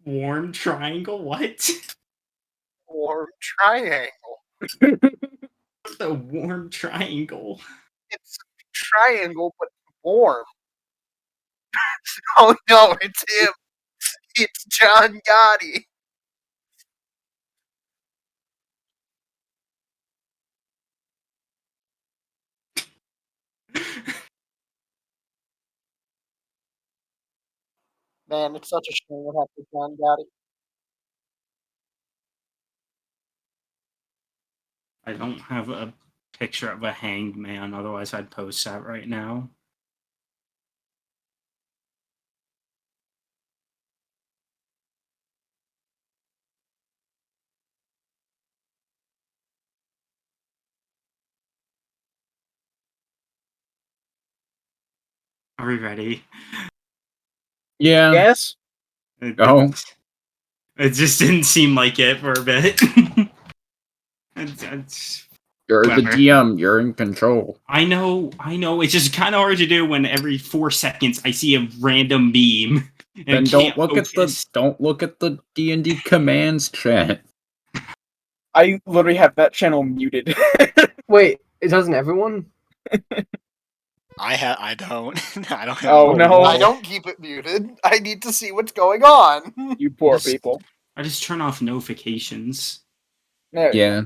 Warm triangle? What? Warm triangle. What's the warm triangle? It's a triangle, but warm. Oh no, it's him. It's John Gotti. Man, it's such a shame what happened to John Gotti. I don't have a picture of a hanged man, otherwise I'd post that right now. Are we ready? Yeah. Yes? Oh. It just didn't seem like it for a bit. It's You're the whatever. DM. You're in control. I know. It's just kind of hard to do when every 4 seconds I see a random meme. Then don't look at the D&D commands chat. I literally have that channel muted. Wait, it doesn't everyone? I don't. I don't have Oh no. I don't keep it muted. I need to see what's going on. You poor people. I just turn off notifications. There. Yeah.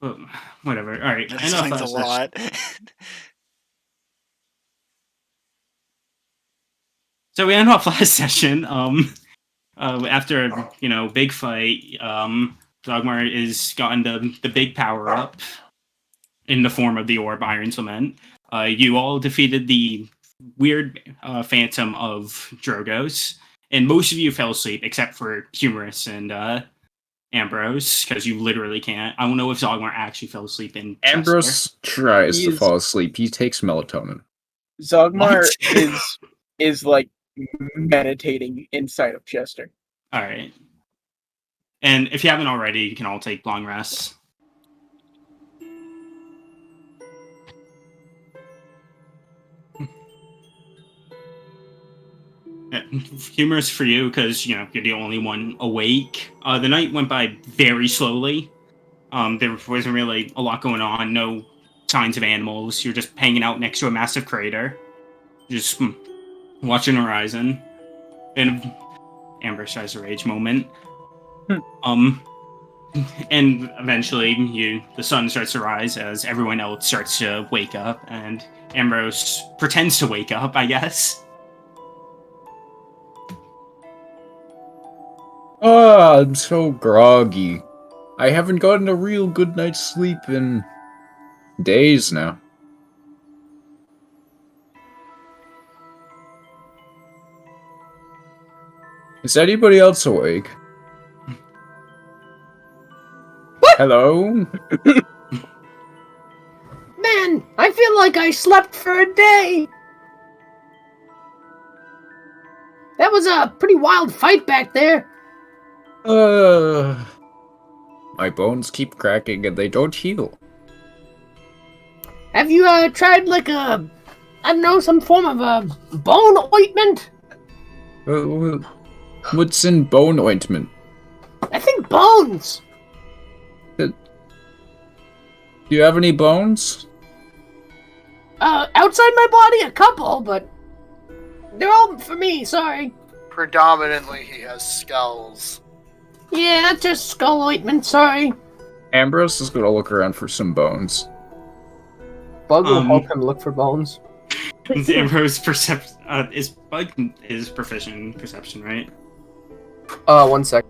But whatever. All right. That Enough explains a of lot. So we ended off last session. After big fight, Dogmar is gotten the big power up in the form of the orb Iron Cement. You all defeated the weird phantom of Drogos, and most of you fell asleep except for Humorous and Ambrose, because you literally can't. I don't know if Zogmar actually fell asleep in Ambrose tries to fall asleep. He takes melatonin. Zogmar is like meditating inside of Chester. All right. And if you haven't already, you can all take long rests. Humorous for you because you're the only one awake. The night went by very slowly. There wasn't really a lot going on. No signs of animals. You're just hanging out next to a massive crater, just watching the horizon. And Amber tries a rage moment. And eventually, the sun starts to rise as everyone else starts to wake up, and Ambrose pretends to wake up, I guess. Oh, I'm so groggy. I haven't gotten a real good night's sleep in days now. Is anybody else awake? What? Hello? Man, I feel like I slept for a day! That was a pretty wild fight back there. My bones keep cracking and they don't heal. Have you tried like some form of a bone ointment? What's in bone ointment? I think bones. Do you have any bones? Outside my body, a couple, but they're all for me, sorry. Predominantly, he has skulls. Yeah, that's just skull ointment, sorry. Ambrose is gonna look around for some bones. Bug will help him look for bones. Ambrose is Bug is proficient in perception, right? 1 sec.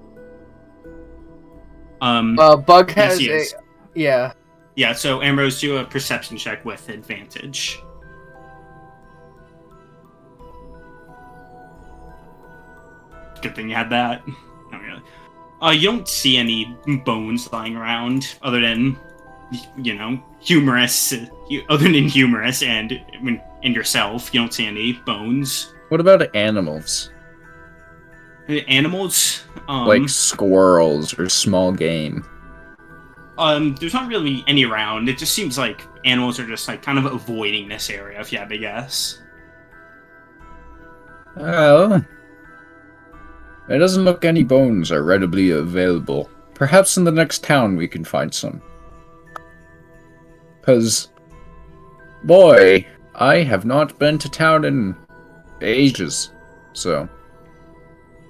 Bug has yes, yeah. Yeah, so Ambrose, do a perception check with advantage. Good thing you had that. Not really. You don't see any bones lying around, other than, Humorous. Other than Humorous and yourself, you don't see any bones. What about animals? Animals? Like squirrels or small game. There's not really any around. It just seems like animals are just kind of avoiding this area, if you had to guess. Oh. It doesn't look any bones are readily available. Perhaps in the next town we can find some. 'Cause, boy, I have not been to town in ages, so...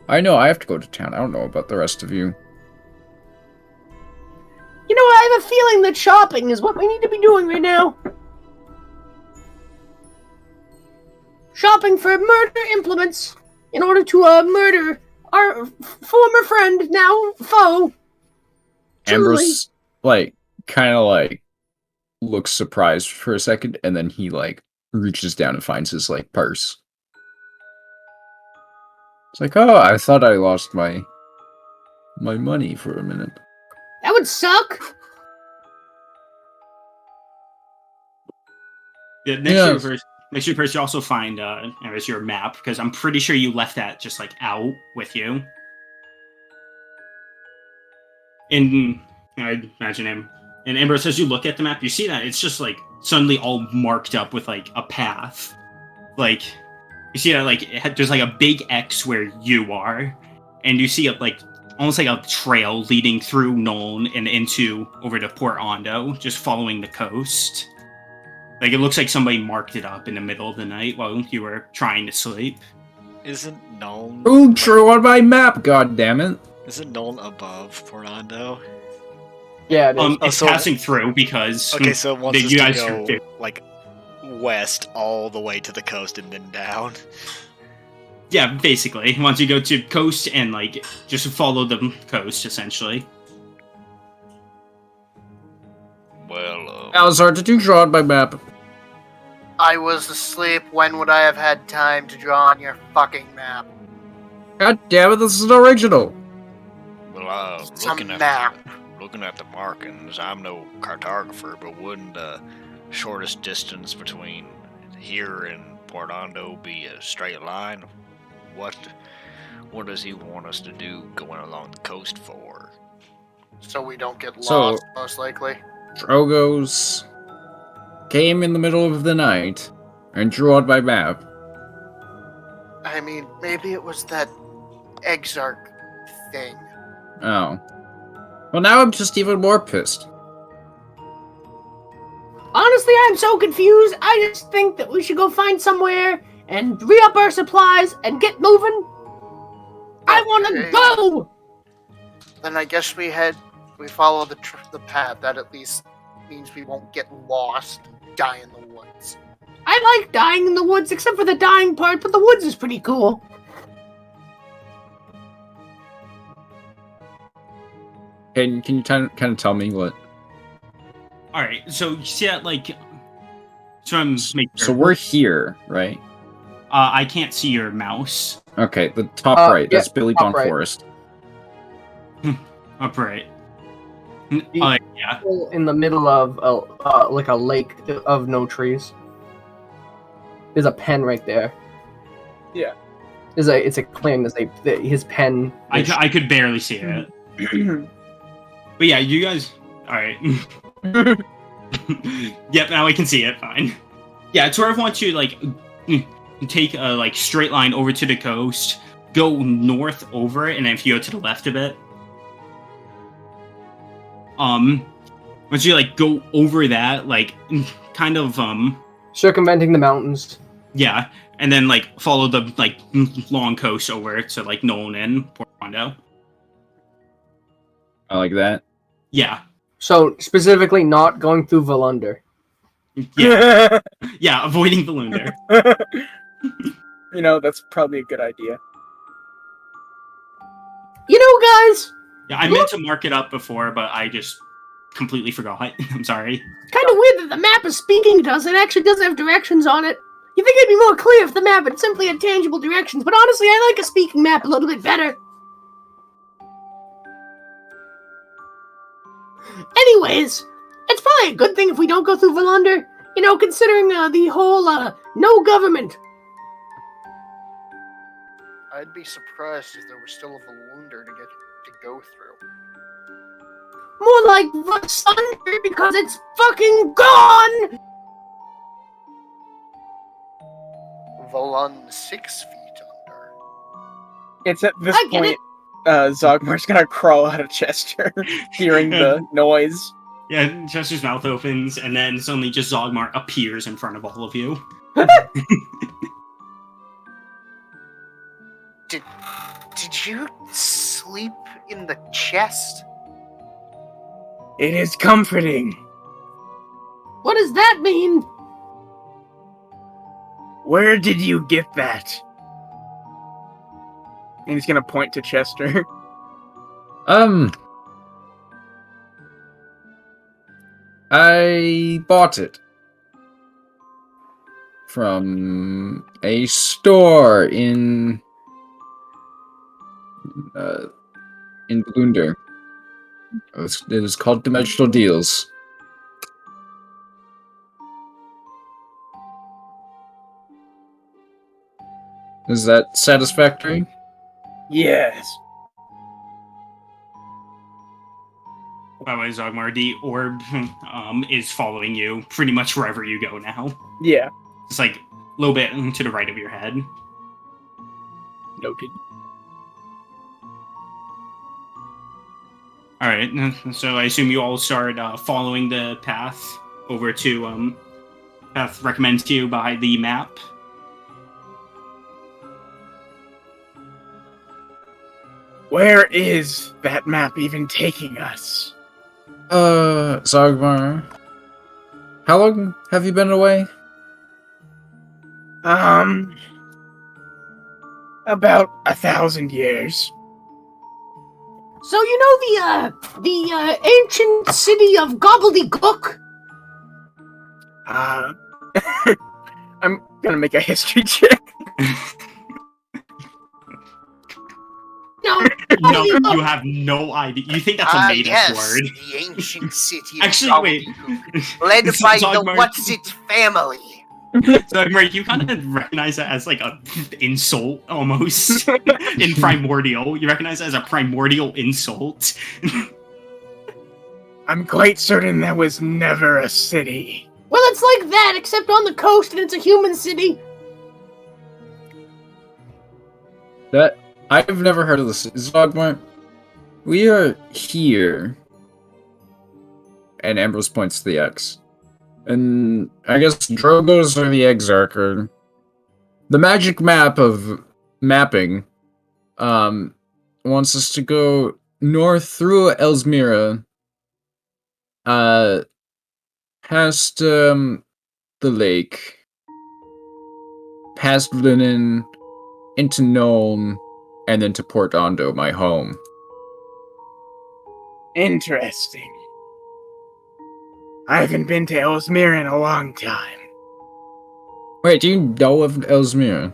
I know I have to go to town. I don't know about the rest of you. You know, I have a feeling that shopping is what we need to be doing right now. Shopping for murder implements in order to murder our former friend, now foe. Ambrose, kind of looks surprised for a second, and then he, reaches down and finds his, purse. It's like, oh, I thought I lost my money for a minute. That would suck. Yeah, next to your purse, you also find there's your map, because I'm pretty sure you left that just out with you. And I imagine him. And Ambrose, as you look at the map, you see that it's just suddenly all marked up with a path. You see that there's a big X where you are, and you see almost a trail leading through Nuln and over to Port Ondo, just following the coast. It looks like somebody marked it up in the middle of the night while you were trying to sleep. Isn't Nuln... Oh, true on my map, goddammit! Isn't Nuln above Port Ondo? Yeah, it is. It's passing through because... Okay, so it wants us you to guys go, are- west all the way to the coast and then down. Yeah, basically. Once you go to coast and just follow the coast, essentially. Well, Now it's hard to do draw on my map. I was asleep. When would I have had time to draw on your fucking map? God damn it, this is an original! It's a map. Looking at the markings, I'm no cartographer, but wouldn't the shortest distance between here and Port Ondo be a straight line? What does he want us to do going along the coast for? So we don't get So- lost, most likely. Drogos came in the middle of the night and drew on my map. I mean, maybe it was that Exarch thing. Oh. Well, now I'm just even more pissed. Honestly, I'm so confused. I just think that we should go find somewhere and re-up our supplies and get moving. I want to Okay. go! Then I guess we follow the path. That at least means we won't get lost, die in the woods. I like dying in the woods, except for the dying part, but the woods is pretty cool. Can you kind of tell me what? Alright, so you see that, so I'm making So we're here, right? I can't see your mouse. Okay, the top right. yeah, That's Billy top Bond right. Forest. Upright. Yeah. In the middle of a lake of no trees. There's a pen right there. Yeah. It's a clearing. His pen. I could barely see it. But yeah, you guys... Alright. Yep, now I can see it, fine. Yeah, Torv wants you to, take a, straight line over to the coast, go north over it, and then if you go to the left of it, once you, go over that, kind of, Circumventing the mountains. yeah, and then, follow the, long coast over to, Nuln and Port Ondo. I like that. Yeah. So, specifically not going through Volunder. Yeah. Yeah, avoiding Volunder. That's probably a good idea. You know, guys, Yeah, I meant to mark it up before, but I just completely forgot. I'm sorry. kind of weird that the map is speaking to us. It actually doesn't have directions on it. You think it'd be more clear if the map had simply had tangible directions, but honestly, I like a speaking map a little bit better. Anyways, it's probably a good thing if we don't go through Volunder. Considering the whole no government. I'd be surprised if there was still a Volunder to go through. More like Volunder because it's fucking gone! Volun 6 feet under. It's at this I get point, Zogmar's gonna crawl out of Chester, hearing the noise. Yeah, Chester's mouth opens, and then suddenly just Zogmar appears in front of all of you. Did you sleep in the chest? It is comforting. What does that mean? Where did you get that? And he's gonna point to Chester. I bought it from a store in Blunder. It is called Dimensional Deals. Is that satisfactory? Yes. By the way, Zogmar, the orb is following you pretty much wherever you go now. Yeah. It's like a little bit to the right of your head. Noted. All right, so I assume you all start following the path over to path recommended to you by the map. Where is that map even taking us? Zogmar, how long have you been away? About 1,000 years. So you know the ancient city of Gobbledygook? I'm gonna make a history check. No, No, you Gobbledygook. have no idea. You think that's a made-up yes, word? the ancient city. Actually, wait. Led by the Zogmar- What's-It family. Zogmar, you kind of recognize that as like a insult almost in Primordial. You recognize it as a primordial insult. I'm quite certain that was never a city. Well, it's like that, except on the coast, and it's a human city. That I've never heard of this. Zogmar, we are here. And Ambrose points to the X. And I guess Drogos or the Exarch or the magic map of mapping wants us to go north through Elsmira, past the lake, past Linen, into Nuln, and then to Port Ondo, my home. Interesting. I haven't been to Elsmere in a long time. Wait, do you know of Elsmere?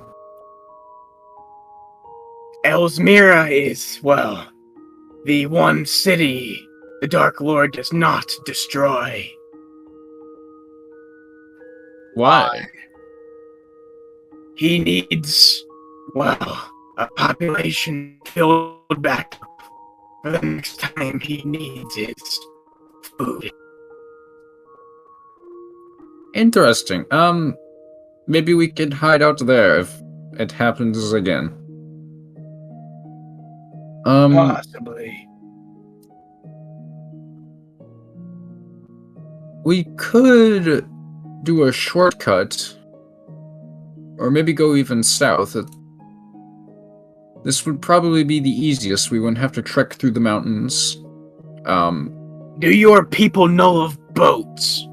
Elsmere is, well, the one city the Dark Lord does not destroy. Why? He needs, well, a population filled back up. For the next time he needs his food. Interesting. Maybe we could hide out there if it happens again. Possibly. We could do a shortcut, or maybe go even south. This would probably be the easiest. We wouldn't have to trek through the mountains. Do your people know of boats?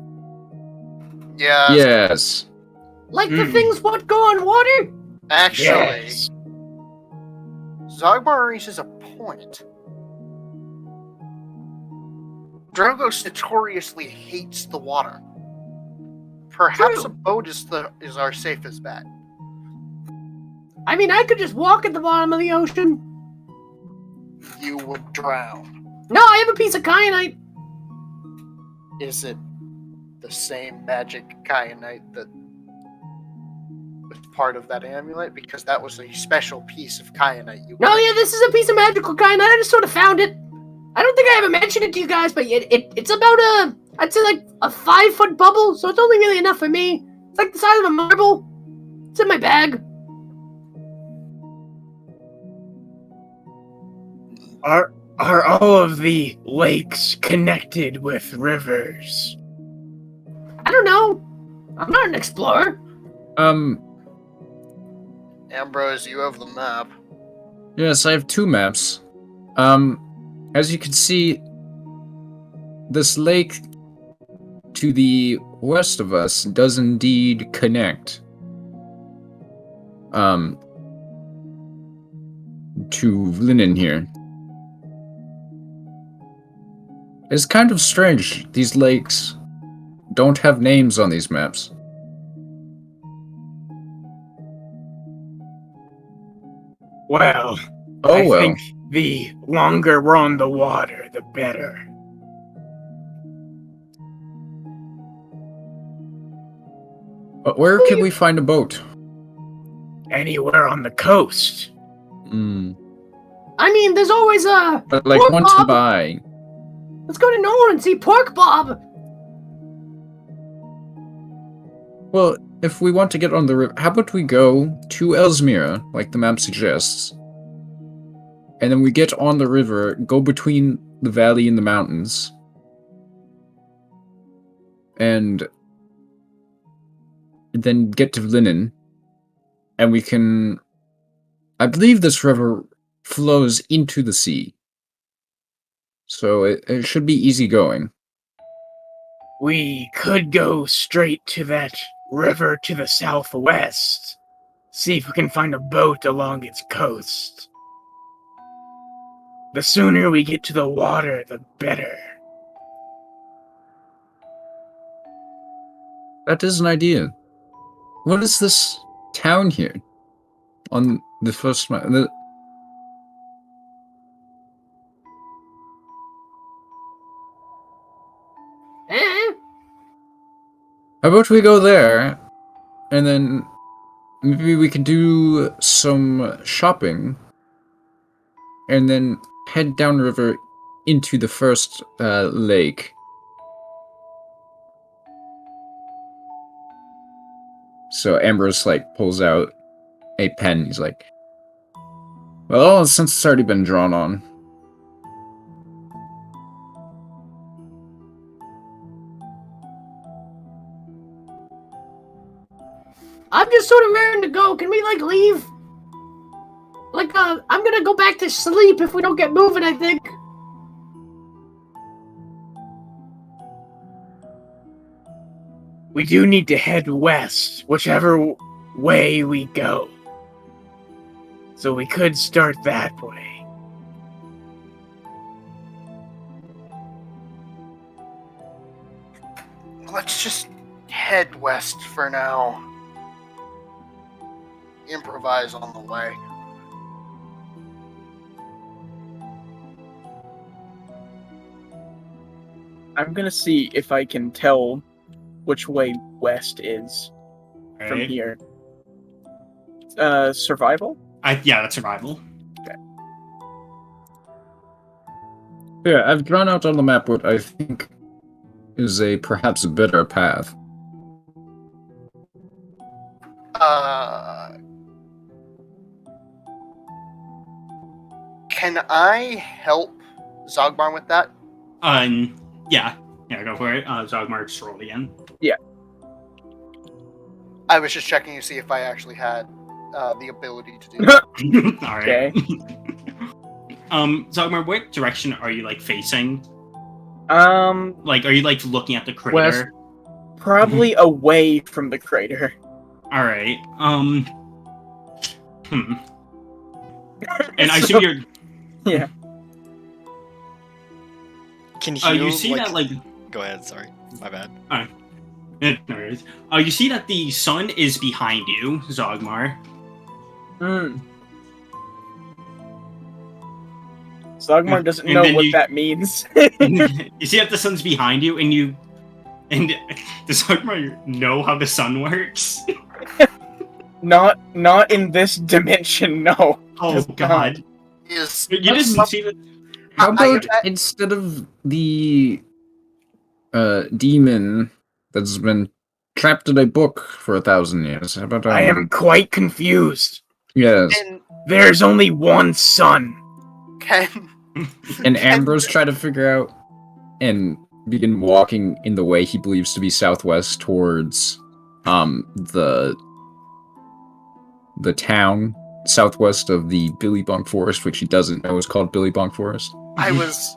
Yeah. Yes. Like the things what go on water? Actually, Yes. Zogmar raises a point. Drogos notoriously hates the water. Perhaps True. a boat is our safest bet. I mean, I could just walk at the bottom of the ocean. You would drown. No, I have a piece of kyanite. Is it the same magic kyanite that was part of that amulet? Because that was a special piece of kyanite. No, yeah, this is a piece of magical kyanite. I just sort of found it. I don't think I ever mentioned it to you guys, but it's about I'd say like a 5-foot bubble, so it's only really enough for me. It's like the size of a marble. It's in my bag. Are all of the lakes connected with rivers? I don't know. I'm not an explorer. Ambrose, you have the map. Yes, I have 2 maps. As you can see, this lake to the west of us does indeed connect. To Linen here. It's kind of strange, these lakes don't have names on these maps. Well, Oh I well. think the longer we're on the water, the better. But where can we find a boat? Anywhere on the coast. Hmm. I mean, there's always a. But like Pork one to Bob. buy. Let's go to Nolan and see Pork Bob. Well, if we want to get on the river, how about we go to Elsmere, like the map suggests, and then we get on the river, go between the valley and the mountains, and then get to Linen, and we can... I believe this river flows into the sea, so it should be easy going. We could go straight to that river to the southwest. See if we can find a boat along its coast. The sooner we get to the water, the better. That is an idea. What is this town here? On the first map? Eh? How about we go there, and then maybe we can do some shopping, and then head downriver into the first lake. So Ambrose pulls out a pen. He's like, "Well, since it's already been drawn on." I'm just sort of raring to go. Can we leave? I'm gonna go back to sleep if we don't get moving, I think. We do need to head west, whichever way we go. So we could start that way. Let's just head west for now. Improvise on the way. I'm gonna see if I can tell which way west is from Right. here. Survival? Yeah, that's survival. Yeah, I've drawn out on the map what I think is a perhaps better path. Can I help Zogbar with that? Yeah, go for it. Zogmar, just roll again. I was just checking to see if I actually had the ability to do that. All right. Okay. Zogmar, what direction are you Um, facing? Are you looking at the crater? West. Probably away from the crater. All right. And I assume you're. Yeah. Can you, You see that Go ahead, sorry. My bad. No worries. You see that the sun is behind you, Zogmar. Zogmar doesn't And know then what you- that means. You see that the sun's behind you, and does Zogmar know how the sun works? Not in this dimension, no. Oh Does not. God! Is You didn't see that. How about I- instead of the demon that's been trapped in a book for 1,000 years, how about I am quite confused. Yes. and There's only one sun. can And Ambrose try to figure out and begin walking in the way he believes to be southwest towards the town southwest of the Billy Bonk Forest, which he doesn't know is called Billy Bonk Forest. I was.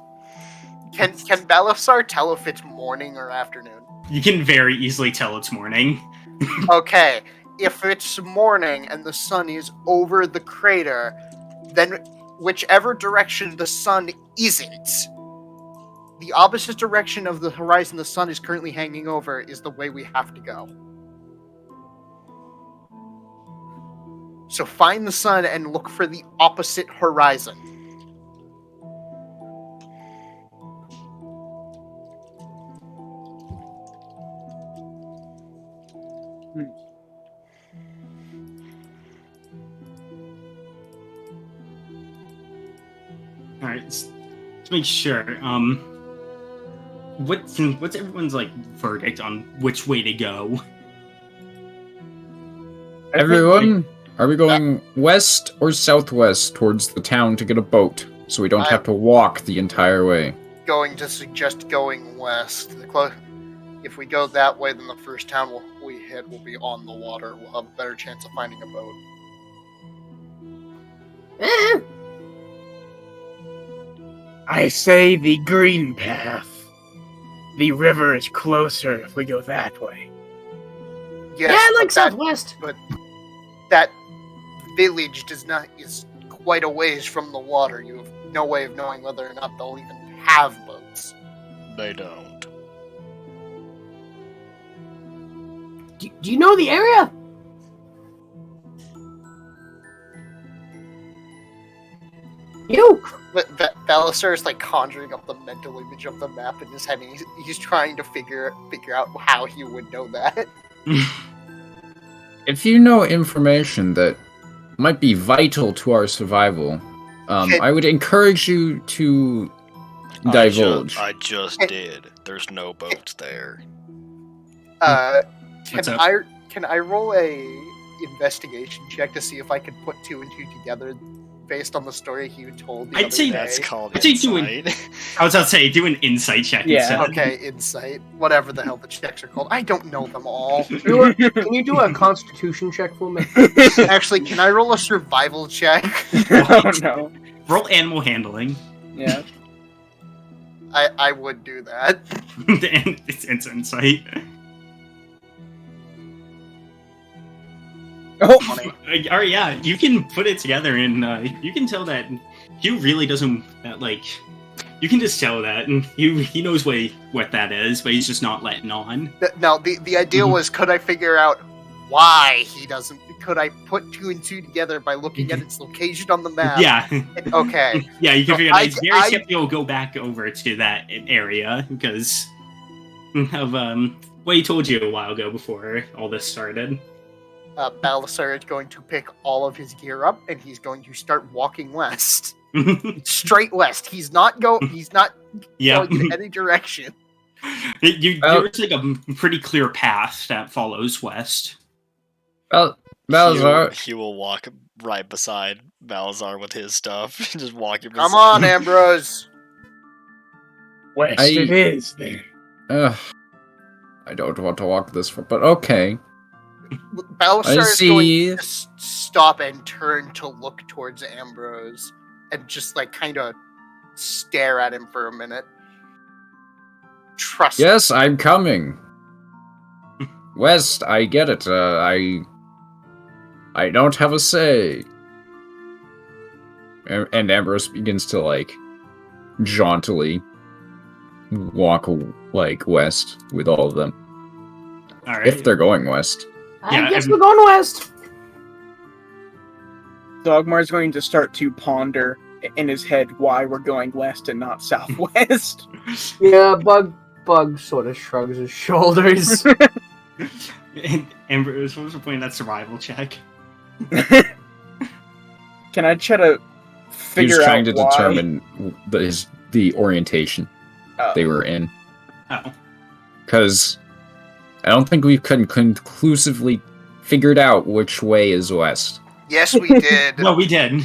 Can Balasar tell if it's morning or afternoon? You can very easily tell it's morning. Okay, if it's morning and the sun is over the crater, then whichever direction the sun isn't, the opposite direction of the horizon the sun is currently hanging over is the way we have to go. So find the sun and look for the opposite horizon. All right, let's make sure. What's everyone's like verdict on which way to go? Everyone, are we going west or southwest towards the town to get a boat so we don't have to walk the entire way? Going to suggest going west. If we go that way, then the first town we hit will be on the water. We'll have a better chance of finding a boat. Eh, I say the green path. The river is closer if we go that way. Yes, yeah, I like but that- Southwest. But that village is quite a ways from the water. You have no way of knowing whether or not they'll even have boats. They don't. Do you know the area? You. But Balasar is like conjuring up the mental image of the map in his head, and he's trying to figure out how he would know that. If you know information that might be vital to our survival, I would encourage you to divulge. I just did. There's no boats there. What's up? Can I roll a investigation check to see if I can put two and two together based on the story he told the I'd other say day? That's called I'd say do insight. I was about to say, do an insight check Yeah. instead. Okay, insight. Whatever the hell the checks are called. I don't know them all. Can you do a constitution check for me? Actually, can I roll a survival check? Oh no. Roll animal handling. Yeah. I would do that. It's insight. Oh, Or yeah, you can put it together, and you can tell that Hugh really doesn't like. You can just tell that, and he knows what that is, but he's just not letting on. No, the idea was, could I figure out why he doesn't? Could I put two and two together by looking at its location on the map? Yeah, Okay. yeah, you can So figure out. It's very I- skeptical. Go back over to that area because of what he told you a while ago before all this started. Balasar is going to pick all of his gear up, and he's going to start walking west, straight west. He's not Yeah, going in any direction. there's like a pretty clear path that follows west. Well, Balazar, He will walk right beside Balazar with his stuff. Just walking beside. Come on, Ambrose. west I- it is then. I don't want to walk this far, but okay. Balasar I is going see. to stop and turn to look towards Ambrose and just like kind of stare at him for a minute. Trust me. Yes, I'm coming. West, I get it. I don't have a say. And Ambrose begins to like jauntily walk like west with all of them, All right. if they're going west. Yeah, I guess every- we're going west. Dogmar's going to start to ponder in his head why we're going west and not southwest. Yeah, Bug sort of shrugs his shoulders. And Ambrose, what was the point of that survival check? Can I try to He figure was trying out to why? determine the orientation Oh. they were in, Oh, because I don't think we could conclusively figured out which way is west. Yes, we did. well, we did.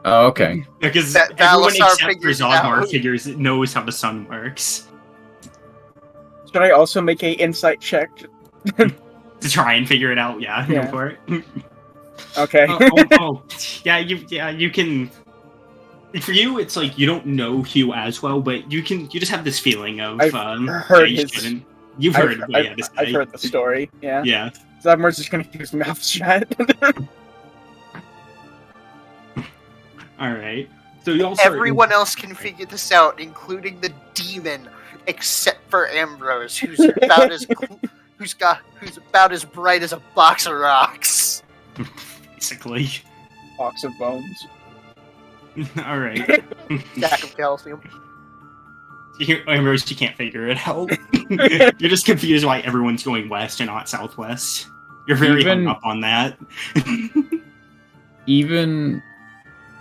Oh, okay. Because That everyone Balasar except for figures it Zogmar out. knows how the sun works. Should I also make a insight check? To try and figure it out, yeah. Yeah. Go for it. Okay. Yeah, you can. For you, it's like you don't know Hugh as well, but you just have this feeling of I've heard yeah, his- you've heard what he had to say. I've heard the story. Yeah. Yeah. Zogmar's just gonna keep his mouth shut. All right. So you also Everyone else can figure this out, including the demon, except for Ambrose, who's about as who's about as bright as a box of rocks. basically. Box of bones. All right. Stack of calcium. Ambrose, you can't figure it out. You're just confused why everyone's going west and not southwest. You're very hung up on that. Even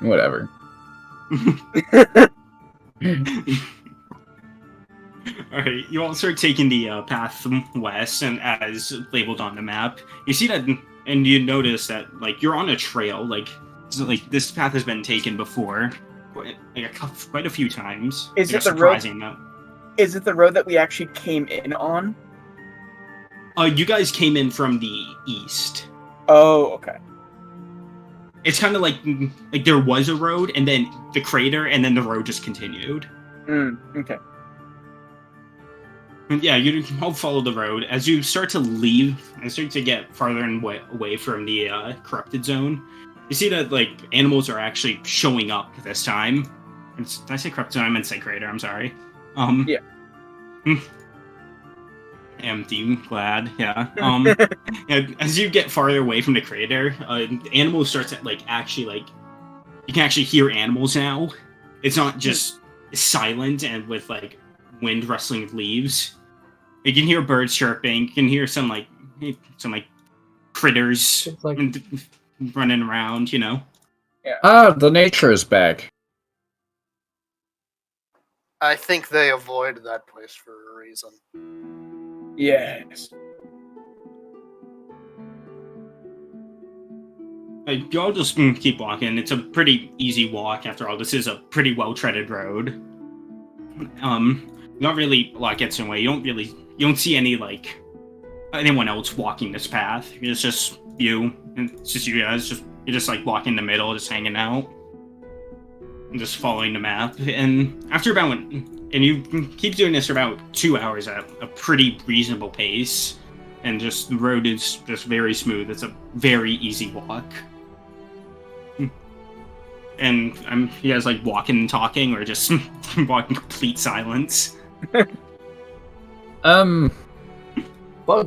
whatever. Alright, you all start taking the path west, and as labeled on the map, you see that, and you notice that, like, you're on a trail, like, so, like this path has been taken before, quite a few times. Is You're it the road? surprising that. Is it the road that we actually came in on? You guys came in from the east. Oh, okay. It's kind of like there was a road, and then the crater, and then the road just continued. Okay. And yeah, you all follow the road. As you start to leave, and start to get farther and away from the corrupted zone, you see that, like, animals are actually showing up this time. Did I say corrupted zone? I meant to say crater, I'm sorry. Yeah. Empty, glad, yeah. And as you get farther away from the crater, animals start to, like, actually, like, you can actually hear animals now. It's not just silent and with, like, wind rustling of leaves. You can hear birds chirping. You can hear some critters It's like- running around, you know. Ah, the nature is back. I think they avoid that place for a reason. Yes. You all just keep walking. It's a pretty easy walk. After all, this is a pretty well-treaded road. Not really a lot gets in the way. You don't see any, like, anyone else walking this path. It's just you, and it's just you guys. You're just like walking in the middle, just hanging out, and just following the map. And after and you keep doing this for about 2 hours at a pretty reasonable pace, and just the road is just very smooth. It's a very easy walk. And you guys like walking and talking, or just walking in complete silence? Bug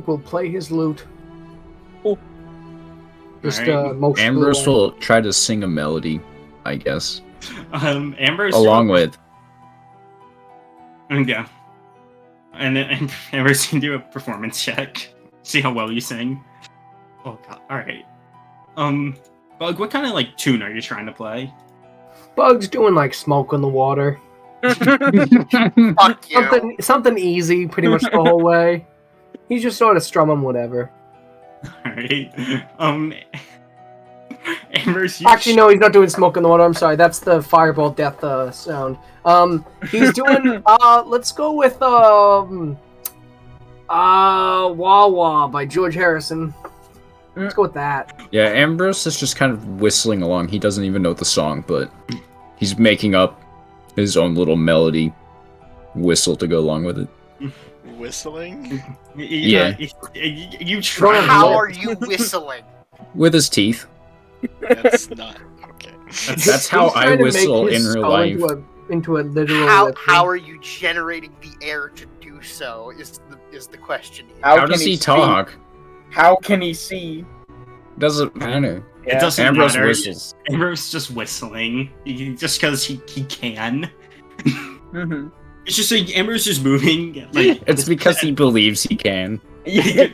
will play his lute. Oh. Just Alright. most Ambrose will try to sing a melody, I guess, Ambrose along with. yeah, and then Ambrose can do a performance check. See how well you sing. Oh god! All right. Bug, what kind of like tune are you trying to play? Bug's doing like smoke on the water. Fuck you. Something easy, pretty much the whole way. He's just sort of strumming whatever. All right. Ambrose, you Actually, no, he's not doing smoke in the water. I'm sorry, that's the fireball death sound. He's doing. Let's go with Wah Wah by George Harrison. Let's go with that. Yeah, Ambrose is just kind of whistling along. He doesn't even know the song, but he's making up his own little melody whistle to go along with it. Whistling? Yeah. You try. How are you whistling? With his teeth. That's not okay. That's how He's I trying to make whistle his in real skull life. Into a literal. How are you generating the air to do so? Is the question here. How can does he see? talk? How can he see? Doesn't matter. It doesn't Ambrose matter. whistles. Ambrose is just whistling, just because he can. Mm-hmm. It's just like Ambrose is moving. Like It's because he believes he can. He's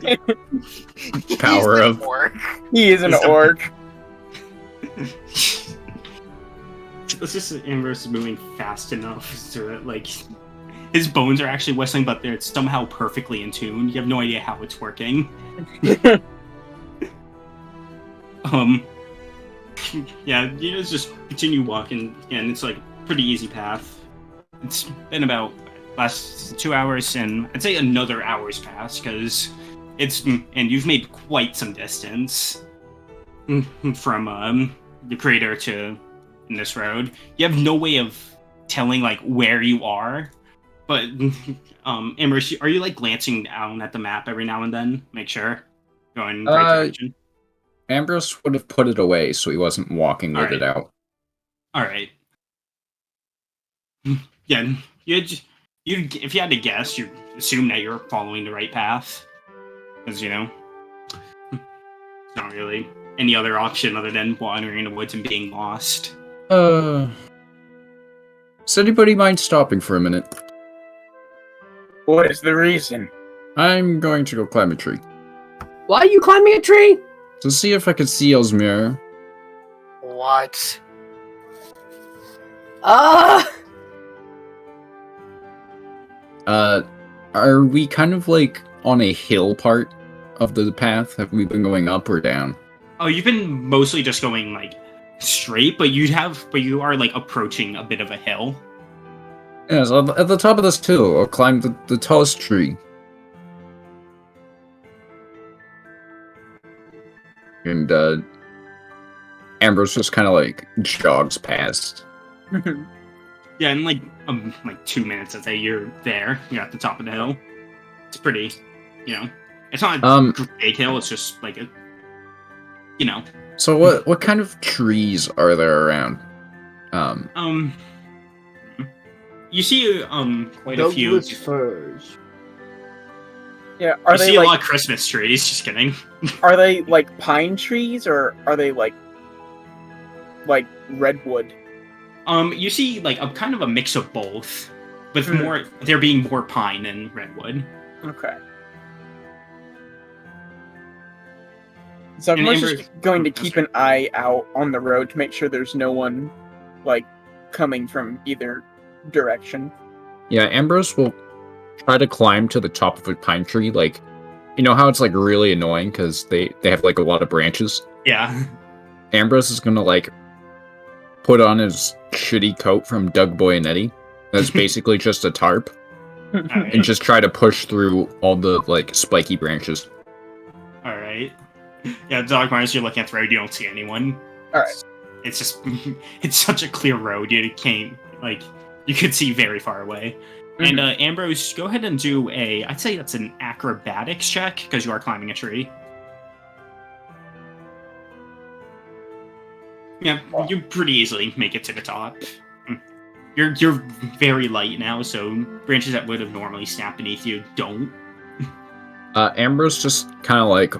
Power the of- orc. He is an He's a- orc. It's just that Ambrose is moving fast enough so that, like, his bones are actually whistling, but they're somehow perfectly in tune. You have no idea how it's working. yeah, you guys just continue walking, and it's like pretty easy path. It's been about last 2 hours, and I'd say another hour's passed because and you've made quite some distance from the crater to this road. You have no way of telling like where you are, but Amber, are you like glancing down at the map every now and then? Make sure going in the right direction. Ambrose would have put it away so he wasn't walking with it out. All right. Yeah, you if you had to guess, you assume that you're following the right path, because it's not really any other option other than wandering in the woods and being lost. Does anybody mind stopping for a minute? What is the reason? I'm going to go climb a tree Why are you climbing a tree? to see if I could see Elsmere. What? Are we kind of like on a hill part of the path? Have we been going up or down? Oh, you've been mostly just going like straight, but you are like approaching a bit of a hill. Yes, at the top of this hill, I'll climb the tallest tree. And Ambrose just kind of like jogs past. Yeah, in like 2 minutes, I'd say you're there. You're at the top of the hill. It's pretty, it's not a big hill. It's just like a, So what kind of trees are there around? You see quite a few. Douglas firs. Yeah, are You they see a lot like of Christmas trees. Just kidding. are they like pine trees or are they like redwood? You see like a kind of a mix of both, with there being more pine than redwood. Okay. So I'm And just going to keep an eye out on the road to make sure there's no one like coming from either direction. Yeah, Ambrose will try to climb to the top of a pine tree. Like, you know how it's like really annoying because they have like a lot of branches? Yeah. Ambrose is gonna like put on his shitty coat from Doug Boy and Eddie. That's basically just a tarp. Alright. And just try to push through all the like spiky branches. Alright. Yeah, Dogmar, as you're looking at the road, you don't see anyone. Alright. It's just it's such a clear road, you can't you could see very far away. And Ambrose, go ahead and do I'd say that's an acrobatics check, because you are climbing a tree. Yeah, you pretty easily make it to the top. You're very light now, so branches that would have normally snapped beneath you don't. Ambrose just kind of like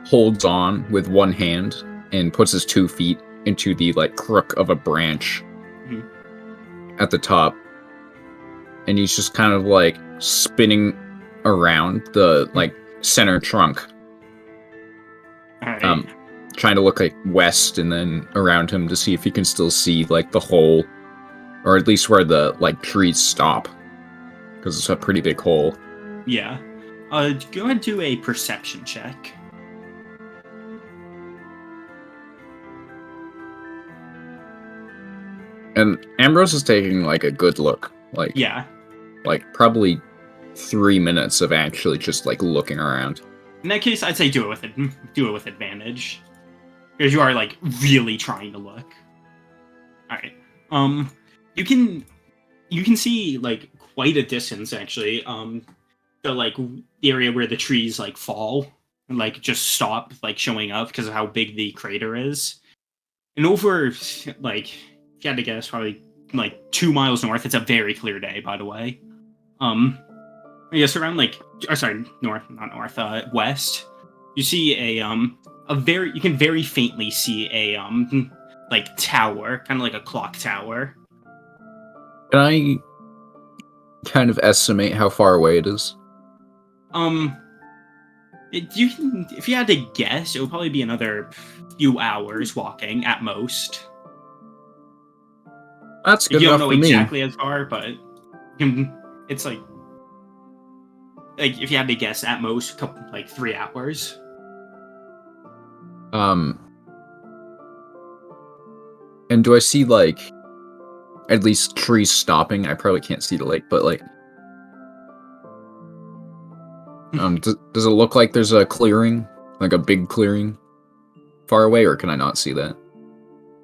holds on with one hand and puts his 2 feet into the like crook of a branch at the top. And he's just kind of like spinning around the like center trunk. Alright. Trying to look like west and then around him to see if he can still see like the hole, or at least where the like trees stop, because it's a pretty big hole. Yeah. Go ahead and do a perception check. And Ambrose is taking like a good look, like Yeah. like probably 3 minutes of actually just like looking around. In that case, I'd say do it with advantage, because you are like really trying to look. All right. You can see like quite a distance actually. The area where the trees like fall and like just stop like showing up because of how big the crater is. And over like, if you had to guess, probably like 2 miles north. It's a very clear day, by the way. Yes, around west. You see you can very faintly see a like tower, kind of like a clock tower. Can I kind of estimate how far away it is? If you had to guess, it would probably be another few hours walking at most. That's good You enough don't for know me. exactly as far, but it's like if you had to guess, at most, 3 hours. And do I see, like, at least trees stopping? I probably can't see the lake, but, like... does it look like there's a clearing? Like a big clearing? Far away, or can I not see that?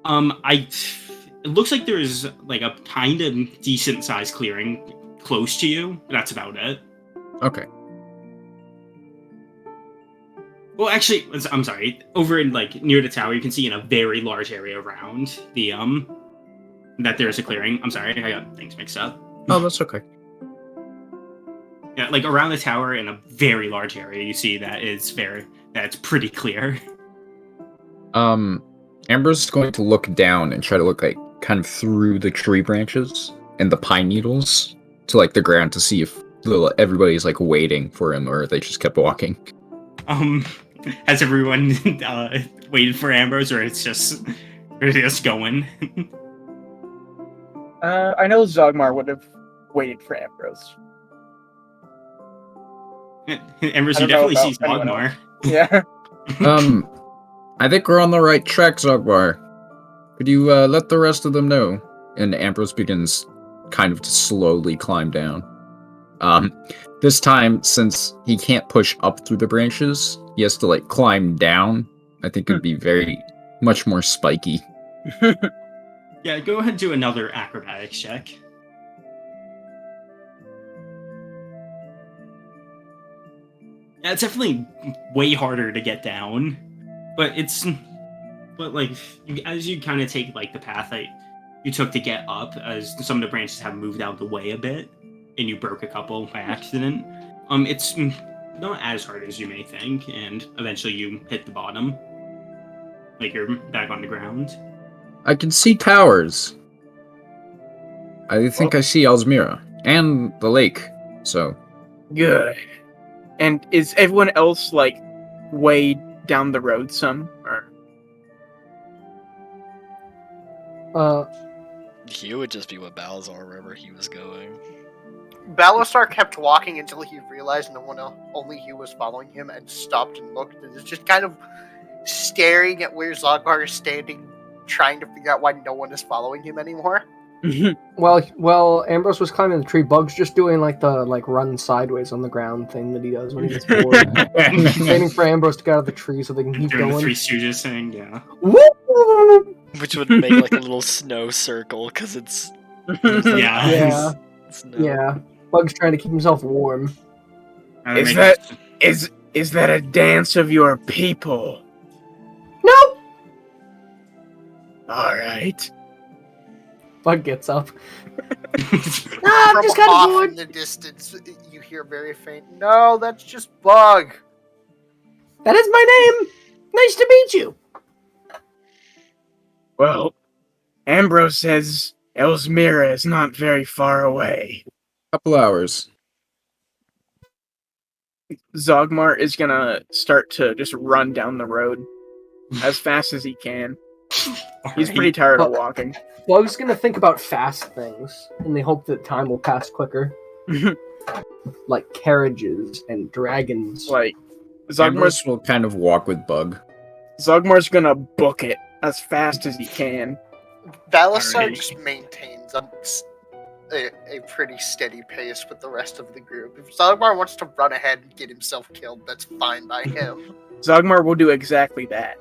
It looks like there's, like, a kind of decent-sized clearing close to you. That's about it. Okay. Well, actually, I'm sorry. Over in, like, near the tower, you can see in a very large area around the, that there's a clearing. I'm sorry, I got things mixed up. Oh, that's okay. Yeah, like, around the tower in a very large area, you see that's pretty clear. Amber's going to look down and try to look, like, kind of through the tree branches and the pine needles to, like, the ground to see if everybody's, like, waiting for him or they just kept walking. Has everyone waited for Ambrose, or it's just going? I know Zogmar would have waited for Ambrose. Ambrose, I you don't know definitely see about anyone Zogmar. Yeah. I think we're on the right track, Zogmar. Could you let the rest of them know? And Ambrose begins kind of to slowly climb down. This time, since he can't push up through the branches, he has to, like, climb down. I think it'd be very much more spiky. Yeah, go ahead and do another acrobatics check. Yeah, it's definitely way harder to get down, but like, as you kind of take, like, the path that you took to get up, as some of the branches have moved out of the way a bit, and you broke a couple by accident, it's not as hard as you may think, and eventually you hit the bottom. Like, you're back on the ground. I can see towers. I think I see Elsmira and the lake, so... Good. And is everyone else, like, way down the road some? Or... He would just be with Balazar wherever he was going. Balasar kept walking until he realized only he was following him, and stopped and looked, and is just kind of staring at where Zogmar is standing, trying to figure out why no one is following him anymore. Well, Ambrose was climbing the tree. Bug's just doing, like, the, like, run sideways on the ground thing that he does when he gets bored. Waiting for Ambrose to get out of the tree so they can keep Doing going. the Three Stooges thing, yeah. Woo! Which would make like a little snow circle because it's Yeah. Yeah, snow. yeah. Bug's trying to keep himself warm. Is that is that a dance of your people? Nope! All right. Bug gets up. I'm From just kind of off bored. in the distance, you hear very faint, "No, that's just Bug." That is my name. Nice to meet you. Well, Ambrose says Elsmira is not very far away. Couple hours. Zogmar is gonna start to just run down the road as fast as he can. He's pretty tired of walking. Bug's gonna think about fast things, and they hope that time will pass quicker. Like carriages and dragons. Like, Ambrose will kind of walk with Bug. Zogmar's gonna book it as fast as he can. Balasar Alright. just maintains a pretty steady pace with the rest of the group. If Zogmar wants to run ahead and get himself killed, that's fine by him. Zogmar will do exactly that.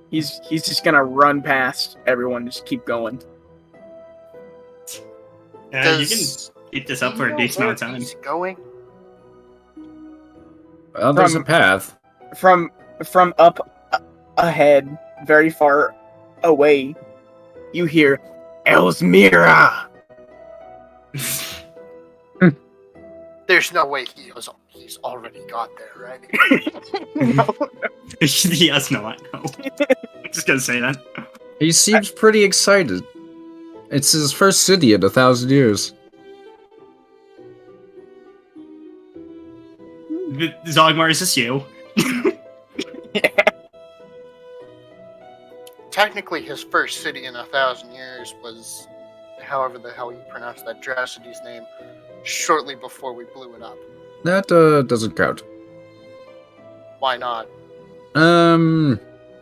He's just gonna run past everyone, just keep going. Yeah, you can keep this up for a decent amount of time. He's going. Well, there's a path. From up ahead, very far away, you hear Elsmira. There's no way he's already got there, right? He has not. No. I'm just gonna say that. He seems pretty excited. It's his first city in 1,000 years. Zogmar, is this you? Technically, his first city in 1,000 years was, however the hell you pronounce that Dracity's name, shortly before we blew it up. That doesn't count. Why not?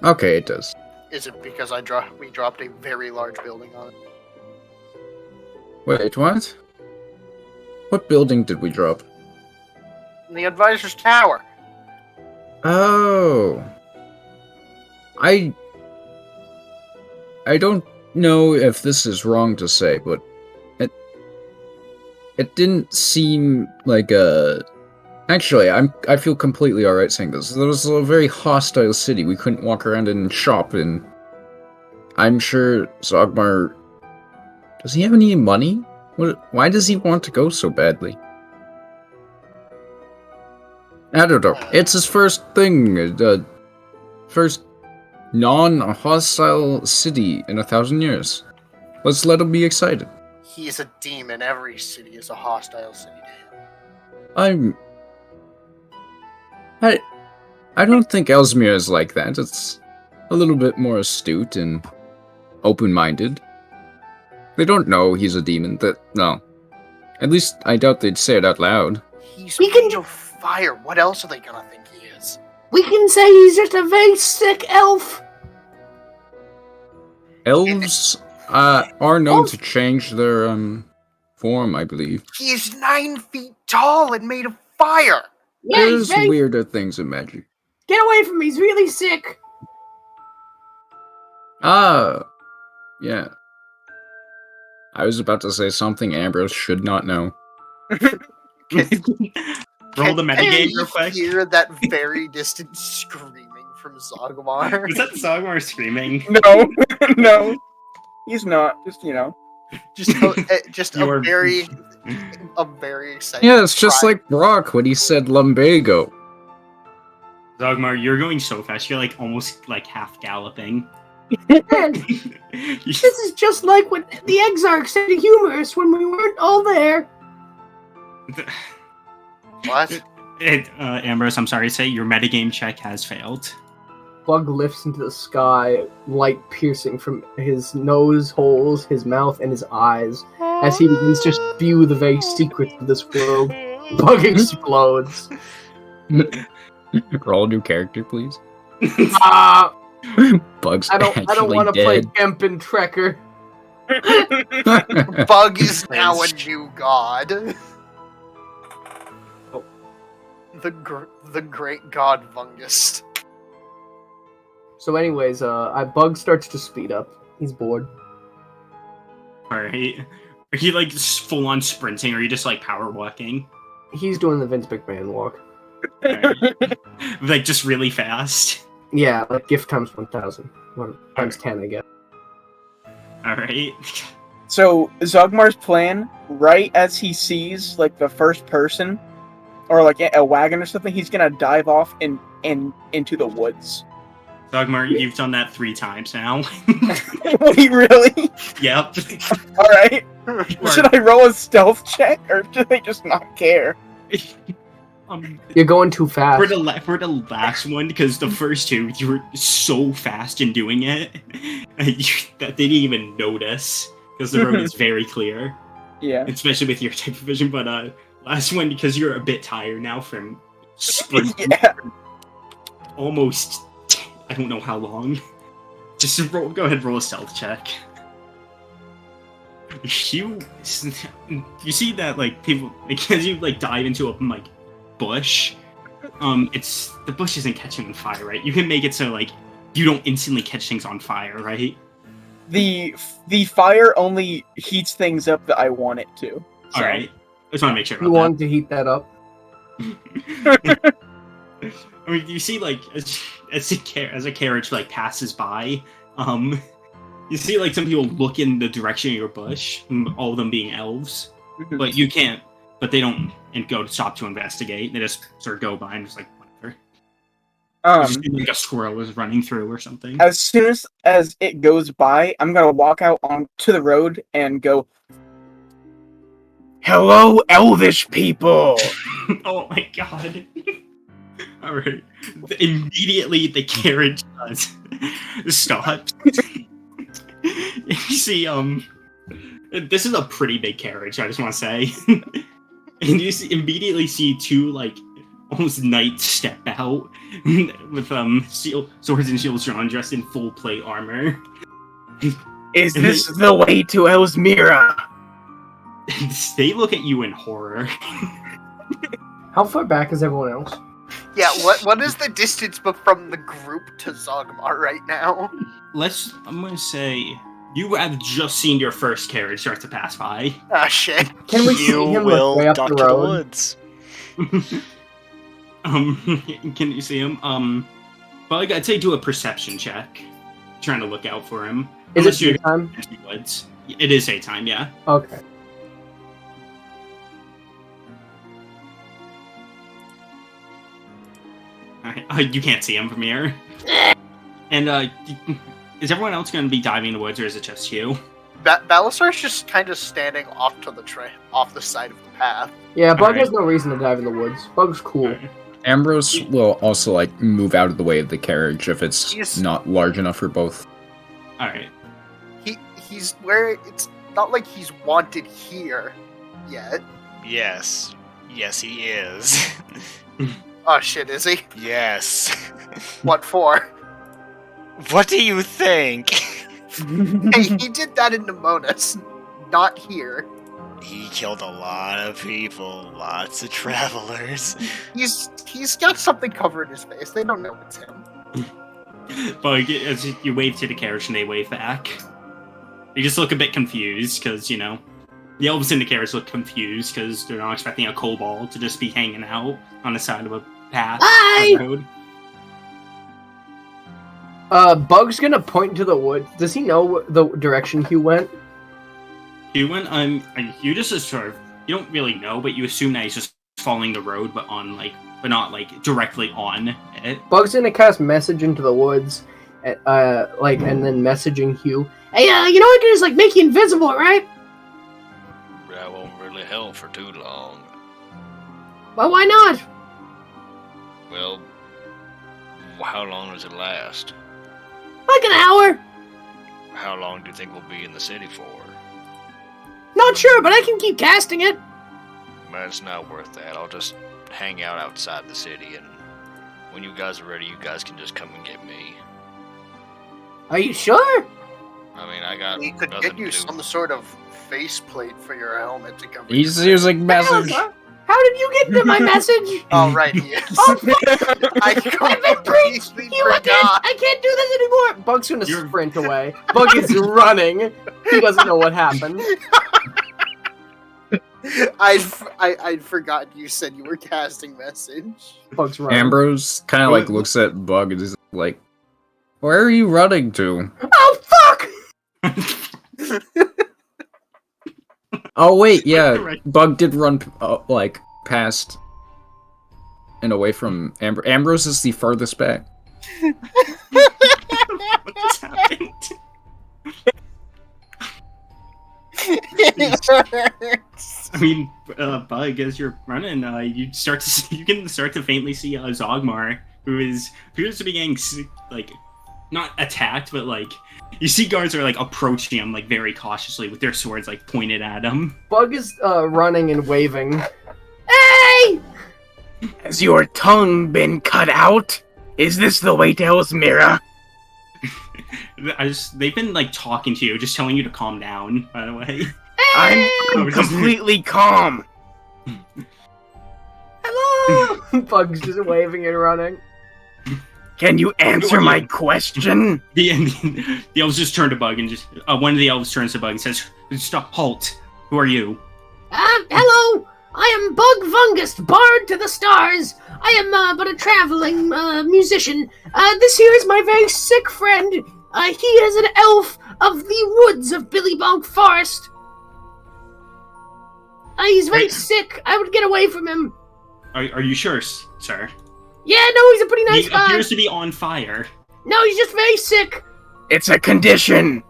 Okay, it does. Is it because we dropped a very large building on it? Wait, what? What building did we drop? The advisor's tower. Oh. I don't know if this is wrong to say, but it didn't seem like a... Actually, I feel completely alright saying this. There was a very hostile city. We couldn't walk around and shop, and I'm sure Zogmar... Does he have any money? Why does he want to go so badly? I don't know. It's his first thing. First non-hostile city in 1,000 years. Let's let him be excited. He's a demon. Every city is a hostile city to him. I don't think Ellesmere is like that. It's a little bit more astute and open-minded. They don't know he's a demon. No. At least I doubt they'd say it out loud. He's We can made of fire. What else are they gonna think he is? We can say he's just a very sick elf. Elves are known to change their form, I believe. He's 9 feet tall and made of fire. Yeah, he's There's very... weirder things in magic. Get away from me, he's really sick. Yeah. I was about to say something Ambrose should not know. Roll the Can metagame you real quick. hear that very distant screaming from Zogmar? Is that Zogmar screaming? No, no, he's not. Just just You a are- very excited. Yeah, it's just cry. like Brock when he said lumbago. Zogmar, you're going so fast. You're like almost like half galloping. Man, this is just like what the Exarch said to Humorous when we weren't all there. What? Ambrose, I'm sorry to say, your metagame check has failed. Bug lifts into the sky, light piercing from his nose holes, his mouth, and his eyes. As he begins to spew the very secrets of this world, Bug explodes. Roll a new character, please. Bug's I don't actually want to play dead. Kempin Trekker. Bug is now a new god. The great god Vungust. So, anyways, Bug starts to speed up. He's bored. Alright. Are you like full on sprinting or are you just like power walking? He's doing the Vince McMahon walk. Alright. Like just really fast. Yeah, like gift times 1,000. Or times 10, I guess. Alright. So Zogmar's plan, right as he sees like the first person, or like a wagon or something, he's gonna dive off into the woods. Zogmar, you've done that 3 times now. Wait, really? Yep. All right. Should I roll a stealth check, or should they just not care? You're going too fast. For the last one, because the first 2, you were so fast in doing it that they didn't even notice, because the road is very clear, Yeah. especially with your type of vision. But last one, because you're a bit tired now from sprinting Yeah. almost, I don't know how long. Just roll, go ahead, roll a stealth check. You see that like people, like, as you like dive into a like bush, it's the bush isn't catching on fire, right? You can make it so like you don't instantly catch things on fire, right? The fire only heats things up that I want it to. So. All right, I just want to make sure You about want to heat that up? that. I mean, you see, like as a carriage like passes by, you see like some people look in the direction of your bush, all of them being elves, but you can't. But they don't and go to stop to investigate. They just sort of go by and just like whatever. Just like a squirrel is running through or something. As soon as it goes by, I'm gonna walk out onto the road and go, "Hello, Elvish people." Oh my god. Alright. Immediately the carriage stops. You see, this is a pretty big carriage, I just want to say. And you immediately see 2, like, almost knight step out with swords and shields drawn, dressed in full plate armor. Is And this the way to Elsmira? They look at you in horror. How far back is everyone else? Yeah, what is the distance from the group to Zogmar right now? I'm gonna say you have just seen your first carriage start to pass by. Ah, shit. Can we see You him will like, way up duck the to the road? woods. Can you see him? Bug, I'd say do a perception check. Trying to look out for him. Is Unless it you're daytime? in the woods. It is daytime, yeah. Okay. You can't see him from here. And is everyone else going to be diving in the woods, or is it just you? Balasar's just kind of standing off to the off the side of the path. Yeah, Bug Alright. has no reason to dive in the woods. Bug's cool. Ambrose will also like move out of the way of the carriage if it's He's- not large enough for both. All right. He's where it's not like he's wanted here yet. Yes. Yes, he is. Oh shit, is he? Yes. What for? What do you think? Hey, he did that in Nemonas, not here. He killed a lot of people, lots of travelers. He's got something covering his face. They don't know it's him. Bug, as you wave to the carriage and they wave back, you just look a bit confused because, you know, the elves in the carriage look confused because they're not expecting a kobold to just be hanging out on the side of a path. Hi! on the road. Bug's gonna point to the woods. Does he know the direction Hugh went? You went, you just sort of, you don't really know, but you assume that he's just following the road, but not like directly on it. Bug's gonna cast message into the woods, and then messaging Hugh. Hey, you know I can just like make you invisible, right? That won't really help for too long. Well, why not? Well, how long does it last? Like an hour. How long do you think we'll be in the city for? Not sure, but I can keep casting it. Man, it's not worth that. I'll just hang out outside the city, and when you guys are ready, you guys can just come and get me. Are you sure? I mean, I got We could nothing get you to do. some sort of faceplate for your helmet to cover. He's your using message. How did you get into my message? Oh right, he is. Oh, fuck! I I've been completely You again! forgot. I can't do this anymore! Bug's gonna You're- sprint away. Bug is running. He doesn't know what happened. I'd forgotten you said you were casting message. Bug's running. Ambrose kind of like looks at Bug and is like, "Where are you running to?" Oh, fuck! Oh wait, yeah, Right. Bug did run like past and away from Ambrose is the furthest back. What just happened? I mean, Bug, as you're running, you can start to faintly see Zogmar, who appears to be getting like not attacked, but like you see guards are like approaching him like very cautiously with their swords like pointed at him. Bug is running and waving. Hey! Has your tongue been cut out? Is this the way to Elsmira? They've been like talking to you, just telling you to calm down. By the way, I'm Oh, just- completely calm. Hello! Bug's just waving and running. Can you answer my question? the elves just turn to Bug and just one of the elves turns to Bug and says, "Stop! Halt! Who are you?" Hello! I am Bug Vungust, Bard to the Stars. I am but a traveling musician. This here is my very sick friend. He is an elf of the woods of Billy Bonk Forest. He's very Wait. sick. I would get away from him. Are you sure, sir? Yeah, no, he's a pretty nice He guy. appears to be on fire. No, he's just very sick. It's a condition.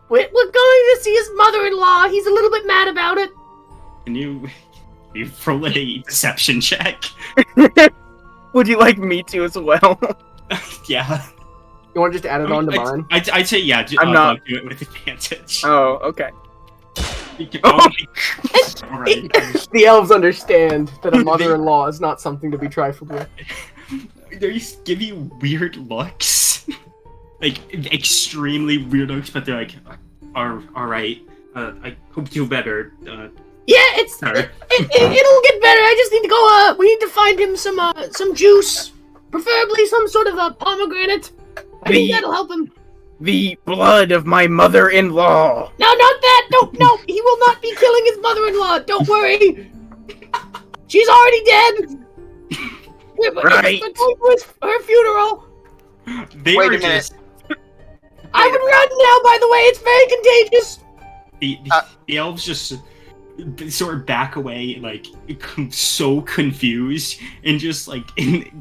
We're going to see his mother-in-law. He's a little bit mad about it. Can you roll a deception check? Would you like me to as well? Yeah. You want to just add it on to I- mine? I'd say yeah. I'm not- Bug, do it with advantage. Oh, okay. Oh, alright. The elves understand that a mother-in-law is not something to be trifled with. They just give you weird looks. Like, extremely weird looks, but they're like, alright, I hope you better. Yeah, it'll get better. I just need to go. We need to find him some juice, preferably some sort of a pomegranate. I think that'll help him. The blood of my mother-in-law. No, not that. No, he will not be killing his mother-in-law. Don't worry. She's already dead. Right. We're going to her funeral. They Wait were a minute. just I would run now. By the way, it's very contagious. the elves just sort of back away, like so confused, and just like they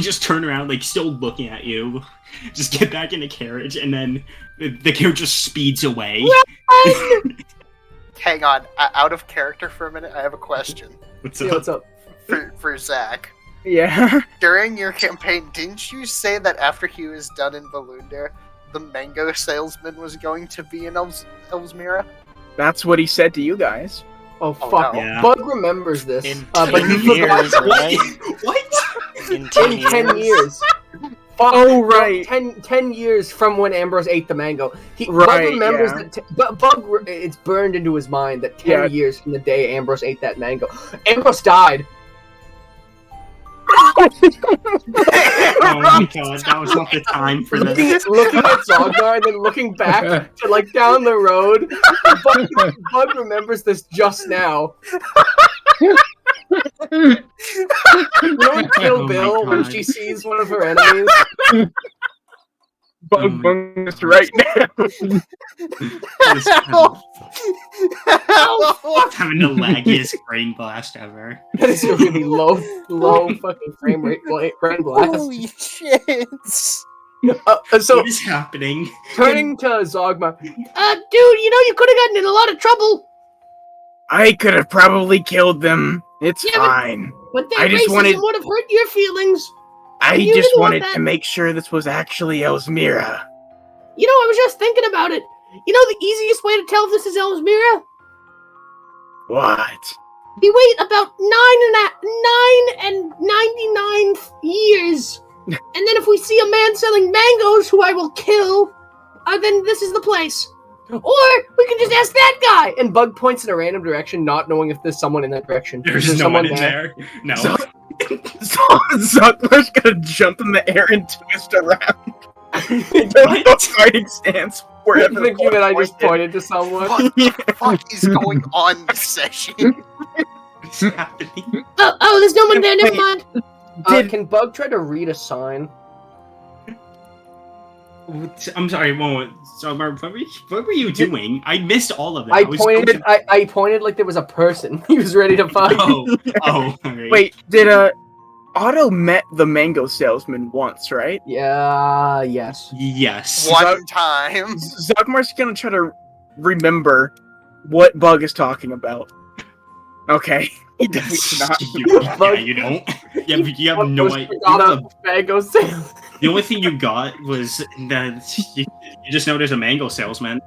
just turn around, like still looking at you. Just get back in the carriage, and then the carriage just speeds away. Hang on, out of character for a minute. I have a question What's Yeah, up? what's up? for Zach. Yeah. During your campaign, didn't you say that after he was done in Valundar, the mango salesman was going to be in Elsmira? That's what he said to you guys. Oh fuck! no. Yeah. Bug remembers this, In but 10 he forgot. years, right? What? In 10 In 10 years. Fuck, Oh, right. 10 years from when Ambrose ate the mango. Bug Right, remembers yeah. that. Bug, it's burned into his mind that 10 Yeah. years from the day Ambrose ate that mango. Ambrose died. Oh my god, that was not the time for Looking this. at Zognar and then looking back to like down the road. Bug remembers this just now. You know in Kill Oh my Bill when God. she sees one of her enemies? Bug bungus right now. Having the laggiest brain blast ever. That is a really low fucking frame rate brain blast. Holy shit! So What is happening? turning to Zogma, Dude, you could have gotten in a lot of trouble. I could have probably killed them. It's Yeah, but- fine. But I that just racism wanted- would have hurt your feelings. I you just really want wanted that? to make sure this was actually Elsmira. I was just thinking about it. The easiest way to tell if this is Elsmira? What? We wait about 9 years. And then if we see a man selling mangoes who I will kill, then this is the place. Or we can just ask that guy. and Bug points in a random direction, not knowing if there's someone in that direction. Is There's there no someone one in there. No. So- Zuckler's gonna jump in the air and twist around. Don't go fighting stance wherever. Thinking that I just pointed. pointed to someone. What the fuck is going on this session? What's happening? Oh, there's no one there. Never Wait. mind. Can Bug try to read a sign? I'm sorry, moment. So, what were you doing? I missed all of that. I was pointed. going to- I pointed like there was a person. He was ready to fight. Oh, alright. Wait, did Otto met the mango salesman once, right? Yeah. Yes. Yes. One time. Zuckmar's gonna try to remember what Bug is talking about. Okay, he definitely not. You don't. You have no Was idea. forgot a mango sale. The only thing you got was that you just know there's a mango salesman.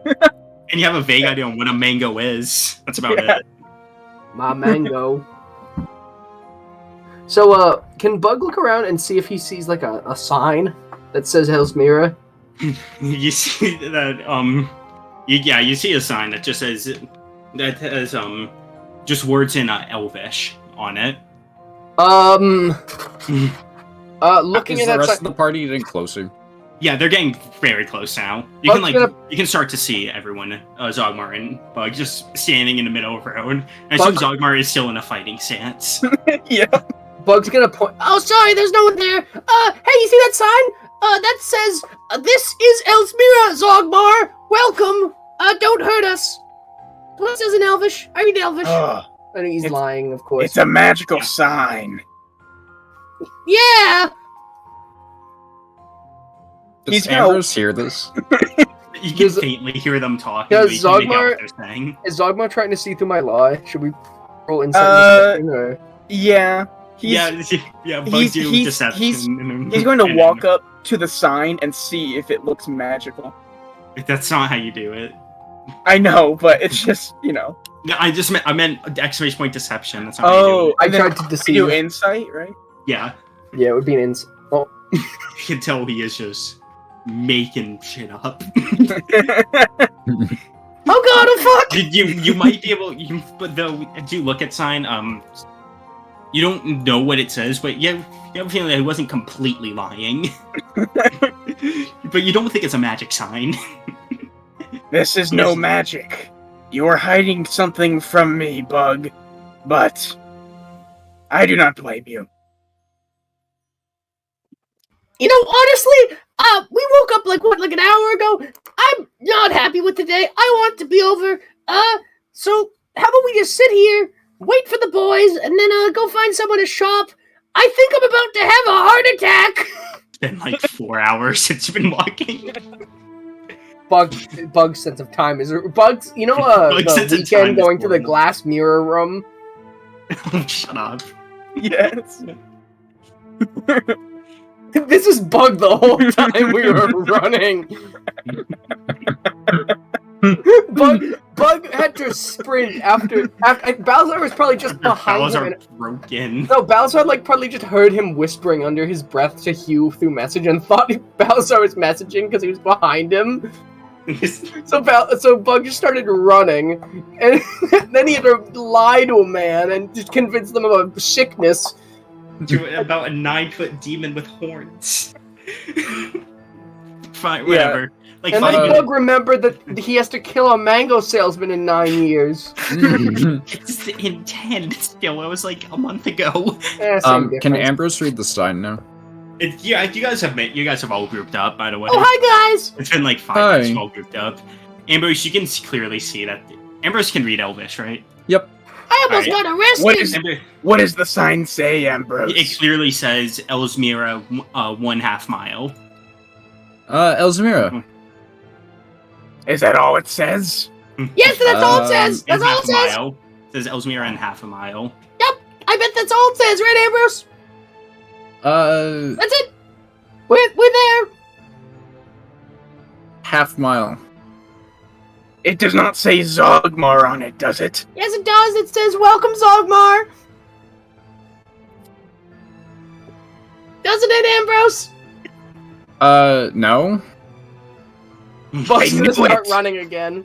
And you have a vague idea on what a mango is. That's about Yeah. it. My mango. So, can Bug look around and see if he sees like a sign that says Elsmira? You see that, you see a sign that just says, that has, just words in Elvish on it. Looking Is at the that rest sign. of the party getting closer? Yeah, they're getting very close now. You Bug's can gonna- you can start to see everyone, Zogmar and Bug, just standing in the middle of the road. I assume Bug- Zogmar is still in a fighting stance. Yeah. Bug's gonna point. Oh, sorry, there's no one there. Hey, you see that sign? That says, this is Elsmira, Zogmar. Welcome. Don't hurt us. What says in Elvish? I read Elvish. Ugh, And he's It's- lying, of course. it's a magical Yeah. sign. Yeah. Does He's gonna- Ambrose hear this? You can Does- faintly hear them talking. does but you can make out Zogmar- what they're saying. Is Zogmar trying to see through my lie? Should we roll insight? deception, or- Yeah. He's, Yeah, Bug he's- do he's- deception. he's- and- he's going to and- walk up to the sign and see if it looks magical. That's not how you do it. I know, but it's just, No, I meant exclamation point deception. That's how you do Oh, it. I and then tried to you deceive. do insight, right? Yeah. Yeah, it would be an Oh, You can tell he is just making shit up. Oh god, oh fuck! you might be able, but though, as you look at sign, you don't know what it says, but you have a feeling that he wasn't completely lying. But you don't think it's a magic sign. This is no magic. You are hiding something from me, Bug. But I do not blame you. You know, honestly, we woke up like an hour ago. I'm not happy with today. I want it to be over. So how about we just sit here, wait for the boys, and then go find someone to shop. I think I'm about to have a heart attack. It's been like 4 hours since you've been walking. Bug's sense of time is Bug's. You know, Bug's the sense of weekend time is going to the horrible. glass mirror room. Shut up. Yes. This is Bug the whole time we were running. Bug had to sprint after Balzar was probably just Your behind powers him. are and- broken. No, Balzar probably just heard him whispering under his breath to Hugh through message and thought Balzar was messaging because he was behind him. So Bug just started running, and then he had to lie to a man and just convince them of a sickness. To about a 9-foot demon with horns. Fine, whatever. Like And 5 then minutes. Bug remembered that he has to kill a mango salesman in 9 years. It's in 10 still. It was like a month ago. Same Can difference. Ambrose read the sign now? Yeah, you guys have all grouped up, by the way. Oh, hi guys! It's been like 5 Hi. minutes all grouped up. Ambrose, you can clearly see that. Ambrose can read Elvish, right? I almost Alright. got arrested! What is Ambrose, what does the sign say, Ambrose? it clearly says Elsmira 1/2 mile. Elzamira. Is that all it says? Yes, that's all it says! And That's all half it a says! mile. It says Elsmira and 1/2 mile. I bet that's all it says, right, Ambrose? That's it! We're there! Half mile. It does not say Zogmar on it, does it? Yes, it does. It says, "Welcome, Zogmar." Doesn't it, Ambrose? No. Bug's I gonna knew start it. running again.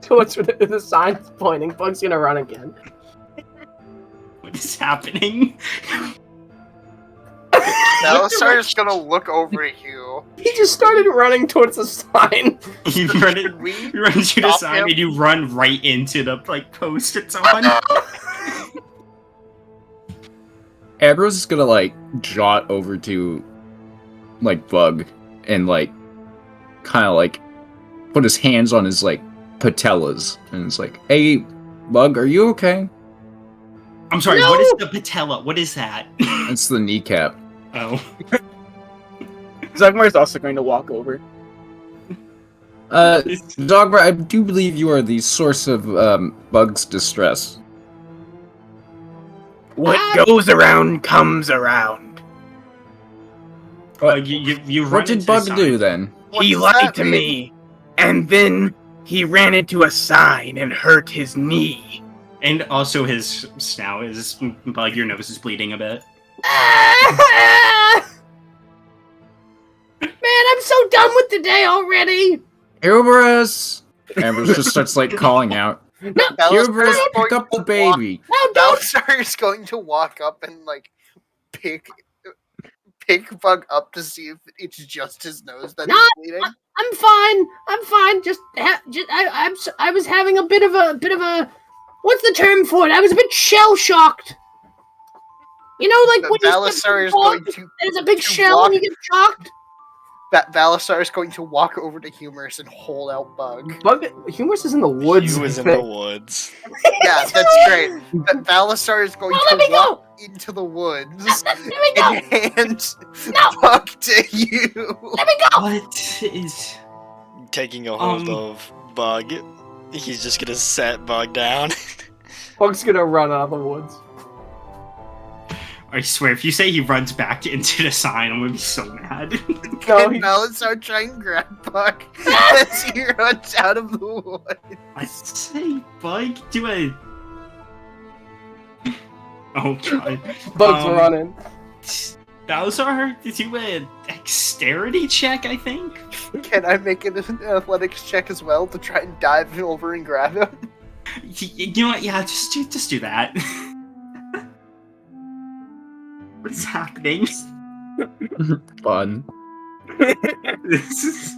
Towards where the sign's pointing. Bug's gonna run again. What is happening? Belisar is gonna look over at you. He just started running towards the sign. You run Should it. we? You run to the Stop side him? and you run right into the post it's on. Ambrose is gonna jot over to Bug and kind of put his hands on his patellas and it's like, "Hey, Bug, are you okay?" I'm sorry. No! What is the patella? What is that? It's the kneecap. Oh, Zogmar is also going to walk over. Dogma, I do believe you are the source of Bug's distress. What goes around comes around. you run What did into Bug the do sign. then? What He does lied that to mean? me, and then he ran into a sign and hurt his knee. And also his snout is Bug. Your nose is bleeding a bit. Man, I'm so done with today already. Hubris! Ambrose just starts calling out. Hubris, pick up the baby. No, don't. Belisar is going to walk up and pick Bug up to see if it's just his nose that No, is bleeding. I'm fine. I'm fine. I was having a bit of a. What's the term for it? I was a bit shell shocked. You know, like when Belisar is going to there's a big to shell walk- and you get shocked. Belisar is going to walk over to Humorous and hold out Bug. Bug, Humorous is in the woods. He was I in the think. woods. Yeah, that's great. Belisar is going No, let to me go! walk into the woods Let me go! and hand No! Bug to you. Let me go! What is? Taking a hold of Bug. He's just gonna set Bug down. Bug's gonna run out of the woods. I swear, if you say he runs back into the sign, I'm gonna be so mad. No, And he- Balasar try and grab Buck as he runs out of the wood. I say, Bug, do a. Oh god. Bugs Um, running. Balazar, do a dexterity check, I think? Can I make an athletics check as well to try and dive over and grab him? You know what? Yeah, just do that. What is happening? Fun. This is.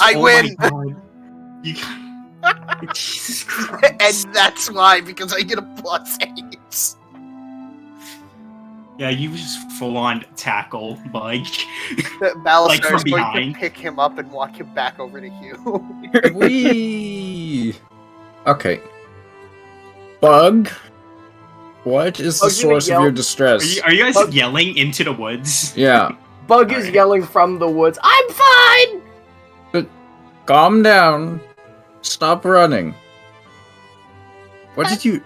I oh win. My God. You. Jesus Christ. And that's why, because I get a +8. Yeah, you just full on tackle Bug. Balasar Like, from is going behind? to pick him up and walk him back over to Hugh. We. Okay. Bug. What is the Bug's gonna source of your yell. distress? Are you guys Bug- yelling into the woods? Yeah. Bug is Alright. yelling from the woods. I'm fine. Calm down. Stop running. What did you...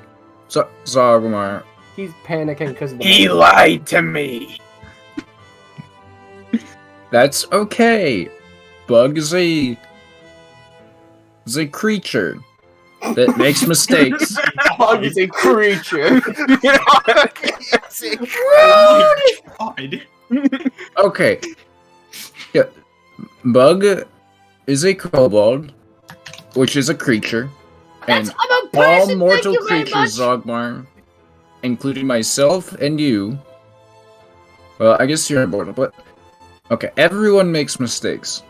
Zogmar. He's panicking because of the. He lied to me. That's okay. Bug is a creature that makes mistakes. Bug is a creature. Yes, it- Oh my God. Okay. Yeah. Bug is a kobold, which is a creature. That's, And I'm a all person. Thank mortal you very creatures, much. Zogmar, including myself and you. Well, I guess you're immortal, but okay, everyone makes mistakes.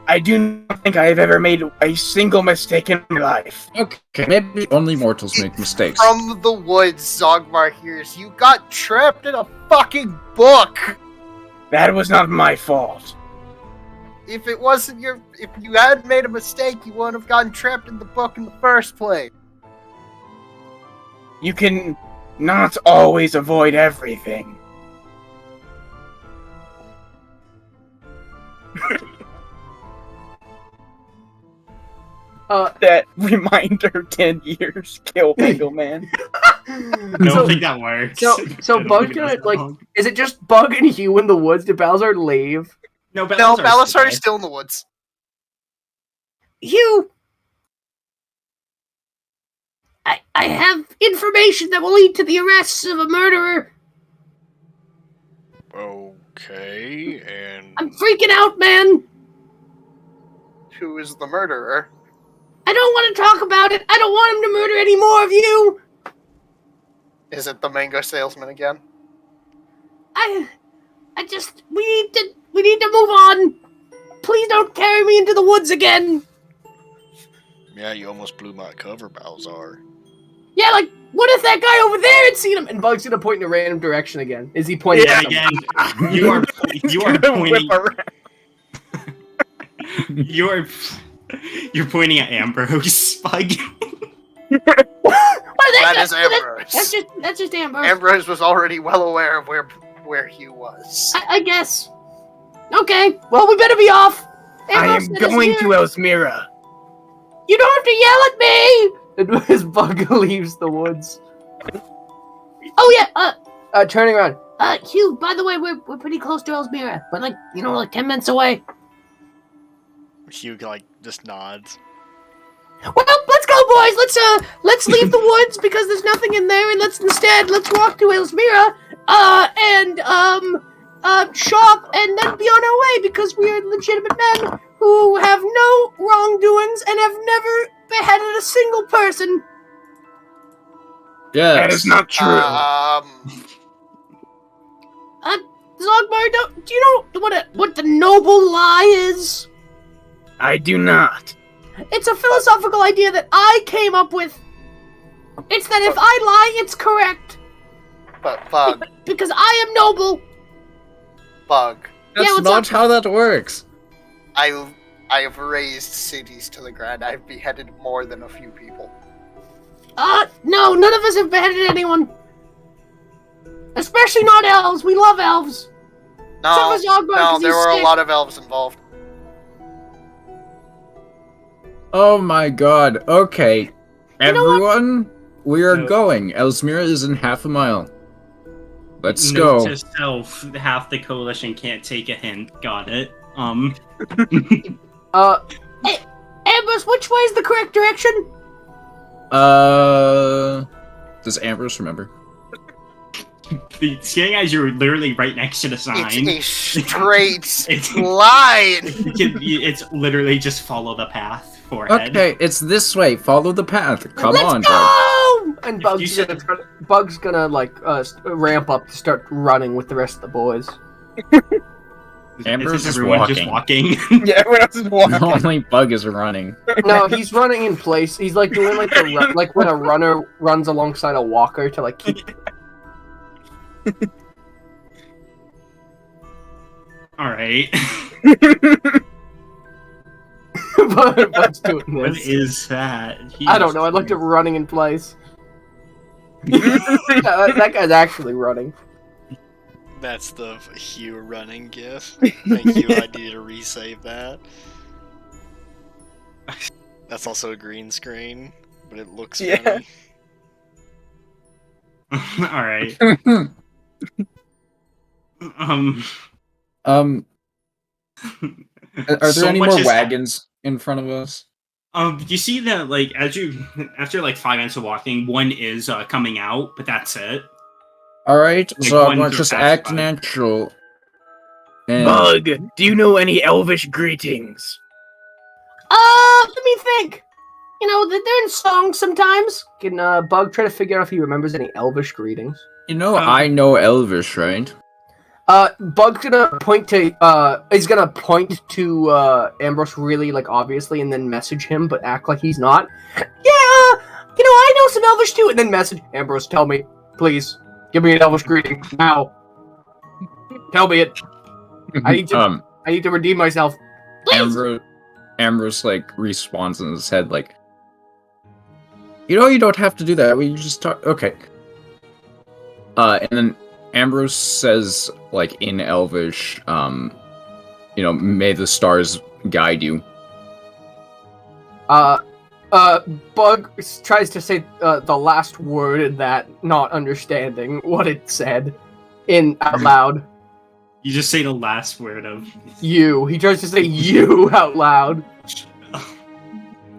I do not think I have ever made a single mistake in my life. Okay, maybe only mortals make mistakes. From the woods, Zogmar hears, you got trapped in a fucking book! That was not my fault. If it wasn't if you hadn't made a mistake, you wouldn't have gotten trapped in the book in the first place. You can not always avoid everything. That reminder 10 years kill Bagel Man. I don't think that works. so I don't Bug's think gonna, that's like- wrong. Is it just Bug and you in the woods? Did Balazar leave? No, No, Balasar dead. is still in the woods. Hugh, I have information that will lead to the arrests of a murderer. Okay, and I'm freaking out, man. Who is the murderer? I don't want to talk about it. I don't want him to murder any more of you. Is it the mango salesman again? We need to move on. Please don't carry me into the woods again. yeah, you almost blew my cover, Balzar. Yeah, like, what if that guy over there had seen him? And Bug's gonna point in a random direction again. Is he pointing Yeah, at something? again, you are pointing. Whip around. You're pointing at Ambrose, Bug. That is Ambrose. That's just Amber. Ambrose was already well aware of where Hugh was. I guess. Okay, well, we better be off. I Ambrose am said us going here. to Elsmira. You don't have to yell at me. And as Bug leaves the woods, Oh yeah. turning around. Hugh. By the way, we're pretty close to Elsmira, but like 10 minutes away. Hugh, like, just nods. Well, let's go, boys. Let's leave the woods because there's nothing in there, and let's walk to Elsmira, and shop, and then be on our way because we are legitimate men who have no wrongdoings and have never beheaded a single person. Yes. That is not true. Zogmar, do you know what the noble lie is? I do not. It's a philosophical idea that I came up with. It's that if I lie, it's correct But Bug, because I am noble. Bug, That's what's not up? how that works. I have razed cities to the ground. I've beheaded more than a few people. No, none of us have beheaded anyone. Especially not elves. We love elves. No, Except for Zogmar, no, 'cause there he's were a sick. lot of elves involved. Oh my god. Okay. know what? Everyone, We are No. going. Elsmira is in half a mile. Let's Note go. to self, half the coalition can't take a hint. Got it. Ambrose, which way is the correct direction? Does Ambrose remember? Seeing as you're literally right next to the sign, It's a straight It's- line. it's literally just follow the path. Forehead. Okay, it's this way. Follow the path. Come Let's on, go! Bug. And If Bug's you said- gonna like ramp up to start running with the rest of the boys. Ambrose is everyone just walking. walking. Yeah, everyone else is walking. Only Bug is running. No, he's running in place. He's like doing like like when a runner runs alongside a walker to like keep. All right. Bug's doing What this. is that? I don't know. I looked at running in place. Yeah, that guy's actually running. That's the Hugh running gif. Thank you, I need to resave that. That's also a green screen, but it looks Yeah. funny. All right. Are there So any much more has wagons in front of us? You see that like after like 5 minutes of walking, one is coming out, but that's it. All right, Like, so I'm one gonna to just pass act by. natural. And Bug, do you know any Elvish greetings? Let me think. You know, they're in songs sometimes. Can Bug try to figure out if he remembers any Elvish greetings? you know, Um, I know Elvish, right? Bug's gonna point to is gonna point to Ambrose really like obviously, and then message him, but act like he's not. Yeah, you know, I know some Elvish too, and then message Ambrose. Tell me, please, give me an Elvish greeting now. Tell me it. I need to. I need to redeem myself. Ambrose like respawns in his head like, you know, you don't have to do that. We just talk. Okay. And then Ambrose says like in Elvish, you know, may the stars guide you. Bug tries to say the last word in that, not understanding what it said in out loud. You just say the last word of. You. He tries to say you out loud.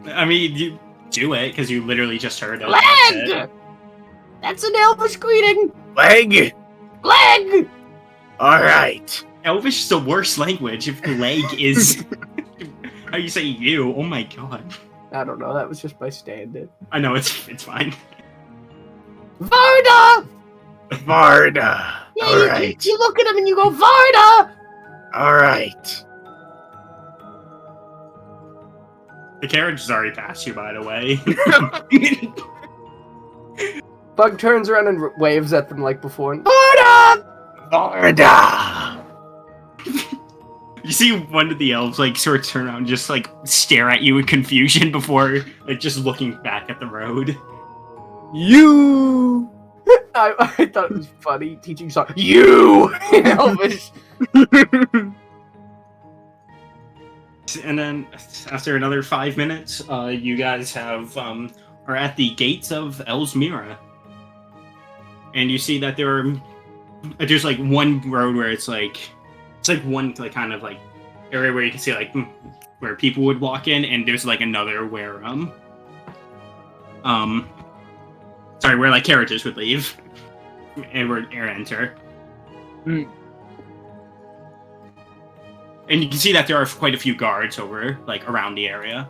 I mean, you do it because you literally just heard it. That's it. Leg! That's an Elvish greeting. Leg? Leg! Alright. Elvish is the worst language. If leg is how you say you, oh my god. I don't know. That was just my stand-in. I know it's fine. Varda! Varda. Yeah, Alright. you look at him and you go, Varda! Alright. The carriage has already passed you, by the way. Bug turns around and waves at them like before. Varda! Varda. You see one of the elves like sort of turn around and just like stare at you in confusion before like just looking back at the road. You. I thought it was funny teaching song. You in Elvish. And then after another 5 minutes, you guys have are at the gates of Elsmira. And you see that there's like one road where it's like one like kind of like area where you can see like where people would walk in, and there's like another where sorry, where like carriages would leave and where air enter. Mm. And you can see that there are quite a few guards over like around the area.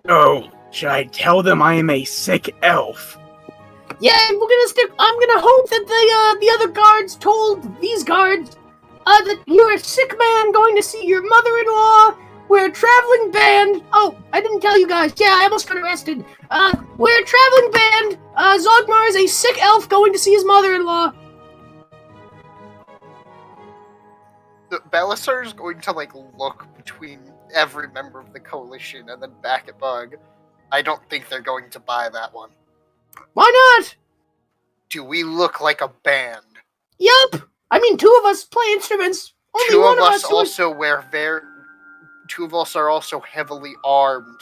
Oh, should I tell them I am a sick elf? Yeah, I'm gonna hope that the other guards told these guards that you're a sick man going to see your mother-in-law. We're a traveling band. Oh, I didn't tell you guys. Yeah, I almost got arrested. We're a traveling band. Zogmar is a sick elf going to see his mother-in-law. Belisar is going to like look between every member of the coalition and then back at Bug. I don't think they're going to buy that one. Why not? Do we look like a band? Yup. I mean, two of us play instruments. Only Two one of us who is- also wear two of us are also heavily armed.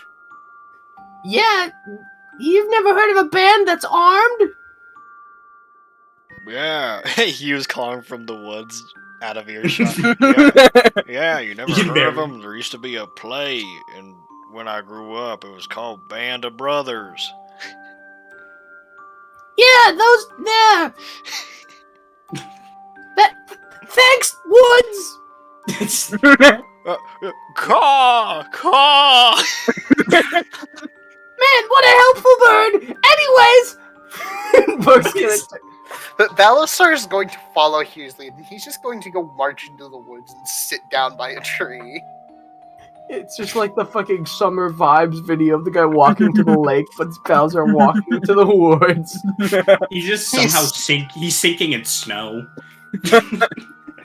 Yeah, you've never heard of a band that's armed? Yeah, he was calling from the woods out of earshot. Yeah, you never You heard of never- them? There used to be a play, and when I grew up, it was called Band of Brothers. Yeah, those there. Thanks, Woods. It's- Caw! Caw! Man, what a helpful bird. Anyways, Bug's gonna But Balasar is going to follow Hugh's lead, and he's just going to go march into the woods and sit down by a tree. It's just like the fucking summer vibes video of the guy walking to the lake, but it's Bowser walking to the woods. he's just somehow he's sinking in snow.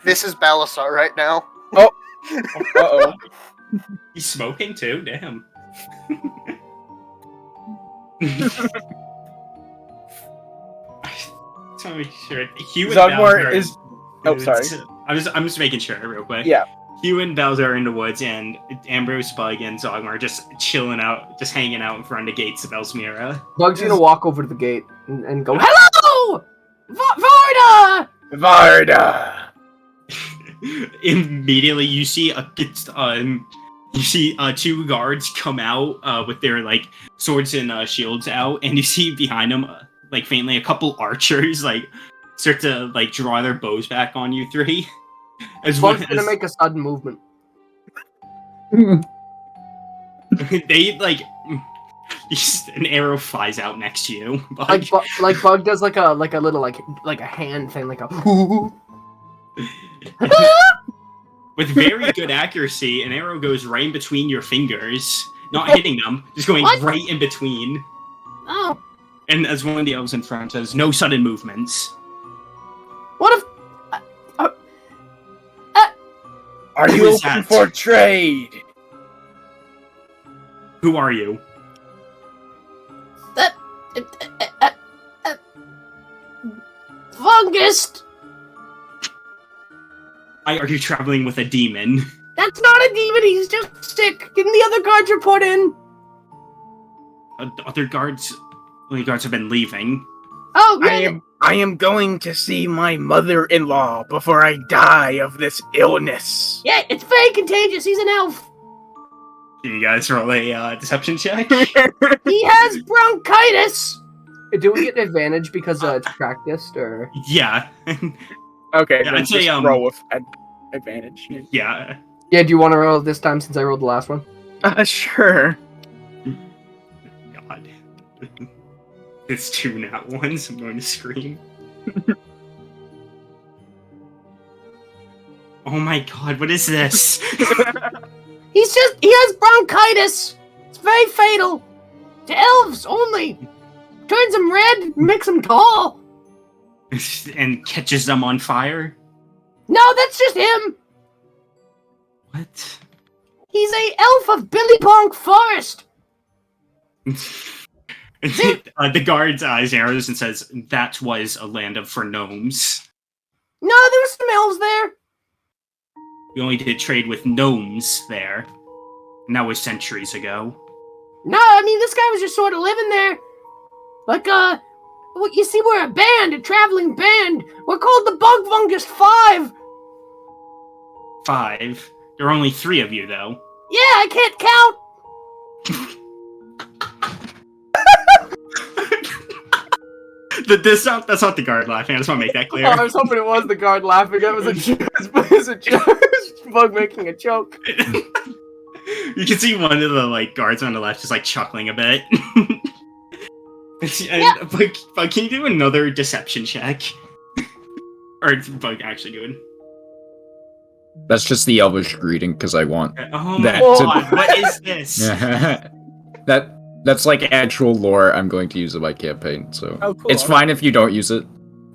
This is Balasar right now. Uh-oh. He's smoking too. Damn. Just want to make sure. Hugh and Zogmar Bowser is... Oh, sorry. I'm just making sure real quick. Yeah. Hugh and Bowser are in the woods, and Ambrose, Bug, and Zogmar are just chilling out, just hanging out in front of the gates of Elsmira. Bug's gonna walk over to the gate and go, "Hello, Varda!" Varda! Immediately, you see two guards come out with their like swords and shields out, and you see behind them like faintly a couple archers like start to like draw their bows back on you three. As Bug's one gonna as make a sudden movement. they like an arrow flies out next to you. Bug. Like Bug does like a little like a hand thing, like a. With very good accuracy, an arrow goes right in between your fingers, not hitting them, just going What? right in between. Oh, And as one of the elves in front says, no sudden movements. what if? Are Who you is open that? for trade? Who are you? Fungus. Why are you traveling with a demon? That's not a demon. He's just sick. Didn't the other guards report in? Other guards have been leaving. Oh, man. I am going to see my mother-in-law before I die of this illness. Yeah, it's very contagious. He's an elf. Can you guys roll a deception check? He has bronchitis. Do we get an advantage because it's practiced, or? Yeah. Okay, Yeah, then I'd say, just roll with advantage. Yeah. Yeah, do you want to roll this time since I rolled the last one? Sure. God. It's 2 nat ones. I'm going to scream. Oh my god, what is this? He has bronchitis. It's very fatal. To elves only. Turns them red, makes them tall. And catches them on fire? No, that's just him. What? He's a elf of Billy Bonk Forest. The guard's eyes arrows and says, that was a land for gnomes. No, there were some elves there. We only did trade with gnomes there. And that was centuries ago. No, I mean, this guy was just sort of living there. Like, well, you see, we're a band, a traveling band. We're called the Bug Fungus 5. 5. There are only 3 of you, though. Yeah, I can't count. That's not the guard laughing. I just want to make that clear. Oh, I was hoping it was the guard laughing. It was a joke. It was a joke. It was Bug making a joke. You can see one of the guards on the left just chuckling a bit. Bug, can you do another deception check? Or Bug actually doing? That's just the Elvish greeting because I want Oh That my to- god, what is this? that's like actual lore. I'm going to use in my campaign, so Oh, cool. it's fine if you don't use it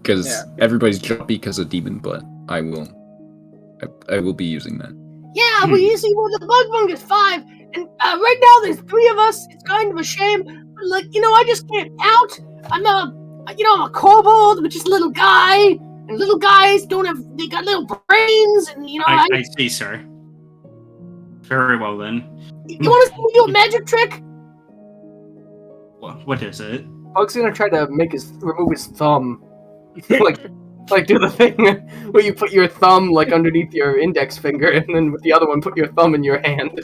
because Yeah. everybody's jumpy because of demon. But I will be using that. Yeah, well, you see, we're the Bug Fungus 5. And right now there's 3 of us. It's kind of a shame. But, I just can't count. I'm a kobold, but just a little guy. And little guys they got little brains. And, I see, sir. Very well then. You want to see me do a magic trick? What is it? Bug's gonna try to remove his thumb, like do the thing where you put your thumb like underneath your index finger, and then with the other one put your thumb in your hand.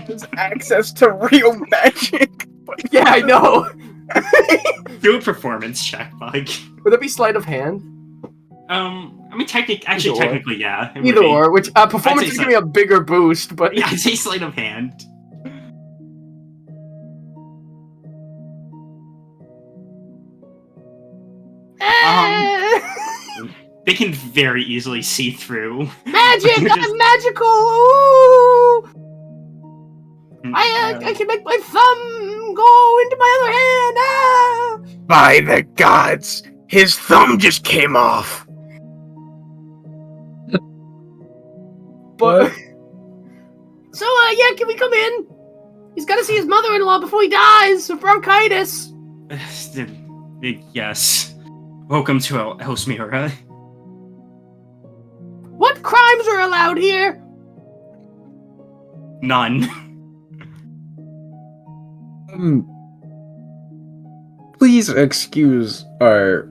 Has access to real magic. Yeah, I know. Do a performance check, Bug. Would that be sleight of hand? I mean, Either or. technically, yeah. it would Either be. or, which performance say is giving me a bigger boost, but Yeah, I'd say sleight of hand. They can very easily see through. Magic! Just- I'm magical! Ooh! I can make my thumb go into my other hand! Ah! By the gods, his thumb just came off. but So, yeah, can we come in? He's gotta see his mother-in-law before he dies of bronchitis. Yes. Welcome to Elsmira. What crimes are allowed here? None. Please excuse our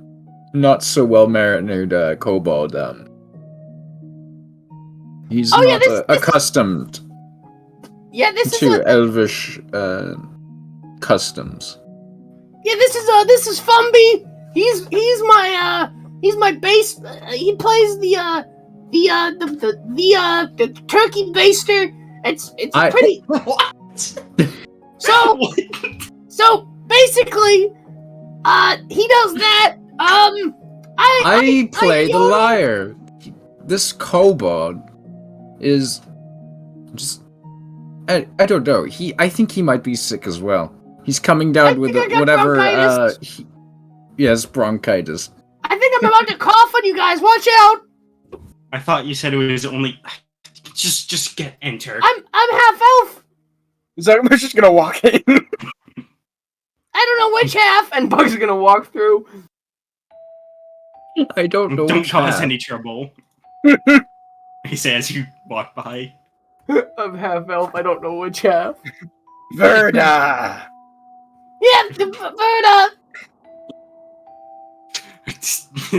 not so well marinated kobold. He's Oh, yeah, not this- accustomed Yeah, this is to elvish customs. Yeah, this is Fumby. He's my bass. He plays the turkey baster. It's pretty. What? So basically, he does that. I play the yodel. lyre. This kobold is just. I don't know. I think he might be sick as well. He's coming down with think I got whatever. bronchitis. Yes, bronchitis. I think I'm about to cough on you guys. Watch out. I thought you said it was only. Just get enter. I'm half elf. Zogmar's just gonna walk in. I don't know which half. and Bug's gonna walk through. I don't know. Don't which cause half. any trouble. He says as you walk by. I'm half elf. I don't know which half. Verda. Yeah, the bird.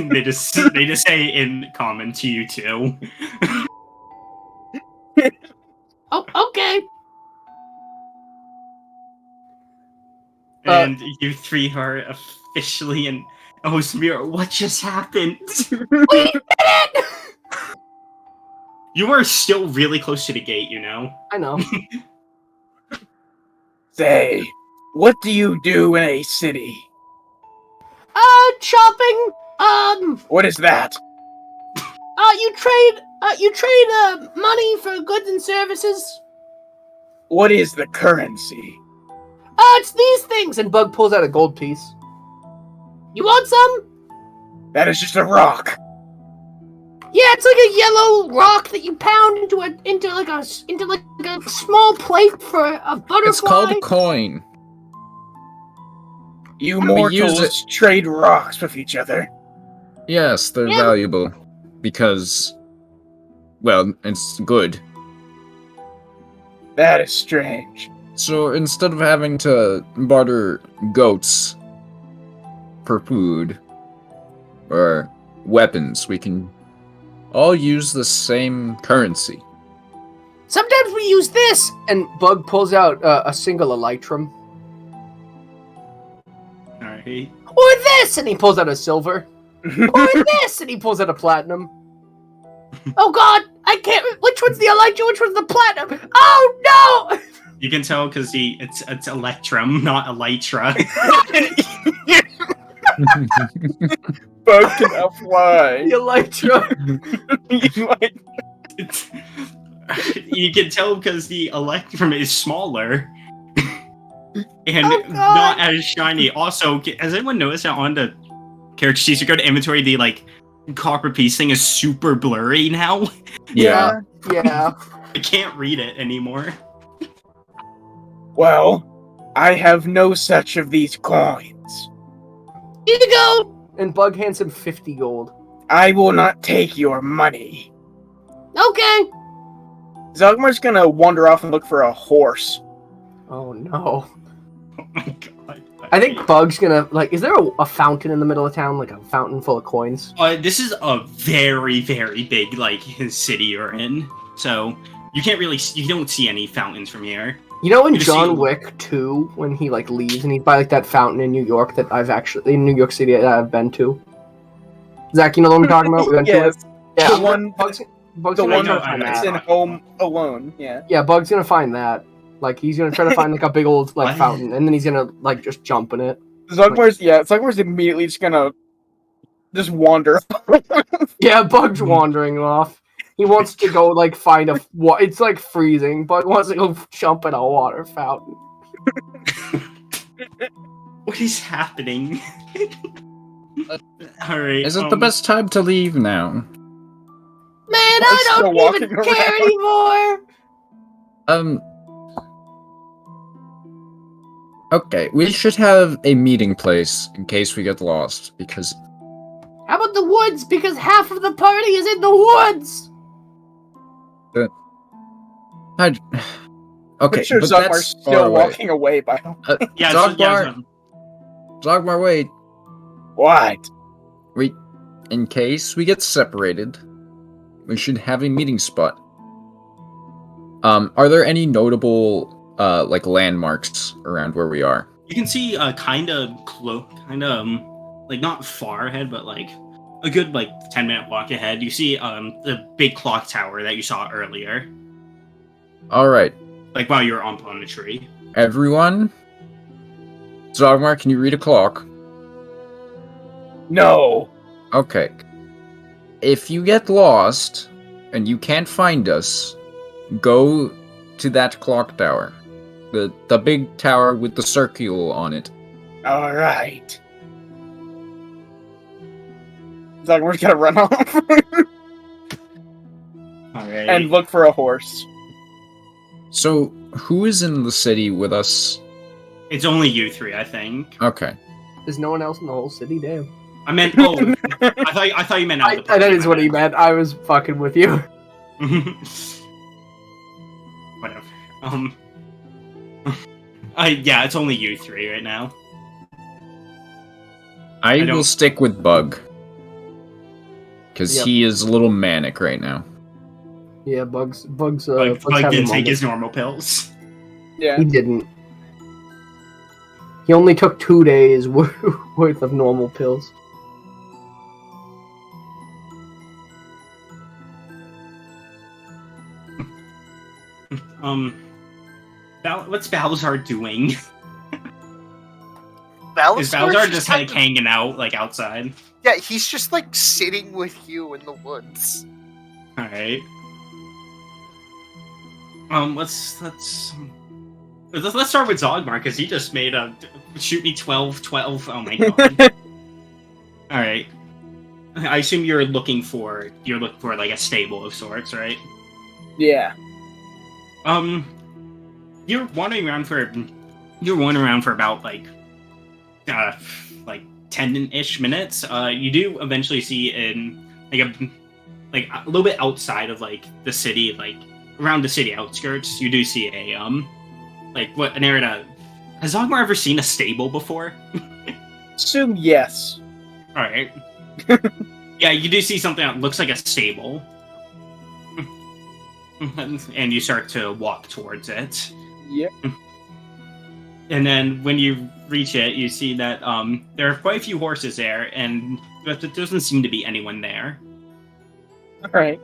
they just say in common to you too. Oh, okay. And you three are officially in Osmir. What just happened? We did it. You are still really close to the gate, you know. I know. Say, what do you do in a city? Shopping. What is that? You trade money for goods and services. What is the currency? It's these things. And Bug pulls out a gold piece. You want some? That is just a rock. Yeah, it's like a yellow rock that you pound into like a small plate for a butterfly. It's called a coin. You We use mortals trade rocks with each other. Yes, they're Yeah. valuable because, well, it's good. That is strange. So instead of having to barter goats for food or weapons, we can all use the same currency. Sometimes we use this. And Bug pulls out a single elytrum. Alright. Or this. And he pulls out a silver. Or this. And he pulls out a platinum. Oh God, I can't. Which one's the Elijah? Which one's the platinum? Oh no! You can tell because it's Electrum, not Elytra. Bug can now fly. The elytrum. You can tell because the Electrum is smaller and Oh, God. not as shiny. Also, has anyone noticed that on the character sheets, you go to inventory, the copper piece thing is super blurry now? Yeah. Yeah. I can't read it anymore. Well, I have no such of these coins. Here you go. And Bug hands him 50 gold. I will not take your money. Okay. Zogmar's gonna wander off and look for a horse. Oh no. Oh my god. I think Bug's gonna like. Is there a fountain in the middle of town, like a fountain full of coins? This is a very, very big like city you're in, so you can't really you don't see any fountains from here. You know in You just John see- Wick 2, when he like leaves and he's by like that fountain in New York that I've actually in New York City that I've been to. Zach, you know what I'm talking about? We went to Yes, it. Yeah, the one- Bugs the gonna one try know, to find I know. that's that. in Home Alone. Yeah. Yeah, Bug's gonna find that. Like he's gonna try to find like a big old like What? fountain, and then he's gonna like just jump in it. Zogmar's immediately just gonna just wander. Yeah, Bug's wandering off. He wants to go like find a it's like freezing. Bug wants to go jump in a water fountain. What is happening? All right. Is it the best time to leave now? Man, Bug's I still don't walking even care around. anymore. Okay, we should have a meeting place in case we get lost, because How about the woods? Because half of the party is in the woods. I... Okay, Pretty sure but Zogmar's that's still far away. walking away by him. Yeah, so, Zogmar, Zogmar, wait. What? In case we get separated, we should have a meeting spot. Are there any notable like landmarks around where we are? you can see kind of like not far ahead, but like a good like 10-minute walk ahead. You see the big clock tower that you saw earlier, All right, like while you were on the tree. everyone. Zogmar, can you read a clock? No. Okay. If you get lost and you can't find us, go to that clock tower. The big tower with the circle on it. All right. Zogmar's gonna run off All right. and look for a horse. So, who is in the city with us? It's only you three, I think. Okay. There's no one else in the whole city. Damn. I meant. Oh, I thought you meant out of the party. That is what he meant. I was fucking with you. Whatever. Yeah, it's only you three right now. I don't- will stick with Bug. Because Yep. he is a little manic right now. Yeah, Bugs. Bug Bugs didn't having a take moment. his normal pills. Yeah. He didn't. He only took 2 days worth of normal pills. What's Balzar doing? Is Balazar's Balzar just kind like of- hanging out like outside? Yeah, he's just like sitting with you in the woods. All right. Let's start with Zogmar because he just made a shoot me 12. Oh my god. All right. I assume you're looking for like a stable of sorts, right? Yeah. You're wandering around for about like 10-ish minutes. You do eventually see in like a little bit outside of like the city, like around the city outskirts, you do see a an area. Has Zogmar ever seen a stable before? Assume yes. All right. Yeah, you do see something that looks like a stable, and you start to walk towards it. Yep. And then when you reach it, you see that there are quite a few horses there, and but there doesn't seem to be anyone there. All right.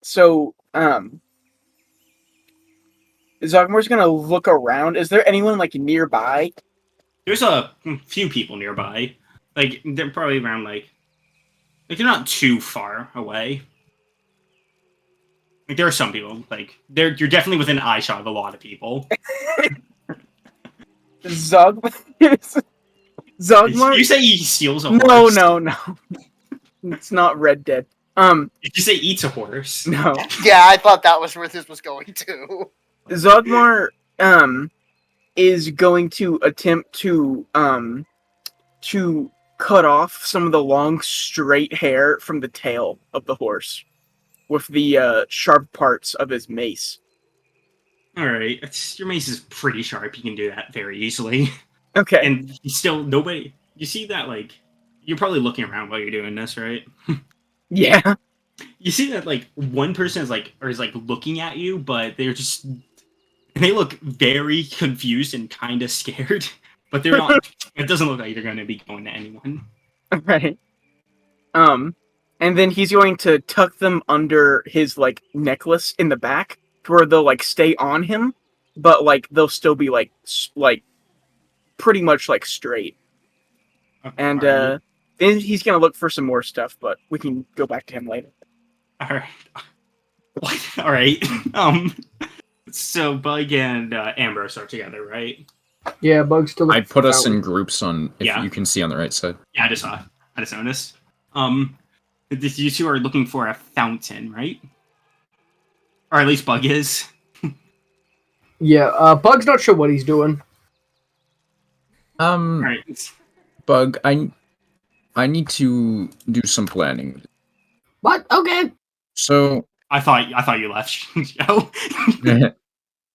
So, Zogmar's gonna look around. Is there anyone like nearby? There's a few people nearby. Like they're probably around like they're not too far away. Like there are some people like you're definitely within eye shot of a lot of people. Zogmar. You say he steals a No, horse? no. It's not Red Dead. Did you say eats a horse? No. Yeah, I thought that was where this was going to. Zogmar is going to attempt to cut off some of the long straight hair from the tail of the horse. with the sharp parts of his mace. All right, your mace is pretty sharp. You can do that very easily. Okay. And still, nobody. You see that, like, you're probably looking around while you're doing this, right? Yeah. You see that, like, one person is looking at you, but they look very confused and kind of scared. But they're not. It doesn't look like they're going to be going to anyone. Right. And then he's going to tuck them under his like necklace in the back, to where they'll like stay on him, but like they'll still be like pretty much like straight. Okay, And alright. then he's gonna look for some more stuff, but we can go back to him later. All right. What? All right. So Bug and Ambrose are together, right? Yeah, Bug's still. I put us in groups on, if Yeah. you can see on the right side. Yeah, I just saw. I just noticed. You two are looking for a fountain, right? Or at least Bug is. Yeah, Bug's not sure what he's doing. All right. Bug, I need to do some planning. What? Okay. So, I thought you left. Joe.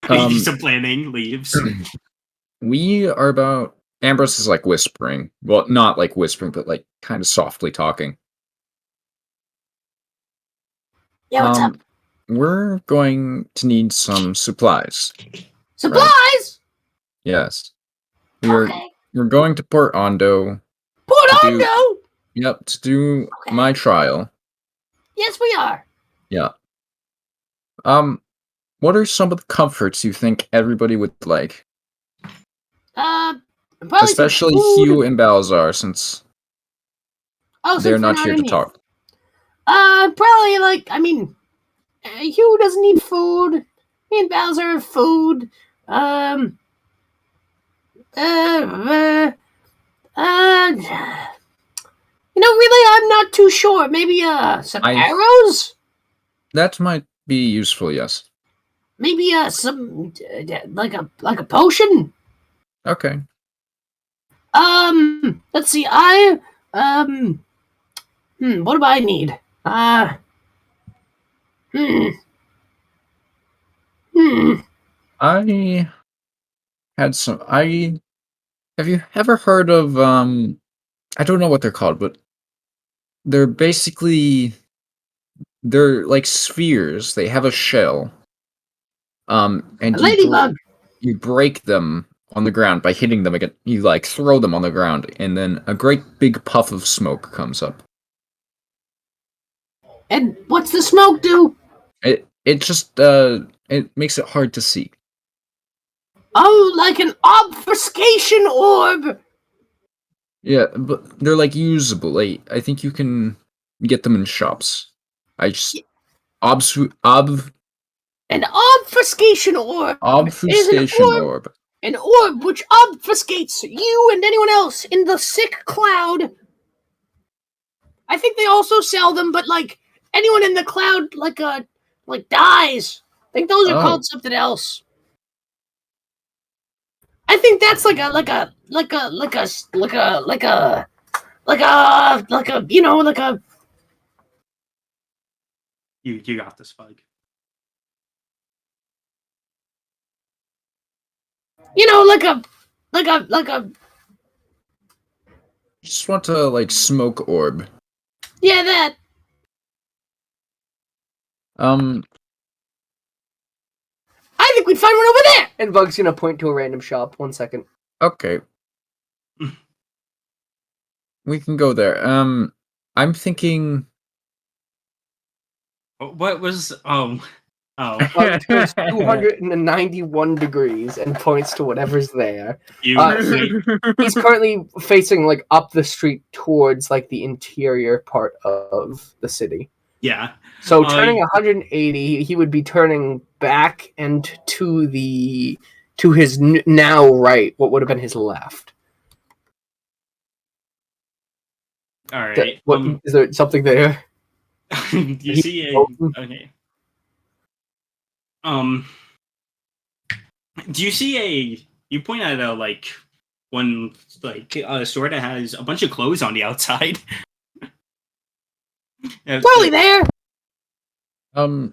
Um, You some planning leaves. we are about. Ambrose is like whispering. Well, not like whispering, but like kind of softly talking. Yeah, what's up? We're going to need some supplies. Supplies? Yes. Okay. We're going to Port Ondo. Port to do- Ondo? Yep, to do Okay. my trial. Yes, we are. Yeah. What are some of the comforts you think everybody would like? Probably some Especially food. Hugh and Balzar, since Oh, they're since we're not here in to here. talk. Probably like, I mean, Hugh doesn't need food. Me and Bowser have food. Really, I'm not too sure. Maybe some arrows. That might be useful, yes. Maybe some like a potion. Okay. Let's see. What do I need? I had some. Have you ever heard of I don't know what they're called, but they're basically like spheres. They have a shell. And A ladybug. you break them on the ground by hitting them again. You like throw them on the ground, and then a great big puff of smoke comes up. And what's the smoke do? It just it makes it hard to see. Oh, like an obfuscation orb. Yeah, but they're like usable. I think you can get them in shops. I just An obfuscation orb. obfuscation orb. An orb which obfuscates you and anyone else in the sick cloud. I think they also sell them, but like anyone in the cloud, like dies. I think those are called something else. I think that's like a You got this, Bug. like a Just want to like smoke orb. yeah, that. I think we'd find one over there. And Bug's gonna point to a random shop. 1 second. Okay. We can go there. I'm thinking. What was oh. Bug turns 291 degrees and points to whatever's there. He's currently facing like up the street towards like the interior part of the city. Yeah. So turning 180, he would be turning back and to his now right, what would have been his left. All right. Is there something there? You see a okay. Do you see you point at a one store that has a bunch of clothes on the outside? Probably there. That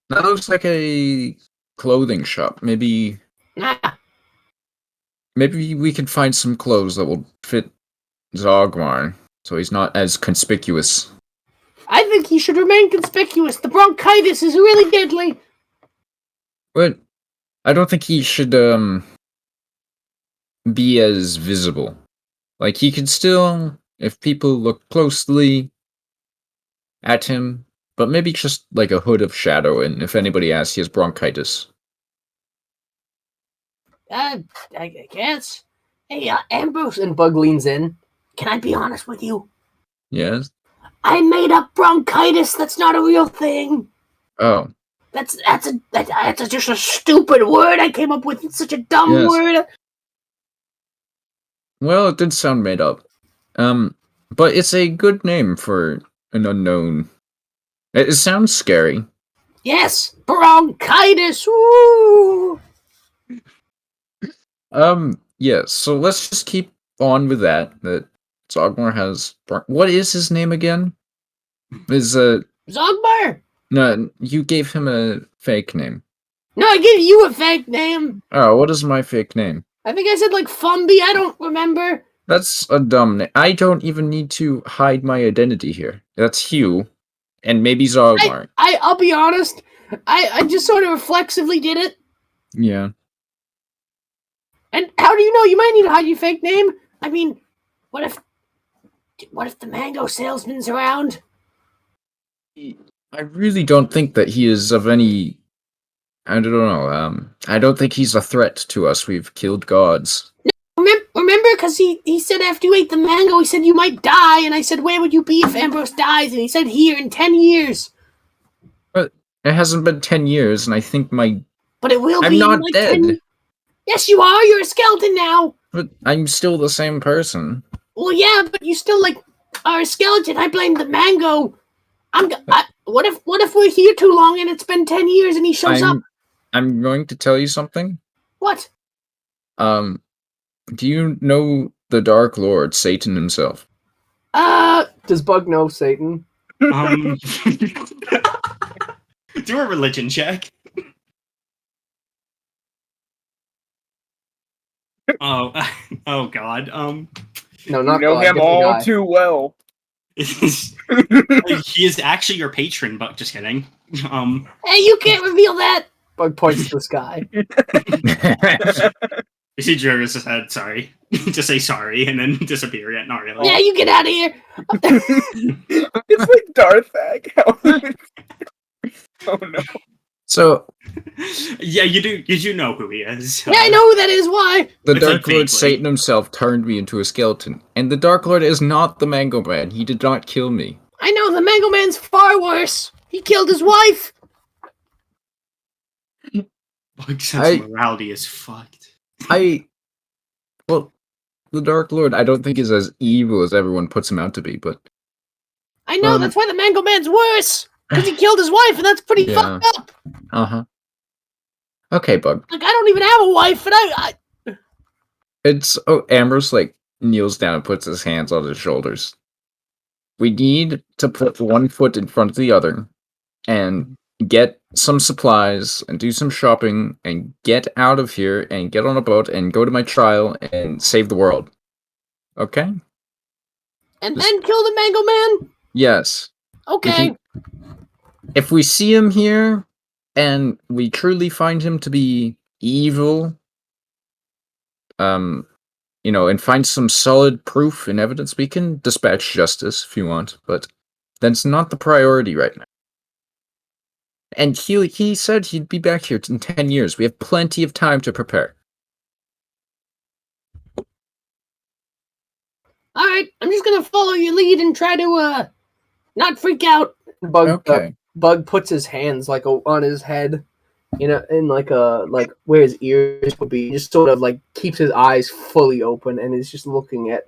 looks like a clothing shop. Maybe Ah, we can find some clothes that will fit Zogmar, so he's not as conspicuous. I think he should remain conspicuous. The bronchitis is really deadly. But I don't think he should be as visible. Like, he could still, if people look closely at him, but maybe just like a hood of shadow, and if anybody asks, he has bronchitis. I guess. Hey, Ambrose. And Bug leans in. Can I be honest with you? Yes? I made up bronchitis. That's not a real thing. Oh. That's just a stupid word I came up with. It's such a dumb Yes. word. Well, it did sound made up. But it's a good name for an unknown. It sounds scary. Yes, bronchitis. Woo! Yeah, so let's just keep on with that Zogmar has... What is his name again? Zogmar. No, you gave him a fake name. No, I gave you a fake name. Oh, what is my fake name? I think I said like Fumby. I don't remember. That's a dumb name. I don't even need to hide my identity here. That's Hugh, and maybe Zogmar. I'll be honest. I just sort of reflexively did it. Yeah. And how do you know? You might need to hide your fake name. I mean, what if the mango salesman's around? I really don't think that he is of any... I don't know, I don't think he's a threat to us. We've killed gods. Remember, because he said after you ate the mango, he said you might die, and I said, where would you be if Ambrose dies? And he said, here in 10 years. But it hasn't been 10 years, and I think But it will be. I'm not like dead. 10... Yes, you are. You're a skeleton now. But I'm still the same person. Well, yeah, but you still are a skeleton. I blame the mango. What if we're here too long and it's been 10 years and he shows up? I'm going to tell you something. What? Do you know the Dark Lord, Satan himself? Does Bug know Satan? Do a religion check. Oh God. No, not know God, him different all guy. too well. He is actually your patron, but just kidding. Hey, you can't reveal that. Bug points to the sky. You see Jervis said sorry. Just say sorry and then disappear yet, not really. Yeah, you get out of here. It's like Darthag. Oh no. So, yeah, you do know who he is. Yeah, I know who that is. Why? the It's Dark like Lord vaguely. Satan himself turned me into a skeleton. And the Dark Lord is not the Mango Man. He did not kill me. I know the Mango Man's far worse. He killed his wife. Bug sense of morality is fucked. Well, the Dark Lord I don't think is as evil as everyone puts him out to be, but... I know, that's why the Mango Man's worse. Because he killed his wife, and that's pretty Yeah. fucked up. Uh-huh. Okay, Bug. Like, I don't even have a wife, and It's... Oh, Ambrose, kneels down and puts his hands on his shoulders. We need to put one foot in front of the other, and get some supplies, and do some shopping, and get out of here, and get on a boat, and go to my trial, and save the world. Okay? and then kill the Mango Man? Yes. Okay. If we see him here, and we truly find him to be evil, and find some solid proof and evidence, we can dispatch justice if you want, but that's not the priority right now. And he said he'd be back here in 10 years. We have plenty of time to prepare. Alright, I'm just gonna follow your lead and try to, not freak out. Bug puts his hands on his head, in where his ears would be. He just sort of keeps his eyes fully open and is just looking at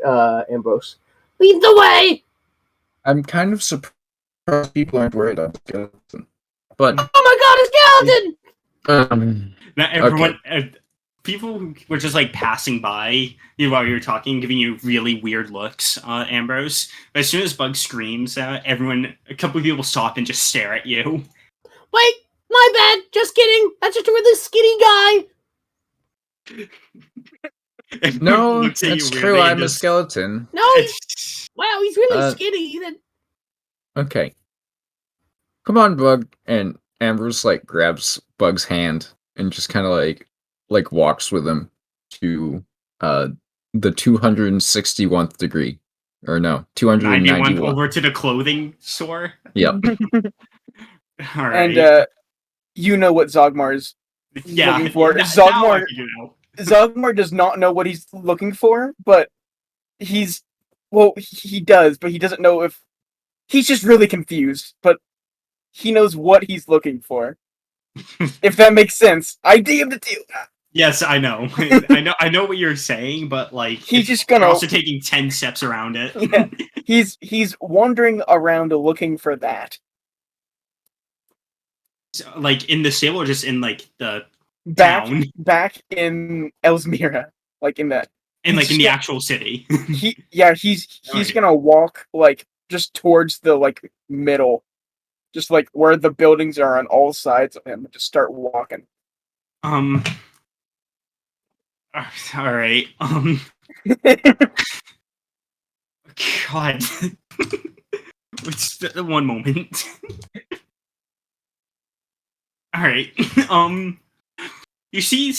Ambrose. Lead the way! I'm kind of surprised people aren't worried about skeleton. But Oh my god, a skeleton! Now everyone, people who were just like passing by you while you were talking, giving you really weird looks, Ambrose. But as soon as Bug screams, a couple of people stop and just stare at you. Wait, my bad. Just kidding. That's just a really skinny guy. No, Looks at you it's weirdly true. and I'm a just- skeleton. No, wow, he's really skinny. Okay. Come on, Bug. And Ambrose like grabs Bug's hand and just kind of like walks with him to the 261th degree. Or no, 91 291. over to the clothing store. Yep. All right. And you know what Zogmar's yeah. looking for. Now Zogmar- I figured it out. Zogmar does not know what he's looking for, but he does, but he doesn't know if he's just really confused, but he knows what he's looking for. If that makes sense. I DM'd it to you. Yes, I know. I know what you're saying, but like He's just you're gonna also taking 10 steps around it. Yeah. He's wandering around looking for that. So, like in the stable or just in like the Back town? in Elsmira. Like in that. In like in the Yeah. actual city. He's Alright. gonna walk like just towards the like middle. Just like where the buildings are on all sides of him. Just start walking. All right. God. Just one moment. All right. You see,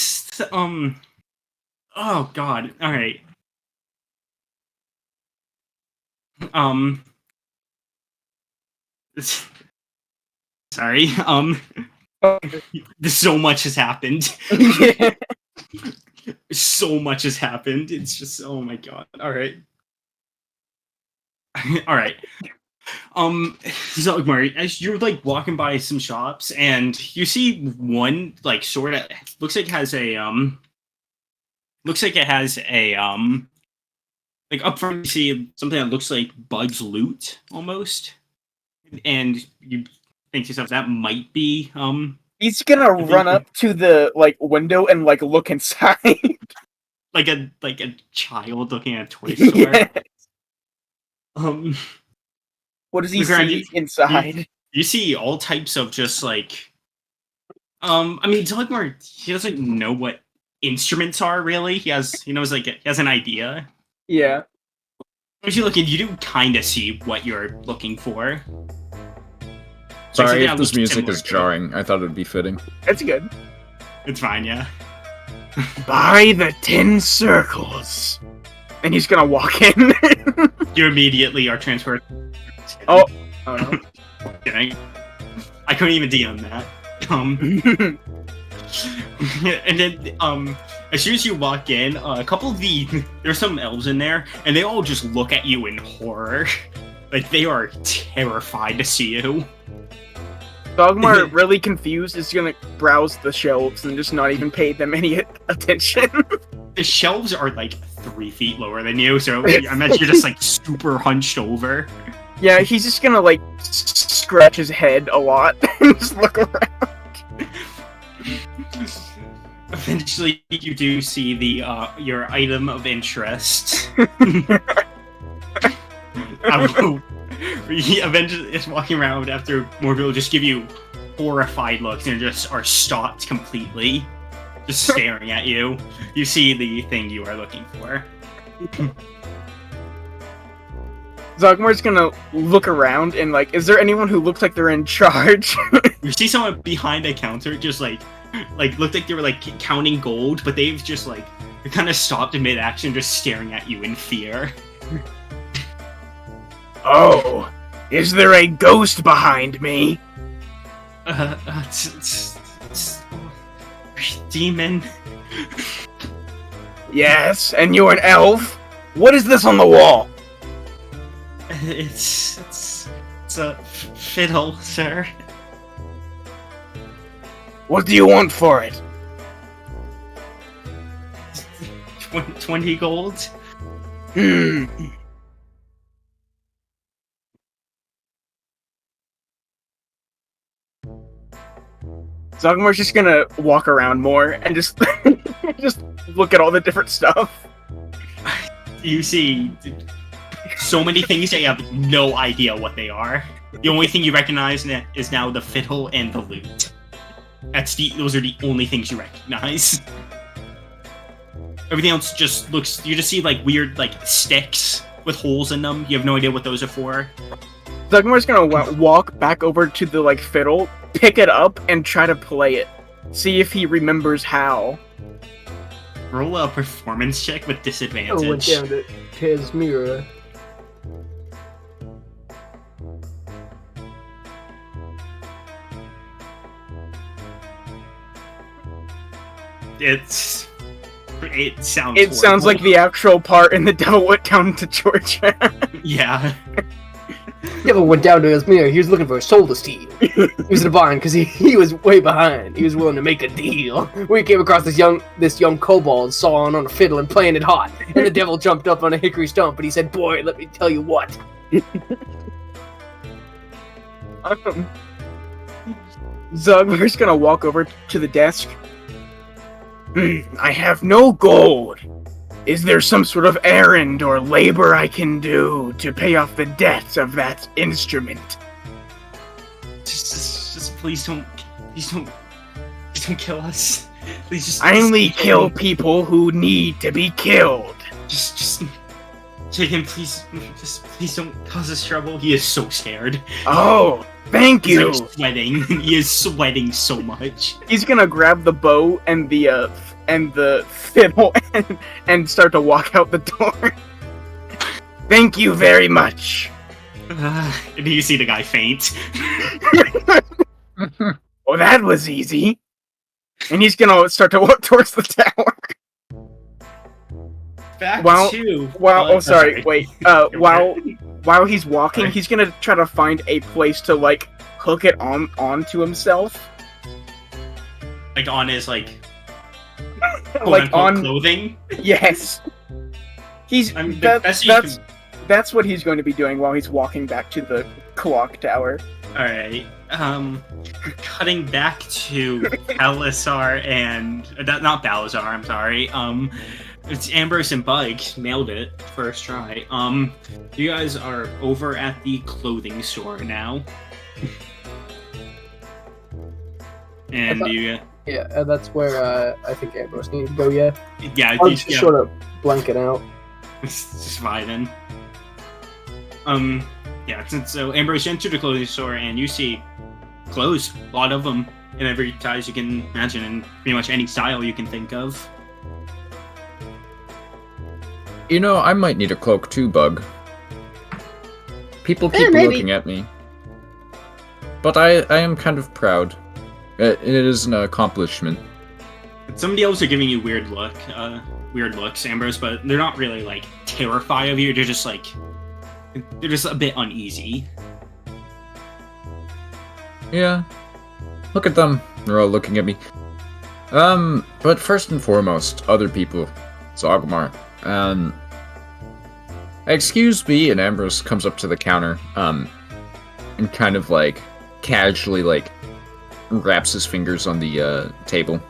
oh God. All right. Sorry. So much has happened. Yeah. So much has happened. It's just, oh my God. All right. All right. Zogmar, as you're like walking by some shops and you see one like sort of looks like it has a like up front you see something that looks like Bud's loot almost, and you think to yourself that might be He's gonna think run we- up to the like window and like look inside. like a child looking at a toy store. Yeah. Um, What does he Look around, see inside? you see all types of just like I mean Zogmar, he doesn't know what instruments are really. He knows like he has an idea. Yeah. As you look in, you do kind of see what you're looking for. Sorry something if that this looks music similar is to it. jarring. I thought it would be fitting. That's good. It's fine, yeah. By the 10 circles. And he's gonna walk in. You immediately are transferred. Oh no. Kidding. I couldn't even DM that. And then as soon as you walk in, a couple of there's some elves in there, and they all just look at you in horror. Like they are terrified to see you. Dogmar, really confused, is gonna browse the shelves and just not even pay them any attention. The shelves are like 3 feet lower than you, so I imagine you're just like super hunched over. Yeah, he's just gonna like scratch his head a lot and just look around. Eventually, you do see the your item of interest. He eventually is walking around after more people just give you horrified looks and just are stopped completely, just staring at you. You see the thing you are looking for. Zogmar's gonna look around and like, is there anyone who looks like they're in charge? You see someone behind a counter just like looked like they were like counting gold, but they've just like kind of stopped in mid-action, just staring at you in fear. Oh, is there a ghost behind me? It's demon. Yes, and you're an elf? What is this on the wall? It's a fiddle, sir. What do you want for it? 20 gold. Hmm. Zogmar's just gonna walk around more and just Just look at all the different stuff. You see so many things that you have no idea what they are. The only thing you recognize is now the fiddle and the lute. Those are the only things you recognize. Everything else just looks. You just see like weird like sticks with holes in them. You have no idea what those are for. Zugmar's gonna walk back over to the like fiddle, pick it up, and try to play it. See if he remembers how. Roll a performance check with I went disadvantage. down to his mirror. It sounds. It sounds horrible. like the actual part in The Devil Went Down to Georgia. Yeah. Devil went down to his mirror. He was looking for a soul to steal. He was in a bind because he was way behind. He was willing to make a deal. We came across this young kobold sawing on a fiddle and playing it hot. And the devil jumped up on a hickory stump and he said, "Boy, let me tell you what." Zugmar's gonna walk over to the desk. I have no gold. Is there some sort of errand or labor I can do to pay off the debt of that instrument? Just please don't kill us. Please just. I only just kill people who need to be killed. Just take him, please. Just please don't cause us trouble. He is so scared. Oh, thank He's you. like sweating. He is sweating so much. He's gonna grab the bow and the fiddle and start to walk out the door. Thank you very much. And you see the guy faint. Well, that was easy. And he's gonna start to walk towards the tower. Back While- to. Oh, sorry. Wait. While he's walking, Sorry. he's gonna try to find a place to like hook it onto himself, Like on his like. Quote like unquote on. clothing. Yes. He's I mean, that's that's what he's going to be doing while he's walking back to the clock tower. All right. Cutting back to Balasar and not Balazar. I'm sorry. It's Ambrose and Bug. Nailed it first try. You guys are over at the clothing store now, and you. Yeah, that's where I think Ambrose needed to go. Yeah, Yeah, I'll you- just yeah. sort of blank it out. Just vibing. Yeah, so Ambrose, you enter the clothing store and you see clothes, a lot of them, in every size you can imagine, in pretty much any style you can think of. You know, I might need a cloak too, Bug. People keep maybe. looking at me. But I am kind of proud. It is an accomplishment. Somebody else are giving you weird looks, Ambrose, but they're not really like terrified of you. They're just a bit uneasy. Yeah. Look at them. They're all looking at me. But first and foremost, other people. Zogmar. Excuse me, and Ambrose comes up to the counter, and kind of like casually like wraps his fingers on the table.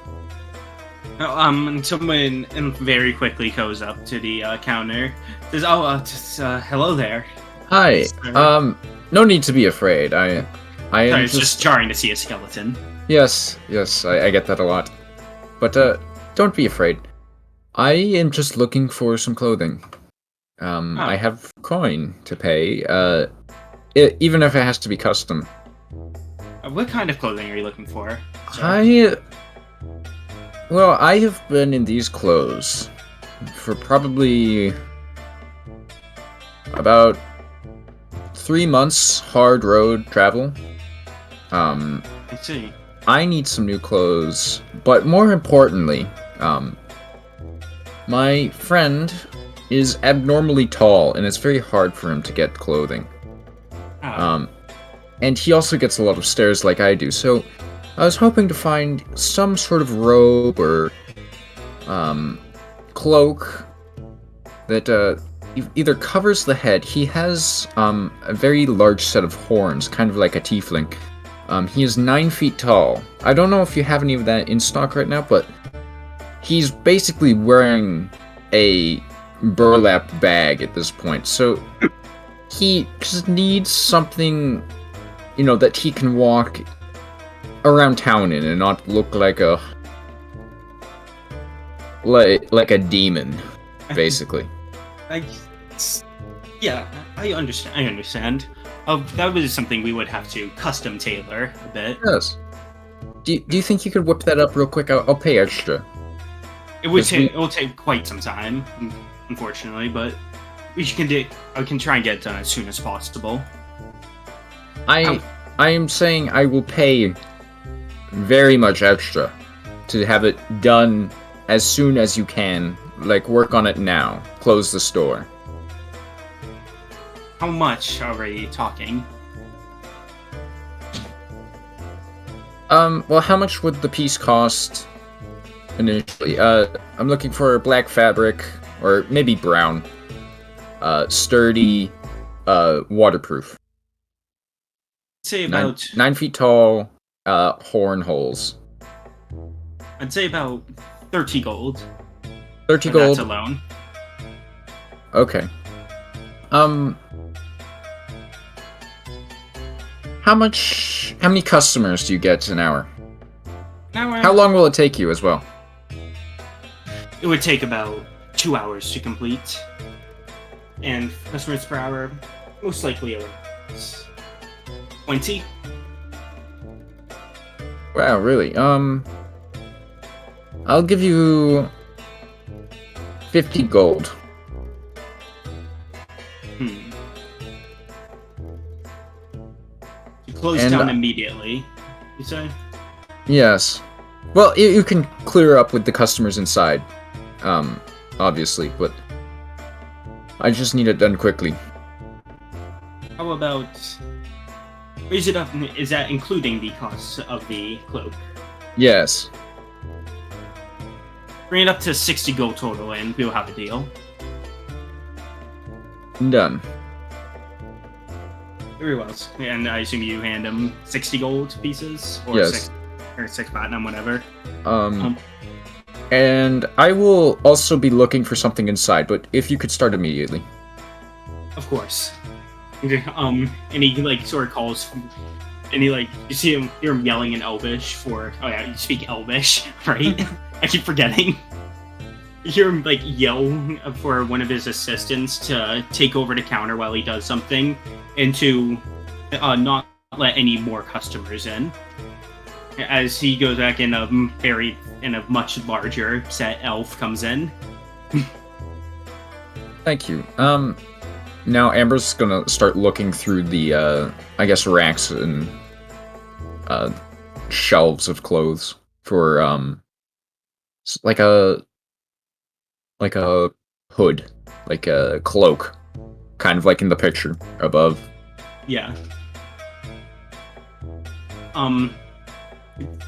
And someone very quickly goes up to the counter. Says, hello there. Hi. Sorry. No need to be afraid. I am Sorry, it's just jarring to see a skeleton. Yes, I get that a lot. But don't be afraid. I am just looking for some clothing. I have coin to pay. Even if it has to be custom. What kind of clothing are you looking for? sir? I have been in these clothes for probably about 3 months hard road travel. I see. I need some new clothes, but more importantly, my friend is abnormally tall, and it's very hard for him to get clothing. And he also gets a lot of stares like I do, so I was hoping to find some sort of robe or cloak that either covers the head. He has a very large set of horns, kind of like a tiefling. He is 9 feet tall. I don't know if you have any of that in stock right now, but he's basically wearing a burlap bag at this point, so he just needs something, that he can walk around town in and not look like a demon, basically. I understand. That was something we would have to custom tailor a bit. Yes. Do you think you could whip that up real quick? I'll pay extra. It will take quite some time, unfortunately, but I can try and get it done as soon as possible. I am saying I will pay very much extra to have it done as soon as you can. Like, work on it now. Close the store. How much are we talking? Well, how much would the piece cost initially? I'm looking for black fabric, or maybe brown. Sturdy, waterproof. Say about 9 feet tall, horn holes. I'd say about 30 gold. 30 for gold. That alone. Okay. How many customers do you get an hour? How long will it take you as well? It would take about 2 hours to complete. And customers per hour, most likely around 20. Wow, really? I'll give you 50 gold. You close And, down immediately, you say? Yes. Well, you can clear up with the customers inside, obviously, but I just need it done quickly. How about... Is that including the cost of the cloak? Yes. Bring it up to 60 gold total and we'll have a deal. Done. Very well. And I assume you hand him 60 gold pieces? Or Yes. six platinum, whatever. And I will also be looking for something inside, but if you could start immediately. Of course. And he sort of calls, and he you see him, hear him yelling in Elvish for. Oh yeah, you speak Elvish, right? I keep forgetting. You hear him yell for one of his assistants to take over the counter while he does something, and to not let any more customers in. As he goes back in, a much larger set elf comes in. Thank you. Now Amber's gonna start looking through the, racks and, shelves of clothes for, like a hood, like a cloak, kind of like in the picture above. Yeah.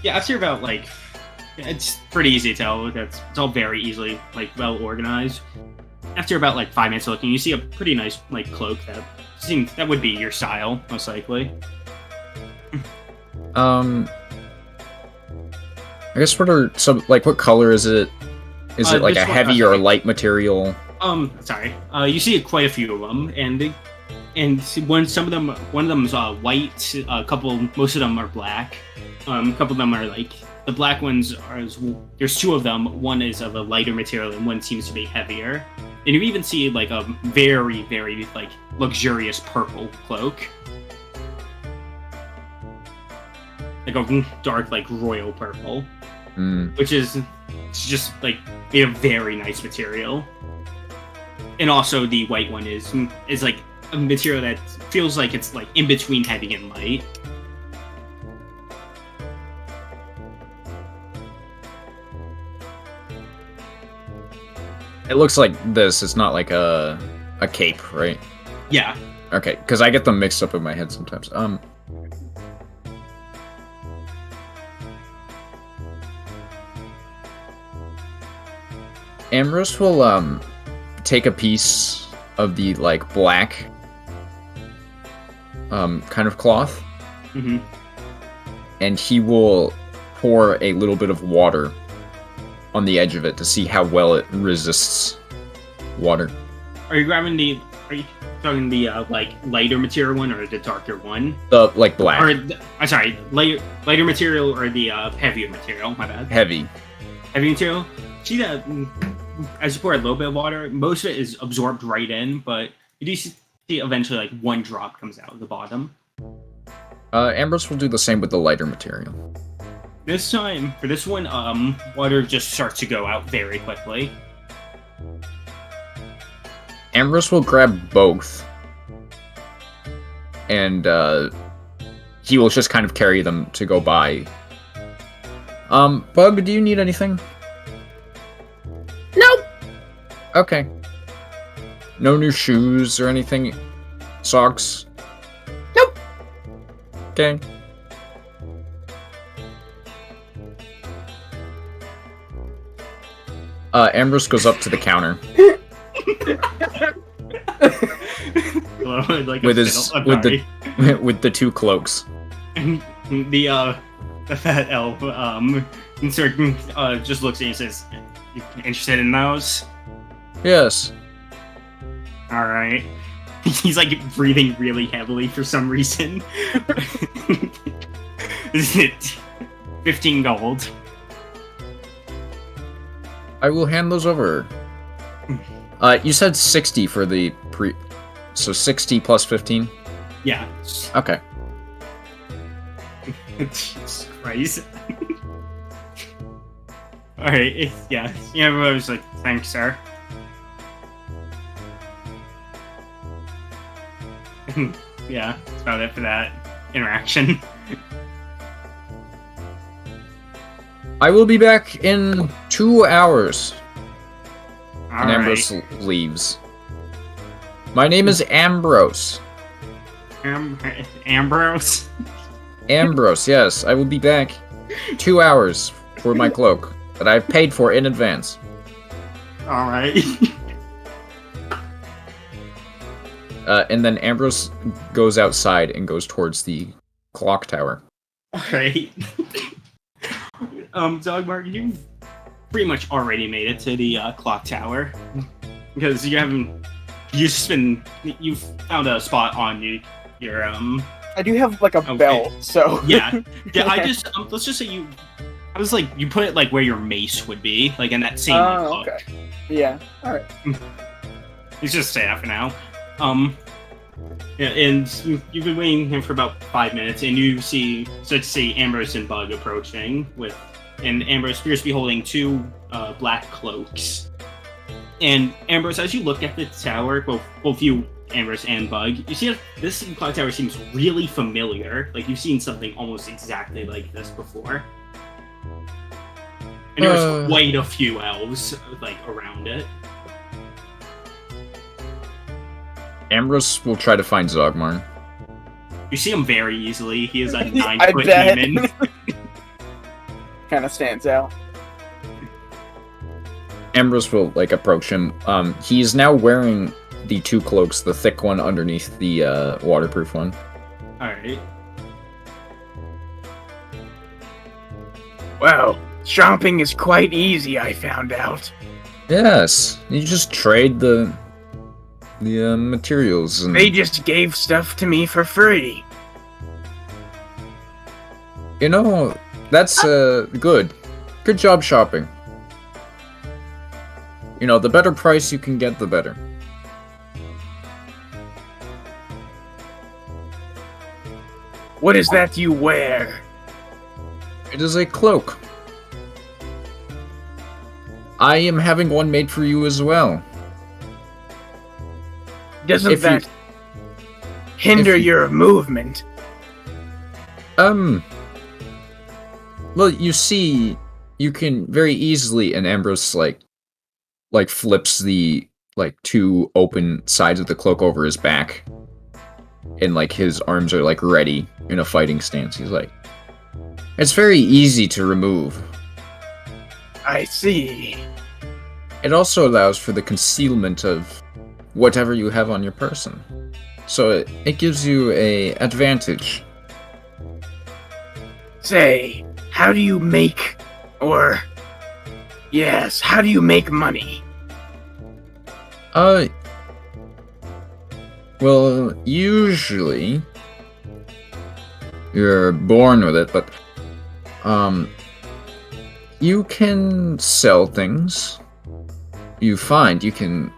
Yeah, after about it's pretty easy to tell. It's all very easily well organized. After about 5 minutes of looking, you see a pretty nice cloak that would be your style, most likely. I guess what color is it? Is it a heavy or a light material? Sorry. You see quite a few of them, and one of them is white. Most of them are black. A couple of them are the black ones there's two of them. One is of a lighter material, and one seems to be heavier. And you even see a very, very luxurious purple cloak, a dark royal purple, which is just made of very nice material. And also the white one is a material that feels like it's in between heavy and light. It looks like this. It's not like a cape, right? Yeah. Okay, because I get them mixed up in my head sometimes. Ambrose will take a piece of the black kind of cloth, Mm-hmm. and he will pour a little bit of water on the edge of it to see how well it resists water. Are you grabbing the? Are you talking the like lighter material one or the darker one? The like black. Or I'm sorry, lighter material or the heavier material? My bad. Heavy. Heavy material. See that? As you pour a little bit of water, most of it is absorbed right in, but you do see eventually like one drop comes out of the bottom. Ambrose will do the same with the lighter material. This time, for this one, water just starts to go out very quickly. Ambrose will grab both. And, he will just kind of carry them to go by. Bug, do you need anything? Nope. Okay. No new shoes or anything? Socks? Nope. Okay. Ambrose goes up to the counter. Like with with the two cloaks. The fat elf just looks at you and says, "You interested in those?" Yes. All right. He's like breathing really heavily for some reason. Is it 15 gold? I will hand those over. You said 60 for the pre... So 60 plus 15? Yeah. Okay. Jesus Christ. Alright, yeah. Yeah, I was like, thanks, sir. Yeah, that's about it for that interaction. I will be back in 2 hours. And Ambrose Alright. leaves. My name is Ambrose. Ambrose? Ambrose, yes. I will be back 2 hours for my cloak that I've paid for in advance. Alright. And then Ambrose goes outside and goes towards the clock tower. Alright. Dogmark, you pretty much already made it to the clock tower. Because you've found a spot on your I do have like a Okay. belt, so yeah. I just let's just say you put it like where your mace would be, like in that same Oh, hook. okay. Yeah. All right. Let's just say that for now. Yeah, and you've been waiting here for about 5 minutes, and you start to see Ambrose and Bug approaching and Ambrose appears to be holding two black cloaks. And Ambrose, as you look at the tower, both you, Ambrose, and Bug, you see that this clock tower seems really familiar. Like you've seen something almost exactly like this before. And there was quite a few elves like around it. Ambrose will try to find Zogmar. You see him very easily. He is a I 9-foot bet. demon. Kind of stands out. Ambrose will approach him. He's now wearing the two cloaks, the thick one underneath the waterproof one. Alright. Well, shopping is quite easy, I found out. Yes, you just trade the materials. And, They just gave stuff to me for free. you know, that's good. Good job shopping. You know, the better price you can get, the better. What is that you wear? It is a cloak. I am having one made for you as well. Doesn't If you- that hinder if you- your movement? Well, you see, you can very easily, and Ambrose flips the two open sides of the cloak over his back, and his arms are ready in a fighting stance. He's like, it's very easy to remove. I see. It also allows for the concealment of whatever you have on your person, so it gives you a advantage. Say, how do you make or Yes, how do you make money? Well, usually you're born with it, but you can sell things. You can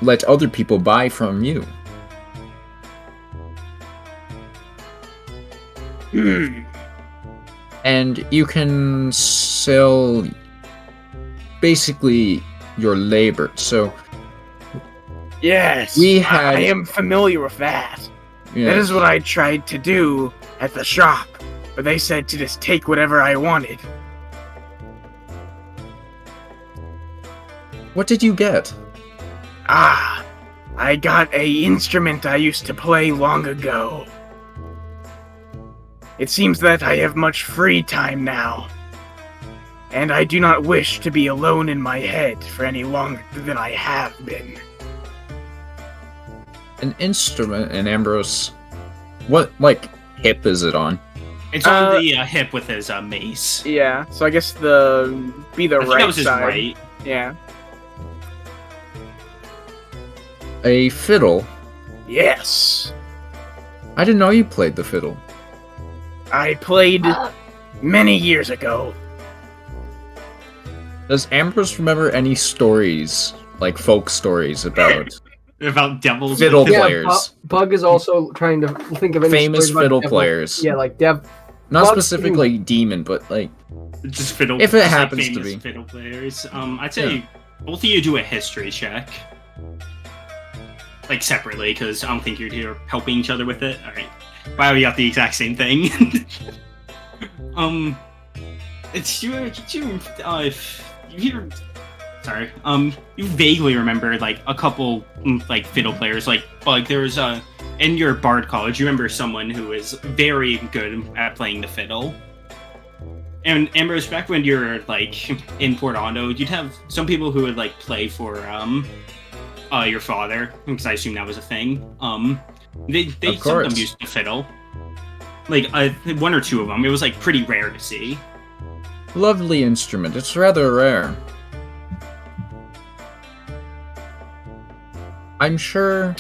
let other people buy from you. And you can sell basically your labor. So Yes, I am familiar with that. That is what I tried to do at the shop, but they said to just take whatever I wanted. What did you get? I got a instrument I used to play long ago. It seems that I have much free time now, and I do not wish to be alone in my head for any longer than I have been. An instrument, and Ambrose. What, like, hip is it on? It's on the hip with his mace. Yeah, so I guess I think right that was his side. right. Yeah. A fiddle? Yes. I didn't know you played the fiddle. I played many years ago. Does Ambrose remember any stories, like folk stories about About devils. fiddle with- players? Bug is also trying to think of any Famous stories about fiddle devil- players. Yeah, like Not Bug's specifically demon, but like Just fiddle. If it just, like, happens to famous be. fiddle players. I'd say both of you do a history check, like separately, because I don't think you're here helping each other with it. All right. Wow, we got the exact same thing. It's you sorry. You vaguely remember like a couple like fiddle players, like there was in your bard college. You remember someone who was very good at playing the fiddle. And Ambrose, back when you were like in Port Ondo, you'd have some people who would like play for your father, because I assume that was a thing. They Of some of them course. used the fiddle. Like one or two of them. It was like pretty rare to see. lovely instrument. It's rather rare. I'm sure,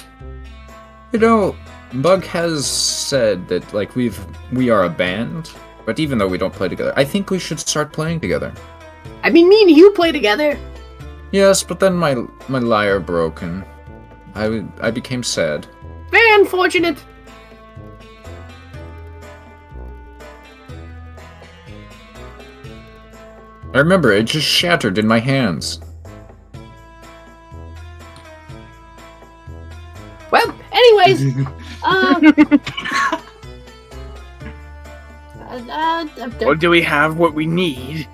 Bug has said that like we are a band, but even though we don't play together, I think we should start playing together. I mean, me and you play together. Yes, but then my lyre broke and I became sad. Very unfortunate. I remember it just shattered in my hands. Well, anyways, Well, do we have what we need?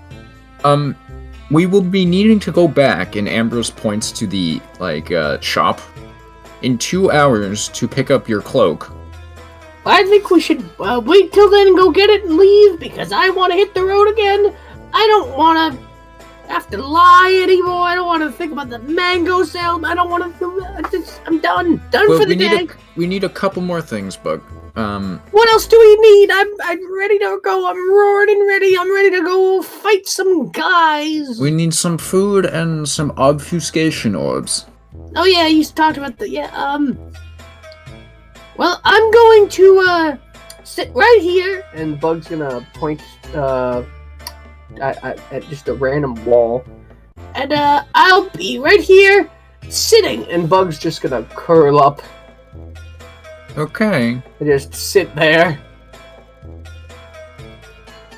We will be needing to go back, and Ambrose points to the shop in 2 hours to pick up your cloak. I think we should wait till then and go get it and leave, because I want to hit the road again. I don't want to have to lie anymore. I don't want to think about the mango sale. I don't want to. I'm done. Done Well, for the we day. need a couple more things, Bug. What else do we need? I'm ready to go. I'm roaring and ready. I'm ready to go fight some guys. We need some food and some obfuscation orbs. Oh yeah, you talked about the Well, I'm going to sit right here. and Bug's gonna point at just a random wall, And I'll be right here, sitting. and Bug's just gonna curl up Okay. and just sit there.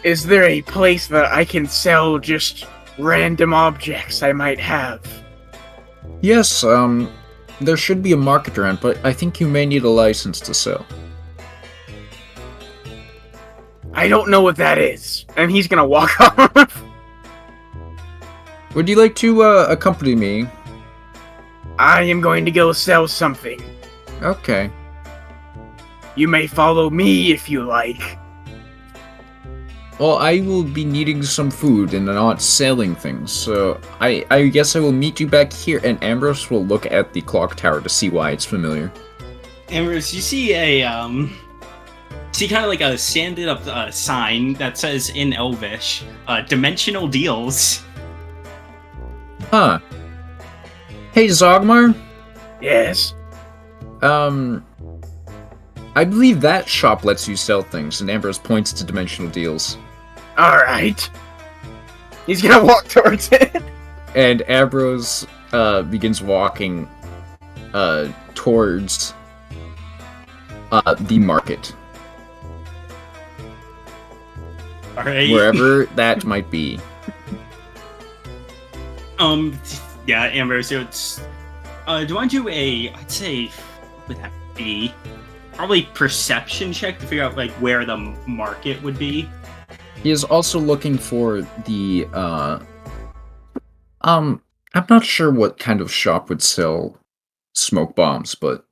Is there a place that I can sell just random objects I might have? Yes, there should be a market around, but I think you may need a license to sell. I don't know what that is. And he's gonna walk off. Would you like to accompany me? I am going to go sell something. Okay. You may follow me if you like. Well, I will be needing some food and not selling things, so I guess I will meet you back here, and Ambrose will look at the clock tower to see why it's familiar. Ambrose, you see kind of like a standing up sign that says in Elvish, dimensional deals. Huh. Hey, Zogmar. Yes. I believe that shop lets you sell things, and Ambrose points to Dimensional Deals. Alright. He's gonna walk towards it. And Ambrose begins walking towards the market, All right. wherever that might be. Yeah, Ambrose. So it's. Do you want to do a? I'd say, what would that be? Probably perception check to figure out like where the market would be. He is also looking for the I'm not sure what kind of shop would sell smoke bombs, but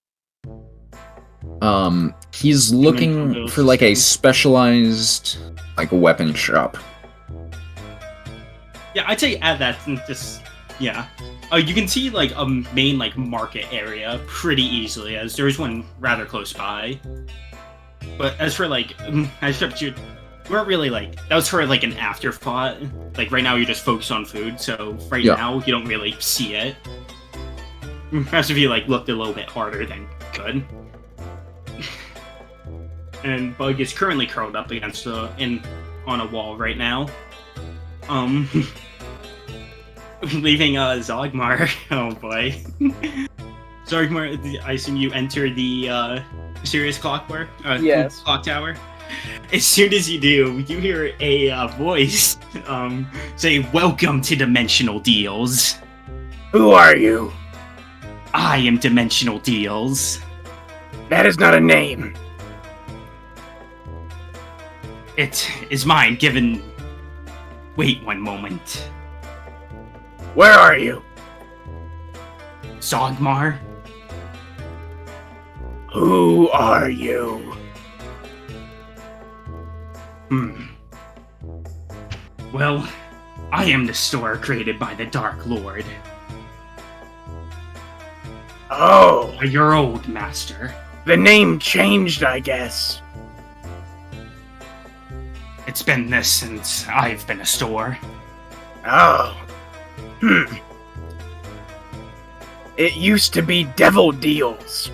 he's looking for like a specialized like weapon shop. Yeah, I'd say add that and just yeah. You can see like a main like market area pretty easily, as there's one rather close by. But as for like, as for you weren't really like that was for like an afterthought. Like right now you're just focused on food, so right now you don't really see it. Perhaps if you like looked a little bit harder, then good. And Bug is currently curled up against on a wall right now. Leaving Zogmar. Oh boy. Zogmar, I assume you enter the Sirius clock bar? Yes. Clock tower. As soon as you do, you hear a voice say, "Welcome to Dimensional Deals." Who are you? I am Dimensional Deals. That is not a name. It is mine, given... Wait one moment. Where are you? Zogmar? Who are you? Well, I am the store created by the Dark Lord. Oh, Your old master. the name changed, I guess. It's been this since I've been a store. Oh. It used to be Devil Deals.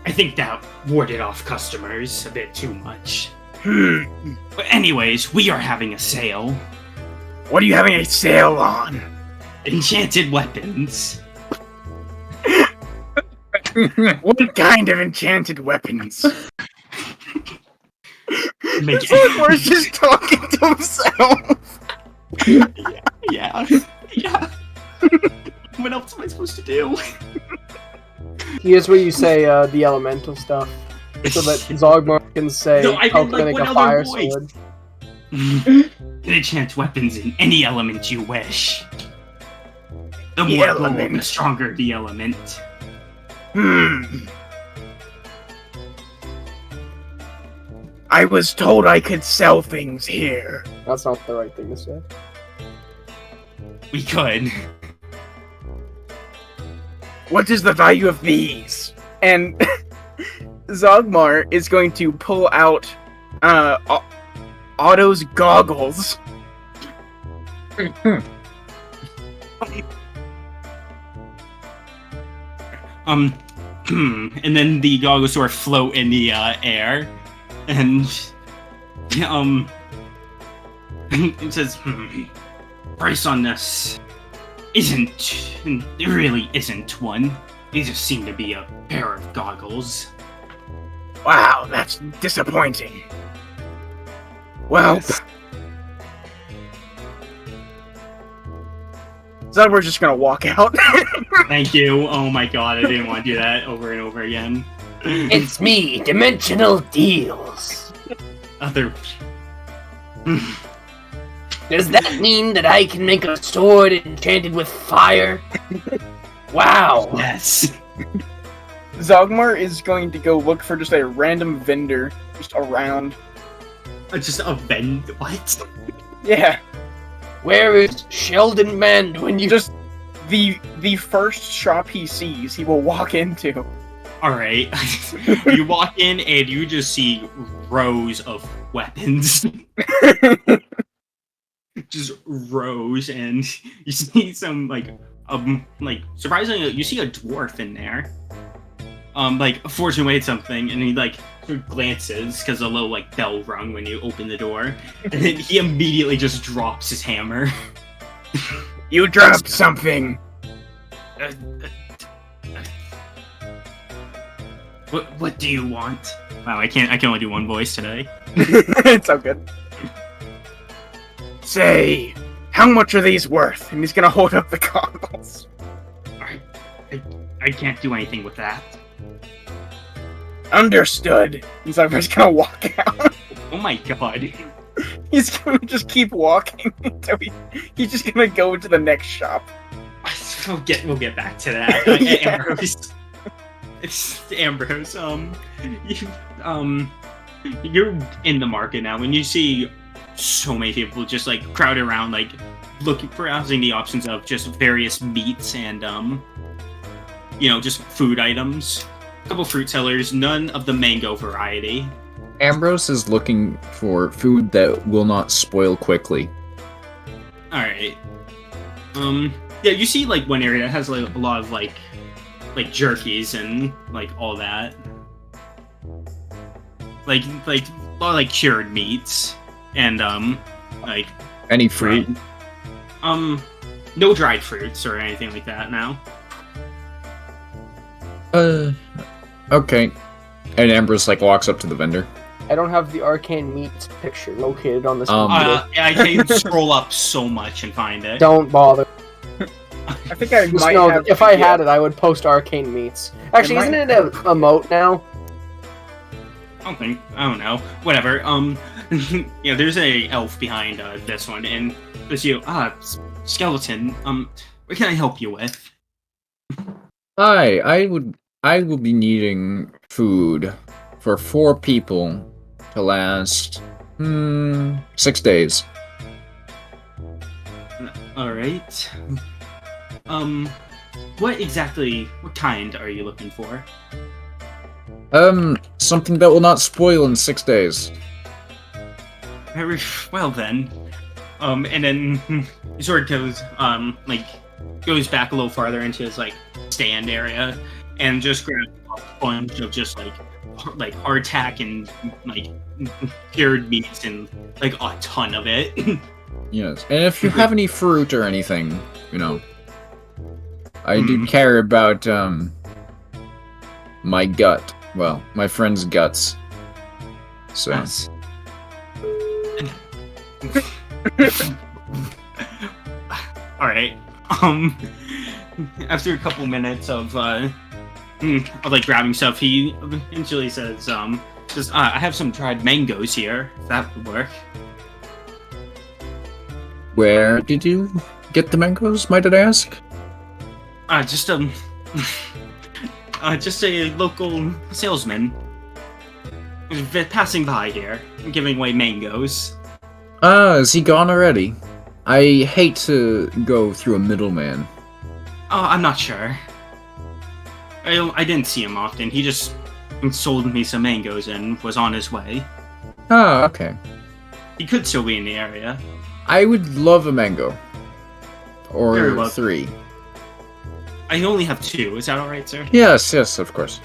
I think that warded off customers a bit too much. Hmm. But anyways, we are having a sale. What are you having a sale on? Enchanted weapons. What kind of enchanted weapons? Make Zogmar's just talking to himself. Yeah. What else am I supposed to do? Here's where you say the elemental stuff, so that Zogmar can say No, I how meant, can like, make a what fire other voice? sword. Enchant weapons in any element you wish. The The more element. gold, the stronger the element. I was told I could sell things here. That's not the right thing to say. We could. What is the value of these? And Zogmar is going to pull out Otto's goggles. And then the goggles sort of float in the air, and it says, price on this it really isn't one. These just seem to be a pair of goggles. Wow, that's disappointing. Well, Zogmar's just gonna walk out. Thank you. Oh my god, I didn't want to do that over and over again. It's me, Dimensional Deals. Other. Does that mean that I can make a sword enchanted with fire? Wow. Yes. Zogmar is going to go look for just a random vendor just around. Just a vend. What? Yeah, Where is Sheldon Mend when you just the first shop he sees, he will walk into. Alright. You walk in and you just see rows of weapons. just rose, and you see some surprisingly, you see a dwarf in there. Fortunately ate something, and he sort of glances because a little bell rung when you open the door, and then he immediately just drops his hammer. You dropped something. What do you want? Wow, I can only do one voice today. It's so good. Say, how much are these worth? And he's gonna hold up the goggles. I can't do anything with that. Understood. He's just gonna walk out. Oh my god. He's gonna just keep walking until he's just gonna go to the next shop. We'll get back to that. Yeah. Ambrose. It's Ambrose. You're in the market now, and you see so many people just crowded around, browsing the options of just various meats and just food items. A couple fruit sellers, none of the mango variety. Ambrose is looking for food that will not spoil quickly. Alright. Yeah, you see one area that has a lot of jerkies and all that. A lot of cured meats and Any fruit? no dried fruits or anything like that now. Okay. And Ambrose walks up to the vendor. I don't have the arcane meats picture located on this Um, computer. I can scroll up so much and find it. Don't bother. I think I Just might know have. that if I had it, I would post arcane meats. Actually, might- isn't it a emote now? I don't know. Whatever. Yeah, there's a elf behind this one, and there's you. Skeleton. What can I help you with? Hi, I will be needing food for 4 people to last 6 days. All right. What kind are you looking for? Something that will not spoil in 6 days. Very well then. And then he sort of goes, goes back a little farther into his stand area, and just grabs a bunch of just hardtack and cured meats and a ton of it. Yes, and if you have any fruit or anything, I do care about my gut. Well, my friend's guts. So. Yes. All right. After a couple minutes of grabbing stuff, he eventually says, I have some dried mangoes here. If that would work. Where did you get the mangoes, might I ask? Just a local salesman. Passing by here, giving away mangoes. Is he gone already? I hate to go through a middleman. I'm not sure. I didn't see him often. He just sold me some mangoes and was on his way. Ah, okay. He could still be in the area. I would love a mango. Very Or well. 3. I only have 2. Is that all right, sir? Yes, of course.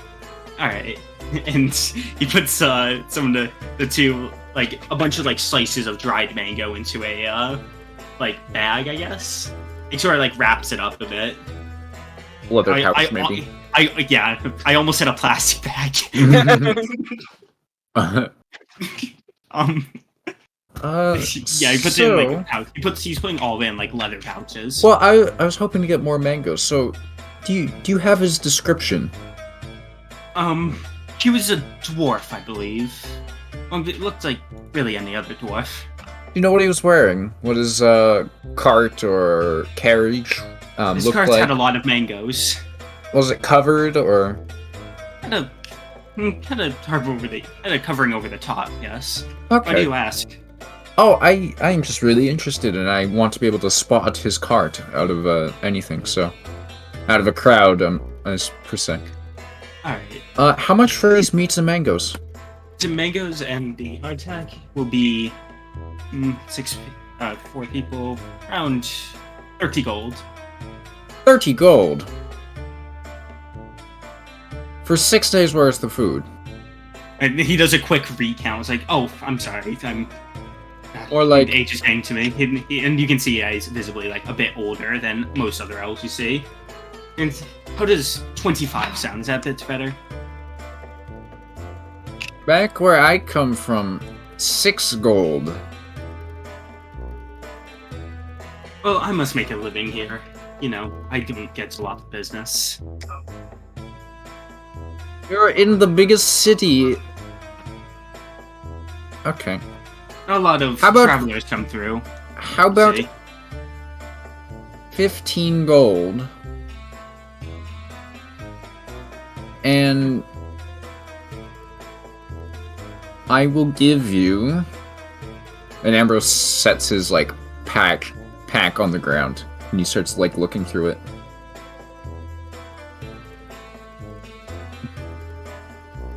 All right. And he puts some of the 2, a bunch of slices of dried mango into a bag, I guess. He sort of wraps it up a bit. Leather pouch, maybe. I almost said a plastic bag. Yeah, he puts it in a pouch. He's putting all in leather pouches. Well, I was hoping to get more mangoes. So, do you have his description? He was a dwarf, I believe. It looked like really any other dwarf. Do you know what he was wearing? What his cart or carriage His looked cart like? had a lot of mangoes. Was it covered or? Had a covering over the top. Yes. Why do Okay. you ask? Oh, I am just really interested, and I want to be able to spot his cart out of anything. So, out of a crowd, as per se. All right. How much for his meats and mangoes? The mangoes and the hardtack will be 4 people, around 30 gold. 30 gold. For 6 days worth of food. And he does a quick recount. It's like, oh, I'm sorry. Or like, age is getting to me. And you can see he's visibly like a bit older than most other elves you see. And how does 25 sound? Is that a bit better? back where I come from, 6 gold. Well, I must make a living here. You know, I don't get a lot of business. You're in the biggest city. Okay. A lot of How about- travelers come through. How about See? 15 gold? And I will give you. And Ambrose sets his like pack on the ground, and he starts like looking through it.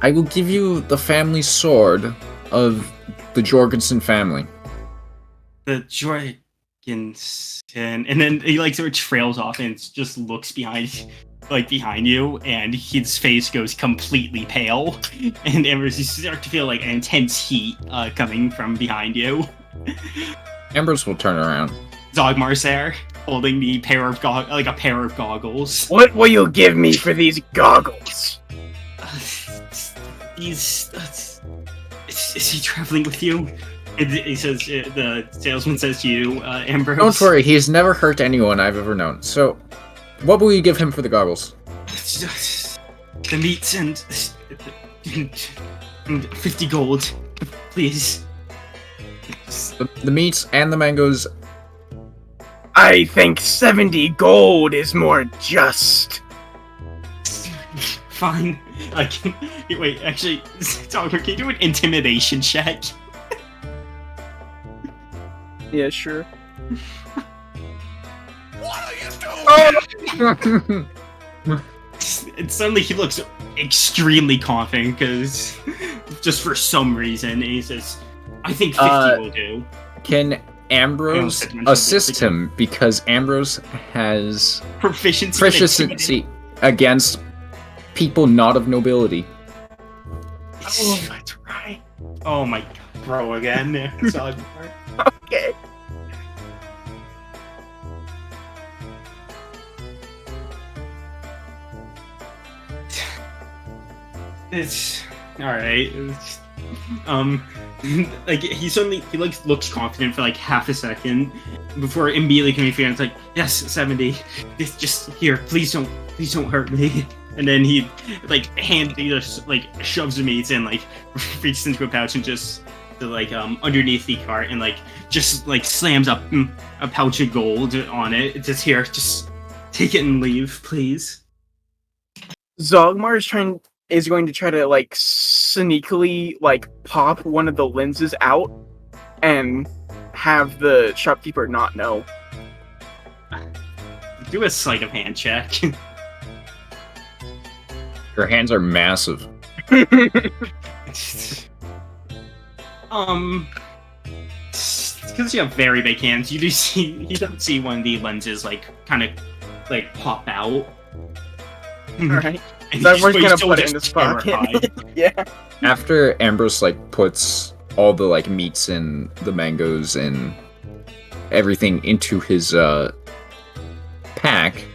I will give you the family sword of the Jorgensen family. The Jorgensen, and then he like sort of trails off and just looks behind you, and his face goes completely pale, and Ambrose, you start to feel like an intense heat coming from behind you. Ambrose will turn around. Zogmar's there, holding the pair of a pair of goggles. What will you give me for these goggles? Is he traveling with you? And he says, the salesman says to you, Ambrose. Don't worry, he's never hurt anyone I've ever known. So, what will you give him for the goggles? The meats and 50 gold, please. The meats and the mangoes. I think 70 gold is more just. Fine. Wait, actually, Dogma, can you do an intimidation check? Yeah, sure. And suddenly he looks extremely confident, because just for some reason, and he says, I think 50 will do. Can Ambrose assist him, because Ambrose has Proficiency against people not of nobility. Oh, that's right. Oh my god, bro, again. Zogmar. Okay. It's alright. Like he looks confident for like half a second before immediately coming fear. It's like, yes, 70. It's just here. Please don't hurt me. And then he just shoves the meats and like reaches into a pouch and just underneath the cart and just slams up a pouch of gold on it. It's just here. Just take it and leave, please. Zogmar is going to try to sneakily pop one of the lenses out and have the shopkeeper not know. Do a sleight of hand check. Your hands are massive. Because you have very big hands, you don't see one of the lenses kind of pop out. Alright. And So he's everyone's gonna still put it just in his pocket. terrified. Yeah. After Ambrose puts all the meats and the mangoes and everything into his pack,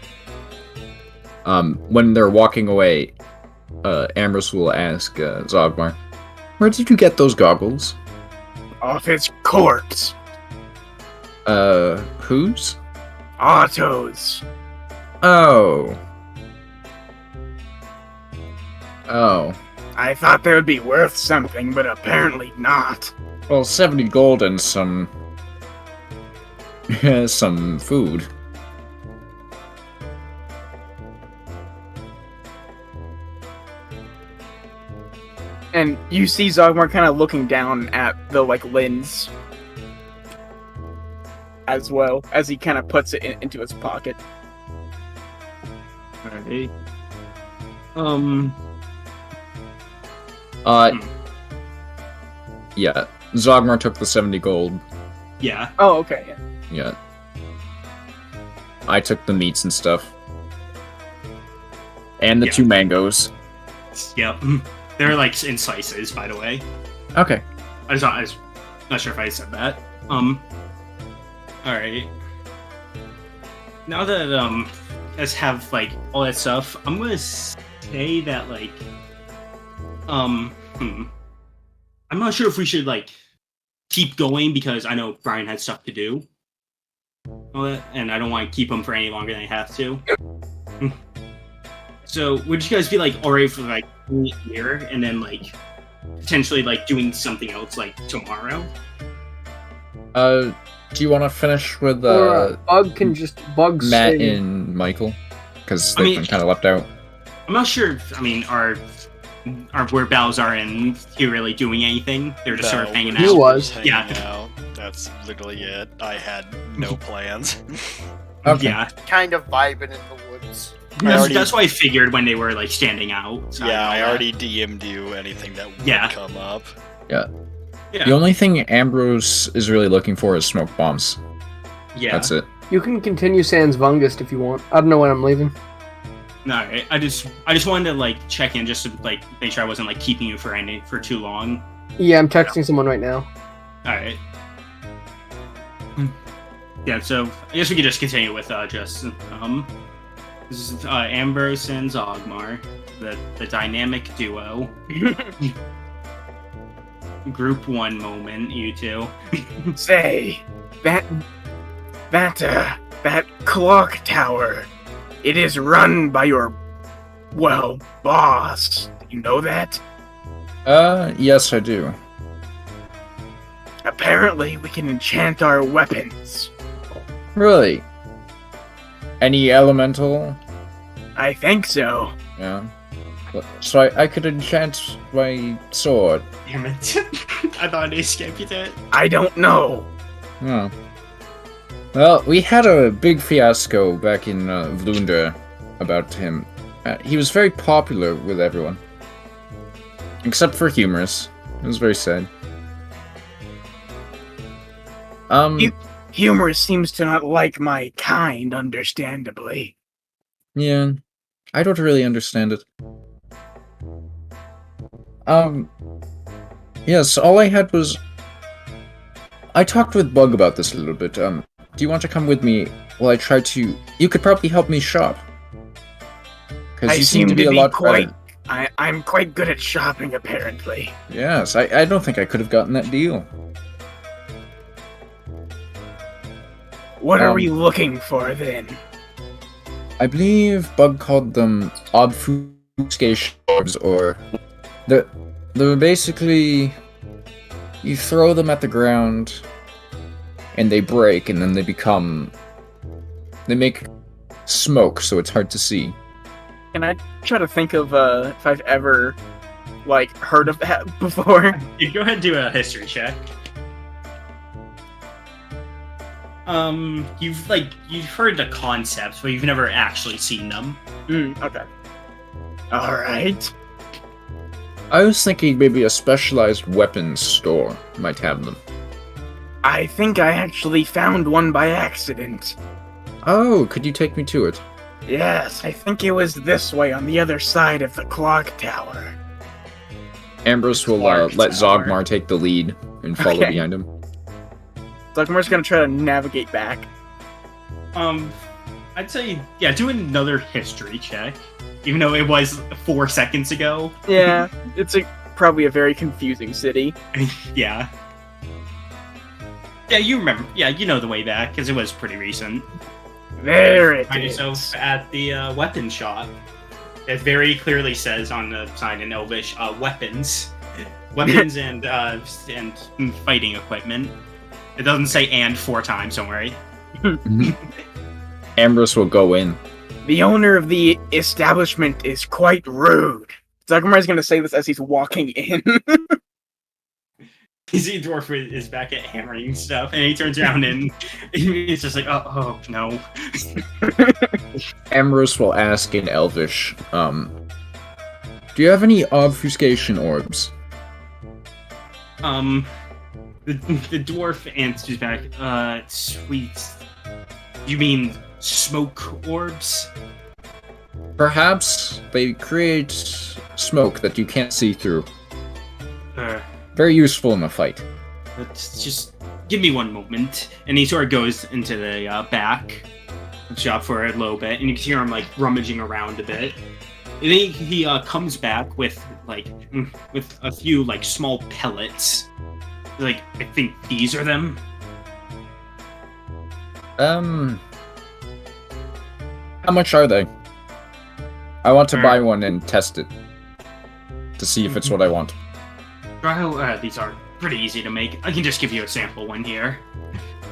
when they're walking away, Ambrose will ask Zogmar, "Where did you get those goggles?" Off his corpse. Whose? Otto's. Oh. I thought they would be worth something, but apparently not. Well, 70 gold and some food. And you see Zogmar kind of looking down at the lens as well as he kind of puts it into his pocket. Alright. Yeah. Zogmar took the 70 gold Yeah. Oh, okay. Yeah. Yeah. I took the meats and stuff. And the Yeah. 2 mangoes. Yep. They're like in slices, by the way. Okay. I was not sure if I said that. Alright. Now that us have like all that stuff, I'm gonna say that like I'm not sure if we should like keep going because I know Brian had stuff to do. All that, and I don't want to keep him for any longer than I have to. So would you guys be like alright for like here and then like potentially like doing something else like tomorrow? Do you want to finish with Or Bug can just Bug Matt say- and Michael? Because I they've mean- been kind of left out. I'm not sure if, I mean, our where Bells are in here really doing anything. They're just sort of hanging He out. was. hanging Yeah. out. That's literally it. I had no plans. Okay. Yeah. Kind of vibing in the woods. That's why I figured when they were like standing out. Yeah, I already DM'd you anything that would Yeah. come up. Yeah. The only thing Ambrose is really looking for is smoke bombs. Yeah. That's it. You can continue Sans Vungust if you want. I don't know when I'm leaving. No, I just wanted to like check in just to like make sure I wasn't like keeping you for too long. Yeah, I'm texting someone right now. All right. Yeah, so I guess we could just continue with just this is Ambrose and Zogmar, the dynamic duo. Group 1 moment, you two. Say, that clock tower, it is run by your, well, boss. You know that? Yes, I do. Apparently, we can enchant our weapons. Really? Any elemental? I think so. Yeah. So I could enchant my sword. Damn it. I thought I escaped it. I don't know. Oh. Well, we had a big fiasco back in Vlundra about him. He was very popular with everyone. Except for Humorous. It was very sad. Humor seems to not like my kind, understandably. Yeah. I don't really understand it. Yes, all I had was... I talked with Bug about this a little bit. Do you want to come with me while I try to... You could probably help me shop. Because I you seem to be a lot quite. better. I'm quite good at shopping, apparently. Yes, I don't think I could have gotten that deal. What are we looking for then? I believe Bug called them obfuscation orbs, or... They're basically... You throw them at the ground, and they break, and then they become... They make smoke, so it's hard to see. Can I try to think of if I've ever, like, heard of that before? Yeah, go ahead and do a history check. You've heard the concepts, but you've never actually seen them. Okay. Alright. I was thinking maybe a specialized weapons store might have them. I think I actually found one by accident. Oh, could you take me to it? Yes, I think it was this way on the other side of the clock tower. Ambrose will Clark let Tower. Zogmar take the lead and follow Okay. behind him. Zogmar's gonna try to navigate back. I'd say, yeah, do another history check. Even though it was 4 seconds ago. Yeah, it's probably a very confusing city. Yeah. Yeah, you remember. Yeah, you know the way back, because it was pretty recent. There it Find is. yourself at the weapon shop. It very clearly says on the sign in Elvish, weapons. Weapons and fighting equipment. It doesn't say and 4 times, don't worry. Ambrose will go in. The owner of the establishment is quite rude. Zogmar's gonna say this as he's walking in. Dwarf is back at hammering stuff, and he turns around and he's just like, oh no. Ambrose will ask in Elvish, do you have any obfuscation orbs? The dwarf answers back, sweet. You mean smoke orbs? Perhaps they create smoke that you can't see through. Uh, Very useful in a fight. let's just give me one moment. And he sort of goes into the back shop for a little bit, and you can hear him like rummaging around a bit. And then he comes back with with a few like small pellets. Like, I think these are them. How much are they? I want to buy one and test it to see if it's what I want. These are pretty easy to make. I can just give you a sample one here.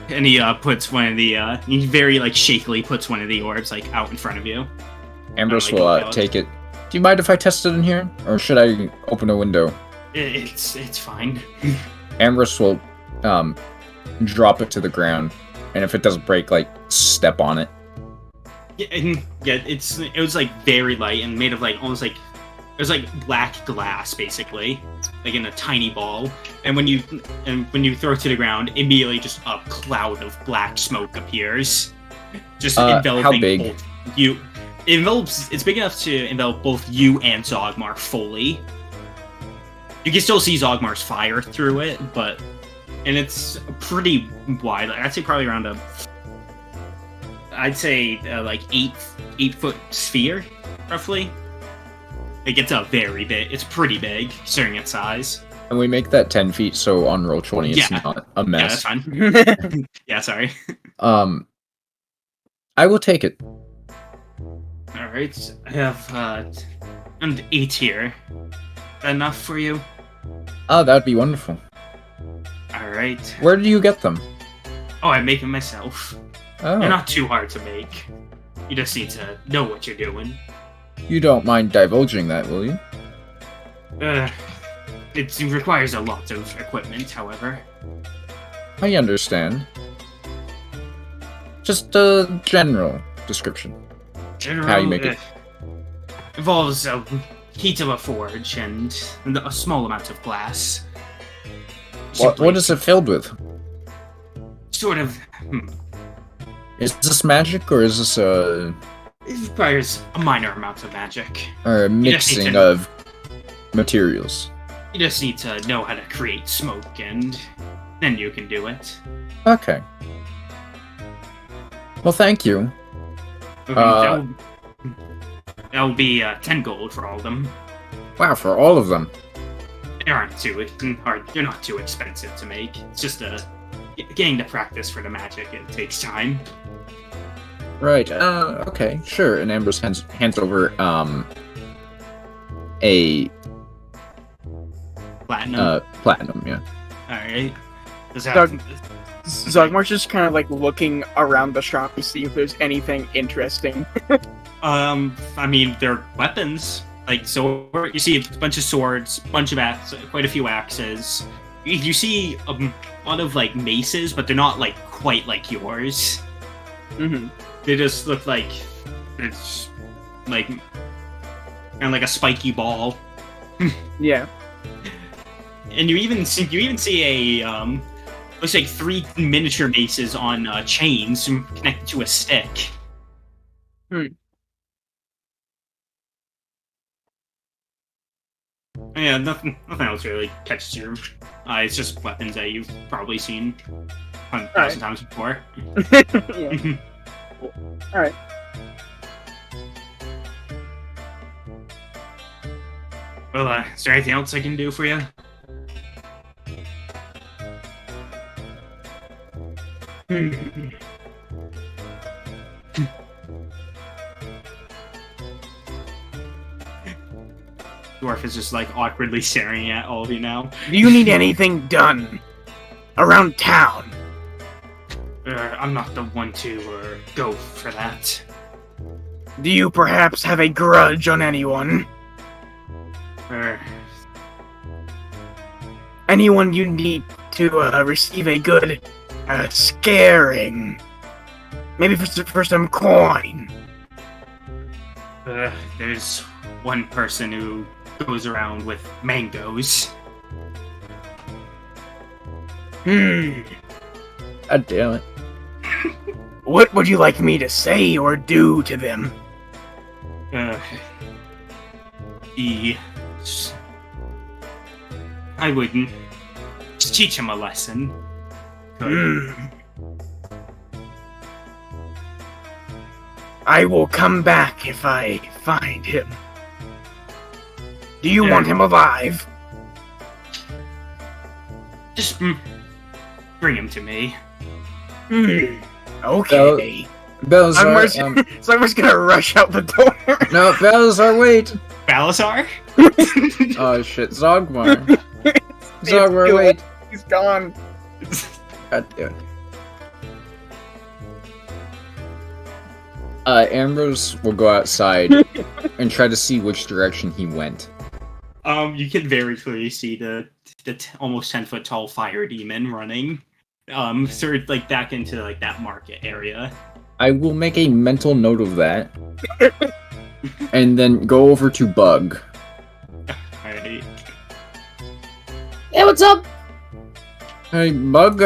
And he puts one of the he very like shakily puts one of the orbs like out in front of you. Ambrose like will the take it. Do you mind if I test it in here, or should I open a window? It's fine. Ambrose will drop it to the ground, and if it doesn't break, like step on it. Yeah, it was like very light and made of like almost like it was like black glass basically, like in a tiny ball. And when you throw it to the ground, immediately just a cloud of black smoke appears, just enveloping how big? both you. It's big enough to envelop both you and Zogmar fully. You can still see Zogmar's fire through it, and it's pretty wide. I'd say probably around like 8-foot sphere, roughly. Like it's a very big. It's pretty big, considering its size. And we make that 10 feet, so on roll 20, it's not a Yeah, mess. that's fine. Yeah, sorry. I will take it. All right, I have and 8 here. Enough for you? Oh, that'd be wonderful. All right. Where do you get them? Oh, I make them myself. Oh, They're not too hard to make. You just need to know what you're doing. you don't mind divulging that, will you? It requires a lot of equipment, however. I understand. Just a general description. General, How you make it. Involves heat of a forge and a small amount of glass. What is it filled with? Sort of. Is this magic, or is this It requires a minor amount of magic. a just need mixing to- of materials? You just need to know how to create smoke, and then you can do it. Okay. Well, thank you. That'll be 10 gold for all of them. Wow, for all of them. They aren't too hard. They're not too expensive to make. It's just getting the practice for the magic. It takes time. Right. Okay. Sure. And Ambrose hands over a Platinum. platinum. Yeah. All right. Does that Doug- Zogmar's just kind of like looking around the shop to see if there's anything interesting. I mean, they're weapons. Like, sword. You see a bunch of swords, bunch of quite a few axes. You see a lot of like maces, but they're not like quite like yours. Mm-hmm. They just look like it's like kind of like a spiky ball. Yeah. And you even see a looks like 3 miniature maces on chains connected to a stick. Yeah, nothing else really catches your eye. It's just weapons that you've probably seen 1,000 times before. Yeah. Alright. Well, is there anything else I can do for you? Dwarf is just like awkwardly staring at all of you now. Do you need anything done around town? I'm not the one to go for that. Do you perhaps have a grudge on anyone? Anyone you need to receive a good scaring? Maybe for some coin. There's one person who goes around with mangoes. God damn it. What would you like me to say or do to them? I wouldn't. Just teach him a lesson. I will come back if I find him. Do you want him alive? Just bring him to me. Okay. Balazar, Someone's gonna rush out the door. no, Balazar, wait! Balazar? Oh shit, Zogmar. Zogmar, wait! He's gone. God damn it. Ambrose will go outside and try to see which direction he went. You can very clearly see the almost 10-foot tall fire demon running, sort of like back into like that market area. I will make a mental note of that, and then go over to Bug. Alright. Hey, what's up? Hey, Bug,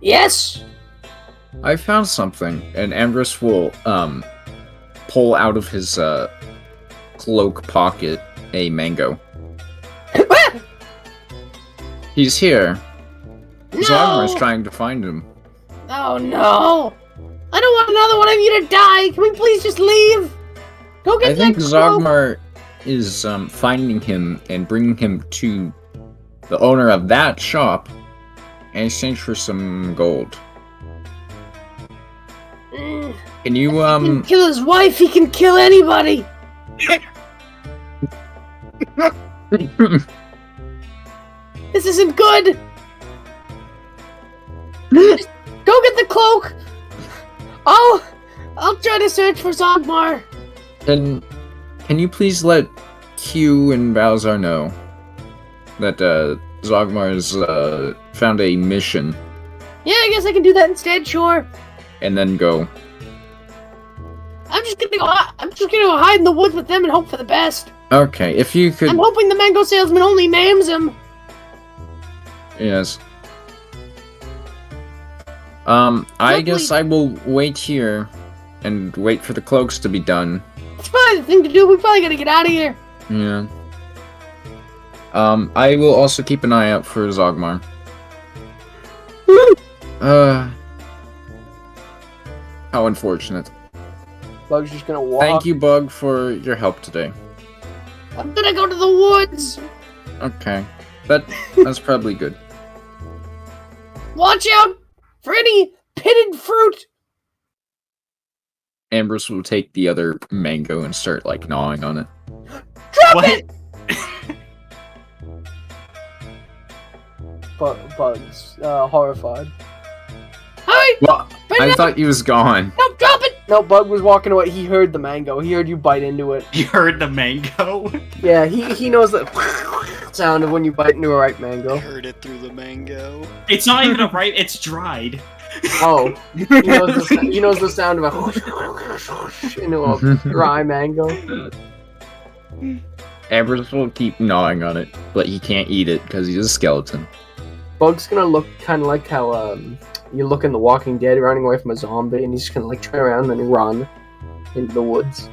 Yes? I found something, and Ambrose will pull out of his cloak pocket a mango. He's here. Zogmar's No! trying to find him. Oh no! I don't want another one of you to die! Can we please just leave? Go get I think that cloak. Zogmar is finding him and bringing him to the owner of that shop in exchange for some gold. Mm, Can you he can kill his wife, he can kill anybody! This isn't good! Just go get the cloak! I'll try to search for Zogmar. Can you please let Q and Balazar know that Zogmar's found a mission, Yeah, I guess I can do that instead, sure. and then go. I'm just gonna go hide in the woods with them and hope for the best. Okay, if you could, I'm hoping the mango salesman only names him. yes. I Luckily- guess I will wait here and wait for the cloaks to be done. It's probably the thing to do. We probably gotta get out of here. Yeah. I will also keep an eye out for Zogmar. How unfortunate. Bug's just gonna walk. Thank you, Bug, for your help today. I'm gonna go to the woods. Okay. That's probably good. Watch out for any pitted fruit. Ambrose will take the other mango and start, like, gnawing on it. Drop What? it. Bug's horrified. Hurry! Well, Put it I down. thought he was gone. No, drop it. No, Bug was walking away. He heard the mango. He heard you bite into it. You heard the mango? Yeah, he knows the sound of when you bite into a ripe I mango. heard it through the mango. It's not even a ripe, it's dried. Oh, he knows the sound of a into a dry mango. Ambrose will keep gnawing on it, but he can't eat it because he's a skeleton. Bug's gonna look kind of like how you look in The Walking Dead, running away from a zombie, and he's just gonna like turn around and then run into the woods.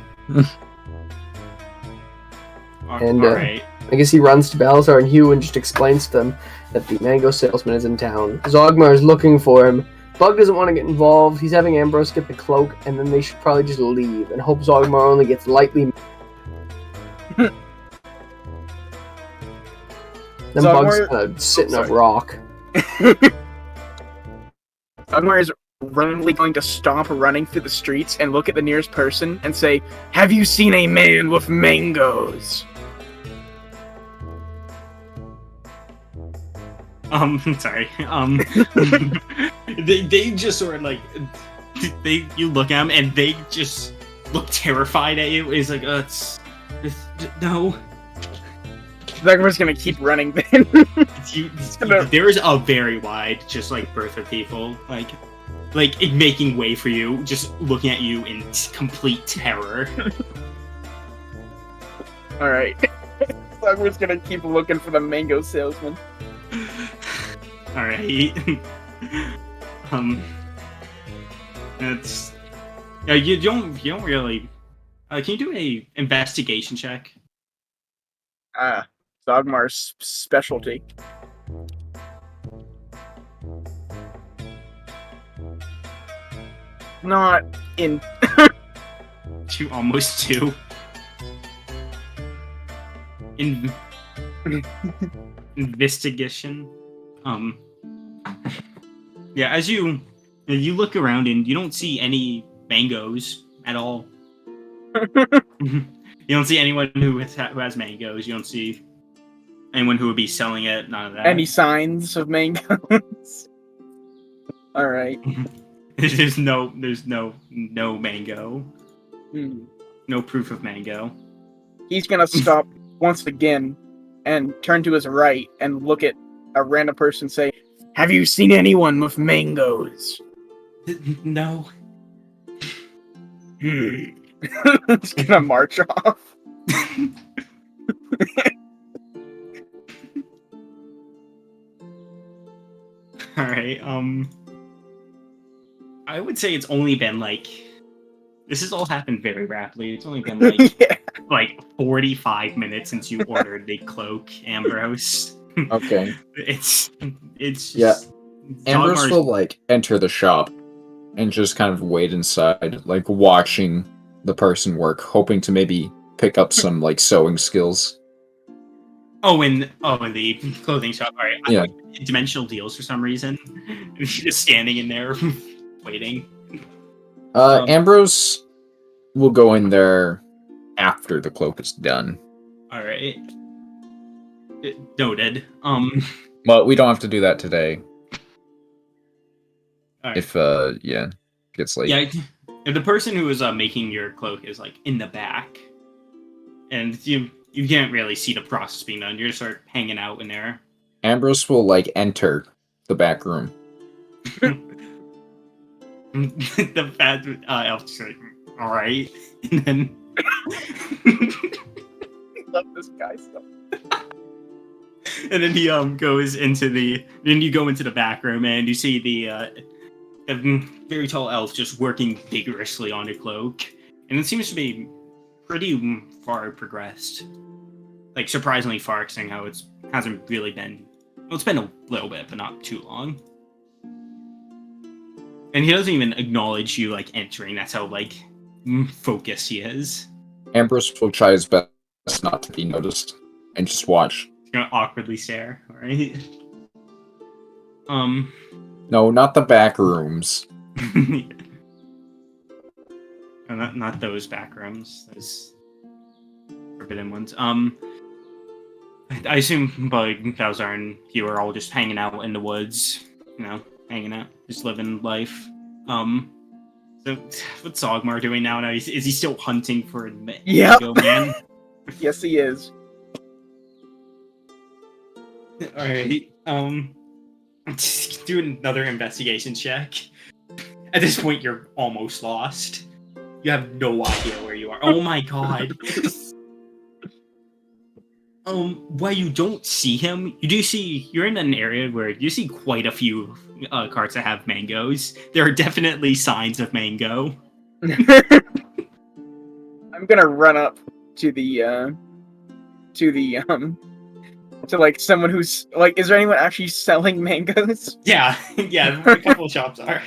And, Alright. I guess he runs to Balazar and Hugh and just explains to them that the mango salesman is in town. Zogmar is looking for him. Bug doesn't want to get involved. He's having Ambrose get the cloak, and then they should probably just leave and hope Zogmar only gets lightly. Then Bug's Zogmar- gonna sit in a sorry. rock. Zogmar is randomly going to stop running through the streets and look at the nearest person and say, "Have you seen a man with mangoes?" Sorry. They just sort of like you look at them and they just look terrified at you. It's like, no. Zogmar's gonna keep running then. There is a very wide, just like berth of people, like making way for you, just looking at you in complete terror. Alright. Zogmar's gonna keep looking for the mango salesman. All right. That's yeah. You don't really. Can you do a investigation check? Dogmar's specialty. Not in. Almost two. Investigation. Yeah, as you look around and you don't see any mangoes at all. You don't see anyone who has mangoes. You don't see anyone who would be selling it. None of that. Any signs of mangoes? All right. There's no mango. Hmm. No proof of mango. He's gonna stop once again and turn to his right and look at a random person and say, "Have you seen anyone with mangoes?" No. He's gonna march off. All right. I would say it's only been like this has all happened very rapidly. It's only been like Yeah. like 45 minutes since you ordered the cloak, Ambrose. Okay. It's Yeah. just- Ambrose Dogmar's- will like enter the shop and just kind of wait inside, like watching the person work, hoping to maybe pick up some like sewing skills. in the clothing shop. All right. Yeah. Dimensional deals for some reason. Just standing in there waiting. Ambrose will go in there after the cloak is done. All right. Noted. But we don't have to do that today. All right. If gets late. Yeah, if the person who is making your cloak is like in the back, and you can't really see the process being done. You're just sort of hanging out in there. Ambrose will like enter the back room. The fat elf just like, all right, and then Love this guy so. and then he goes into the then you go into the back room and you see the a very tall elf just working vigorously on a cloak, and it seems to be pretty far progressed, like surprisingly far, considering how it hasn't really been. Well, it's been a little bit, but not too long. And he doesn't even acknowledge you like entering. That's how like focused he is. Ambrose will try his best not to be noticed and just watch. He's gonna awkwardly stare, right? No, not the back rooms. No, not those back rooms. Those forbidden ones. I assume Bug, Balzar, and you are all just hanging out in the woods. You know, hanging out, just living life. So what's Zogmar doing now? Is he still hunting for a Yep. mango man? Yes, he is. All right. Just do another investigation check. At this point, you're almost lost. You have no idea where you are. Oh my god. While you don't see him, you're in an area where you see quite a few carts that have mangoes. There are definitely signs of mango. I'm gonna run up to like someone who's like, is there anyone actually selling mangoes? Yeah, yeah, a couple of shops are.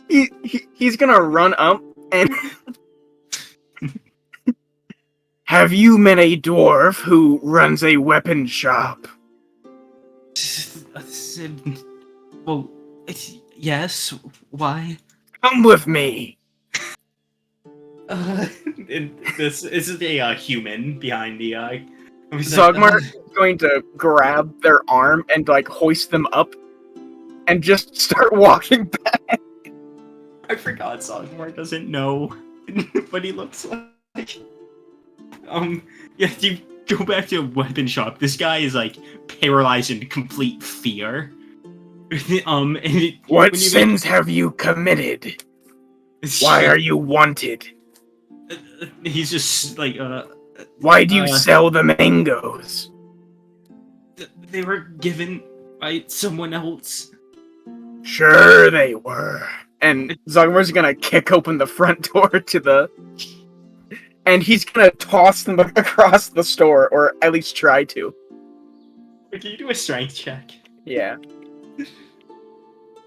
He's gonna run up and have you met a dwarf who runs a weapon shop? Well, yes. Why? Come with me. This is a human behind the. Zogmar is going to grab their arm and like hoist them up, and just start walking back. I forgot Zogmar doesn't know what he looks like. Yeah, you go back to a weapon shop. This guy is like paralyzed in complete fear. What sins have you committed? Why are you wanted? He's just like Why do you sell the mangoes? They were given by someone else. Sure they were. And Zogmar's gonna kick open the front door to the... And he's gonna toss them across the store, or at least try to. Can you do a strength check? Yeah.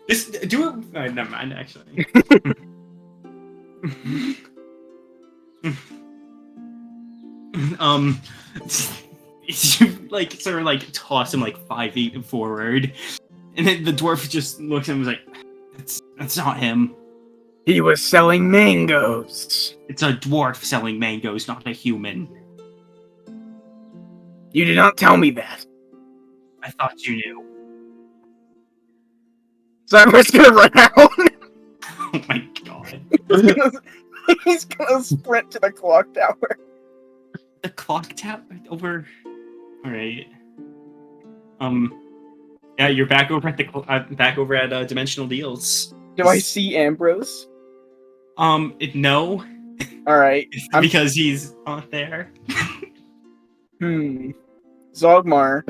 Just do it. Never mind, actually. You like sort of like toss him like 5 feet forward, and then the dwarf just looks at him and is like, "That's not him. He was selling mangoes. It's a dwarf selling mangoes, not a human. You did not tell me that." I thought you knew." Zogmar's gonna run out. Oh my god. He's gonna sprint to the clock tower. The clock tower over. All right. Yeah, you're back over at the Dimensional Deals. Do I see Ambrose? No, Alright. because he's not there. Zogmar,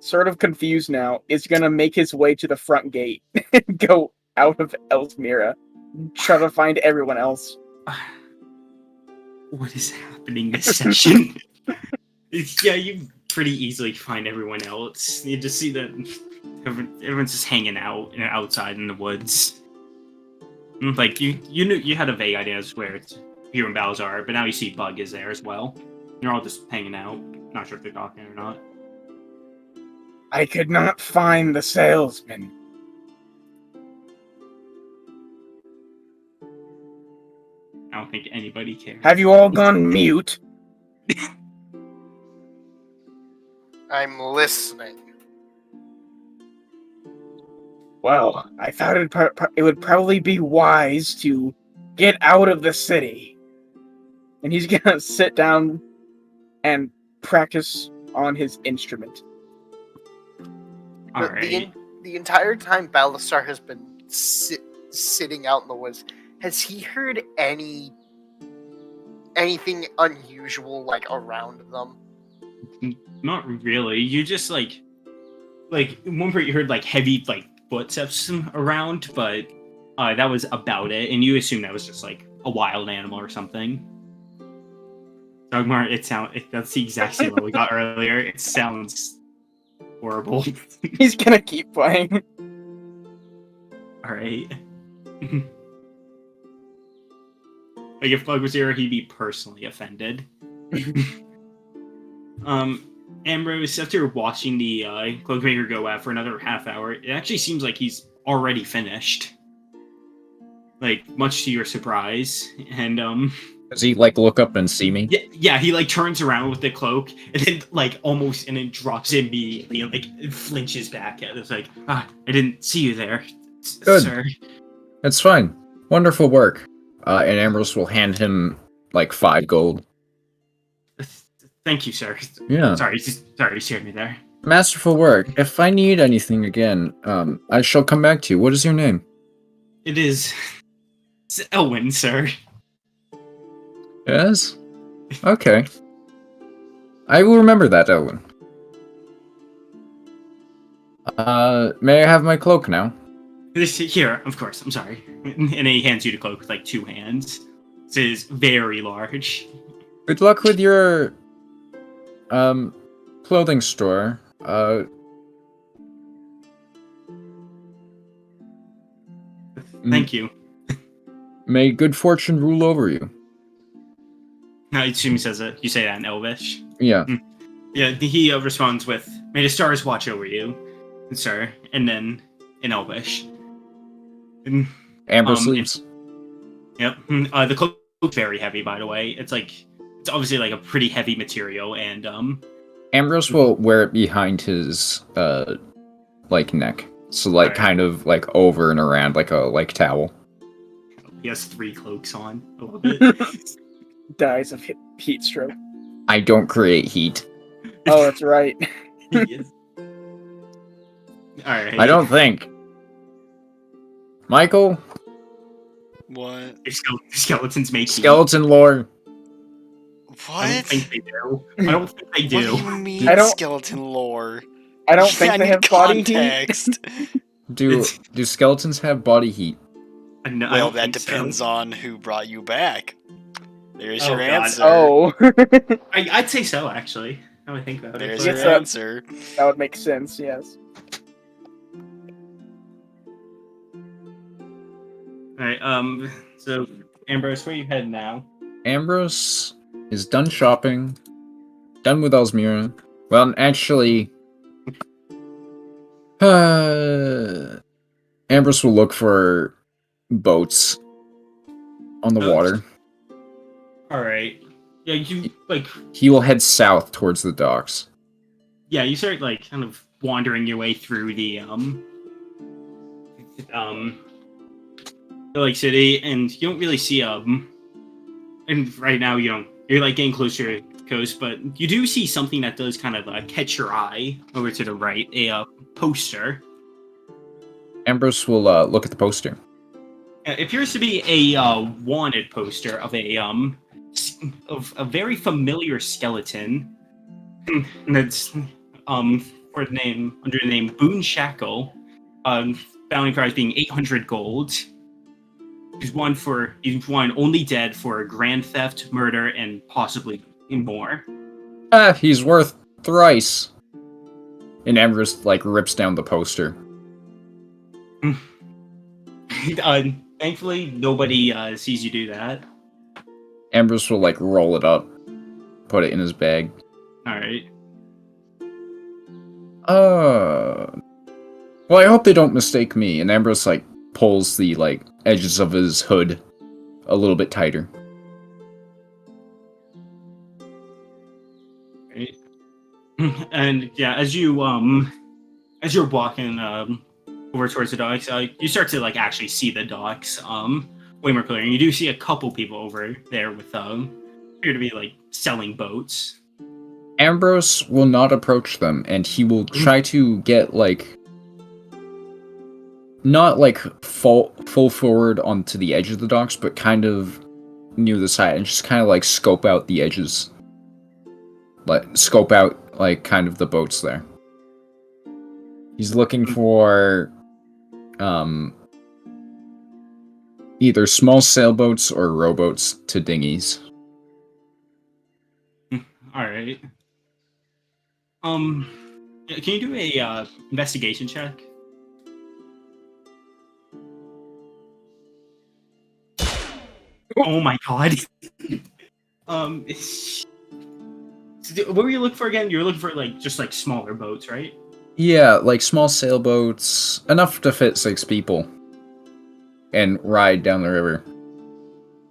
sort of confused now, is gonna make his way to the front gate and go out of Elsmira. Try to find everyone else. What is happening this session? Yeah, you pretty easily find everyone else. You just see that everyone's just hanging out and outside in the woods. Like you knew you had a vague idea as where you and Balzar are, but now you see Bug is there as well. You're all just hanging out. Not sure if they're talking or not. I could not find the salesman. I don't think anybody cares. Have you all gone mute? I'm listening. Well, I thought it would probably be wise to get out of the city. And he's gonna sit down and practice on his instrument. All right. The entire time Balasar has been sitting out in the woods, has he heard anything unusual like around them? Not really. You just like at one point you heard like heavy like footsteps around, but that was about it. And you assume that was just like a wild animal or something. Dogmar, that's the exact same one we got earlier. It sounds horrible. He's gonna keep playing. All right. Like if Bug was here, he'd be personally offended. Ambrose, after watching the Cloakmaker go out for another half hour, it actually seems like he's already finished. Like, much to your surprise. And, Does he, like, look up and see me? Yeah, he, like, turns around with the cloak, and then, like, almost, and then drops it immediately, and, like, flinches back. It's like, I didn't see you there, Good. sir. It's fine. Wonderful work. And Ambrose will hand him, like, 5 gold. Thank you, sir. Yeah. Sorry, you scared me there. Masterful work. If I need anything again, I shall come back to you. What is your name? It's Elwyn, sir. Yes? Okay. I will remember that, Elwyn. May I have my cloak now? Here, of course, I'm sorry. And he hands you the cloak with, like, 2 hands. It is very large. Good luck with your, clothing store. Thank you. May good fortune rule over you. I assume he says it. You say that in Elvish. Yeah. Yeah, he responds with, "May the stars watch over you, sir," and then in Elvish. And, Ambrose leaves. Yep. The cloak is very heavy, by the way. It's obviously like a pretty heavy material, and Ambrose will wear it behind his, like, neck. So, like, Right. kind of, like, over and around, like a, towel. he has 3 cloaks on. I love it. Dies of heat stroke. I don't create heat. Oh, that's right. He is. Alright. I don't think. Michael? What? Skeletons make heat. Skeleton lore. I don't What? think they do. I don't think they What do do. you mean I don't- skeleton lore? I don't think they need have body heat. context. Do skeletons have body heat? No, I Well, don't that think so. depends on who brought you back. There's Oh, your God. answer. Oh, I'd say so, actually. Now I think about it. There's but- your Yes, answer. that would make sense. Yes. Alright, so Ambrose, where you heading now? Ambrose is done shopping, done with Elsmira. Well, actually, Ambrose will look for boats on the Boats? water. Alright. Yeah, you like He will head south towards the docks. yeah, you start like kind of wandering your way through the like city, and you don't really see and right now you're like getting closer to the coast, but you do see something that does kind of catch your eye over to the right, a poster. Ambrose will look at the poster. It appears to be a wanted poster of a very familiar skeleton. And that's for the name under the name Boone Shackle. Bounty prize being 800 gold. He's won only dead for grand theft, murder, and possibly more. He's worth thrice. And Ambrose rips down the poster. Thankfully, nobody sees you do that. Ambrose will roll it up, put it in his bag. All right. Well, I hope they don't mistake me. And Ambrose pulls the edges of his hood a little bit tighter. Right. And yeah, as you're walking over towards the docks, you start to actually see the docks way more clearly. And you do see a couple people over there with appear to be selling boats. Ambrose will not approach them, and he will try to get not full forward onto the edge of the docks, but kind of near the side, and just kind of scope out the edges. Scope out kind of the boats there. He's looking for either small sailboats or rowboats to dinghies. All right. Can you do a investigation check? Oh my god. What were you looking for again? You were looking for just smaller boats, right? Yeah, small sailboats, enough to fit 6 people, and ride down the river.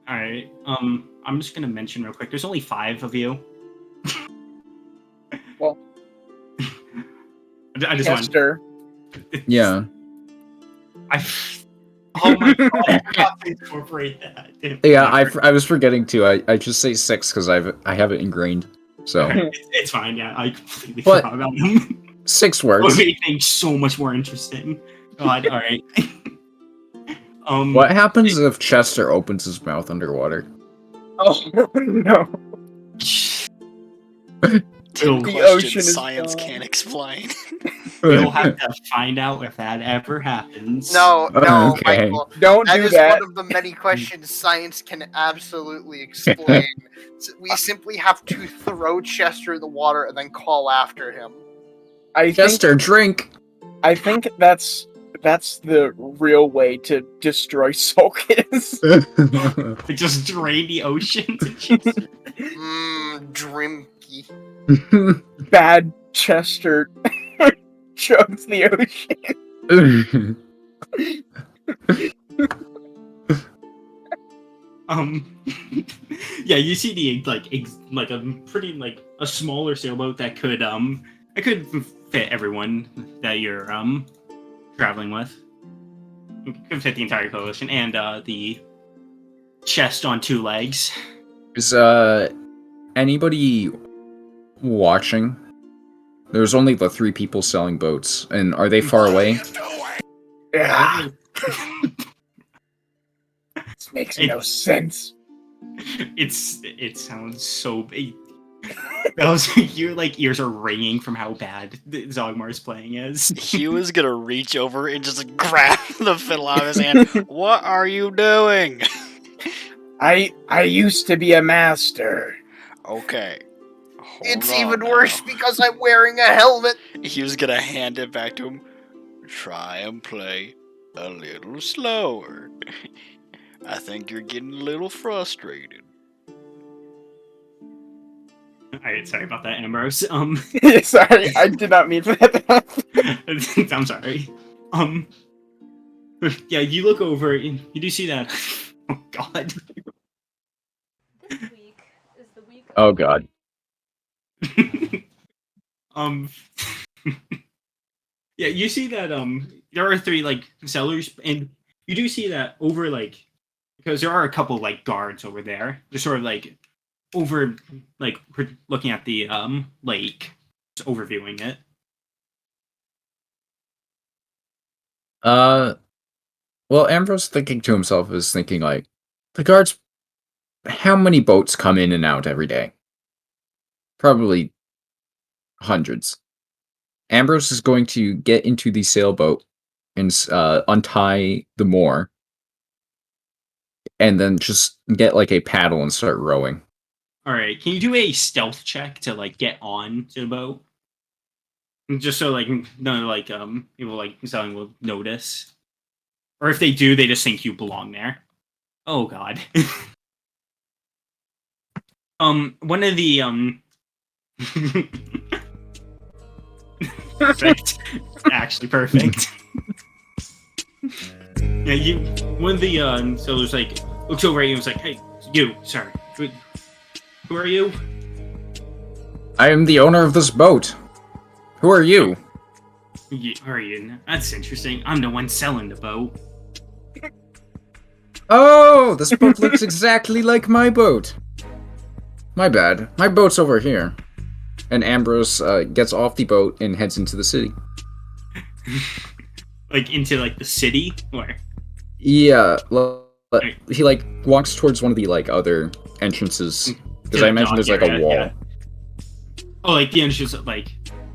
All right. I'm just gonna mention real quick. There's only 5 of you. Well, I just want. Chester. Yeah. Oh my god! I forgot to incorporate that. Yeah, I was forgetting to. I just say 6 because I have it ingrained. So It's fine. Yeah, I completely But- forgot about him. 6 It words. would make things so much more interesting. God, all right. What happens if Chester opens his mouth underwater? Oh no! We'll, The Question ocean is science gone. can't explain. we'll have to find out if that ever happens. No, no, Okay. Michael. Don't That do is that. one of the many questions science can absolutely explain. We simply have to throw Chester in the water and then call after him. Chester, drink! I think that's the real way to destroy Sulcus. To just drain the ocean. Drimky. Bad Chester chugs the ocean. Yeah, you see the a pretty a smaller sailboat that could fit everyone that you're traveling with. It could fit the entire coalition and the chest on 2 legs. Is anybody watching? There's only the 3 people selling boats, and are they far away? Yeah, this makes no sense. It sounds so big. Your like ears are ringing from how bad Zogmar's playing is. He was gonna reach over and just grab the fiddle out of his hand. What are you doing? I used to be a master. Okay. It's Hold on even now. worse because I'm wearing a helmet. He was gonna hand it back to him. Try and play a little slower. I think you're getting a little frustrated. Alright, sorry about that, Ambrose. Sorry, I did not mean for that to happen. I'm sorry. Yeah, you look over and you do see that. Oh God. This week is the week. Oh god. Yeah, you see that there are 3 like sellers, and you do see that over like because there are a couple like guards over there. They're sort of like over like looking at the lake, just overviewing it. Well, Ambrose thinking to himself is thinking like, the guards, how many boats come in and out every day? Probably hundreds. Ambrose is going to get into the sailboat and untie the moor, and then just get like a paddle and start rowing. All right, can you do a stealth check to like get on to the boat? Just so like none of like people like selling will notice, or if they do, they just think you belong there. Oh God. One of the perfect, actually perfect. Yeah, one of the sellers like looks over at you and was like, "Hey, you, sir, who are you?" I am the owner of this boat. Who are you? Are you? That's interesting. I'm the one selling the boat. Oh, this boat looks exactly like my boat. My bad. My boat's over here. And Ambrose gets off the boat and heads into the city. Like into like the city, or Yeah, he like walks towards one of the like other entrances because I mentioned there's like a wall. Yeah. Oh, like the entrance of, like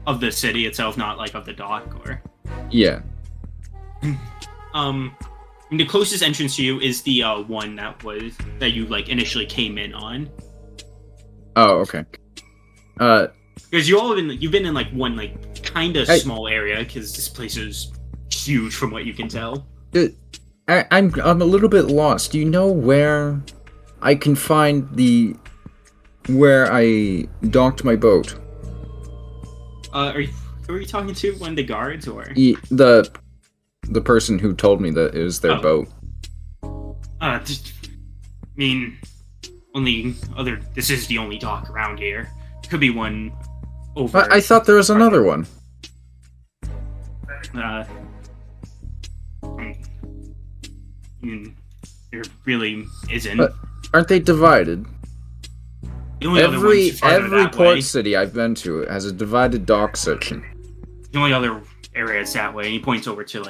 of the city itself, not like of the dock, or Yeah. The closest entrance to you is the one that you like initially came in on. Oh, okay. Because you've been in like one like kind of small area because this place is huge from what you can tell. I'm a little bit lost. Do you know where I can find where I docked my boat? Who are you talking to? One of the guards, or the person who told me that it was their boat? This is the only dock around here. Could be one over. I thought there was another one. There really isn't. But aren't they divided? The only other one's farther Every that port way. city I've been to has a divided dock section. The only other area is that way. And he points over to his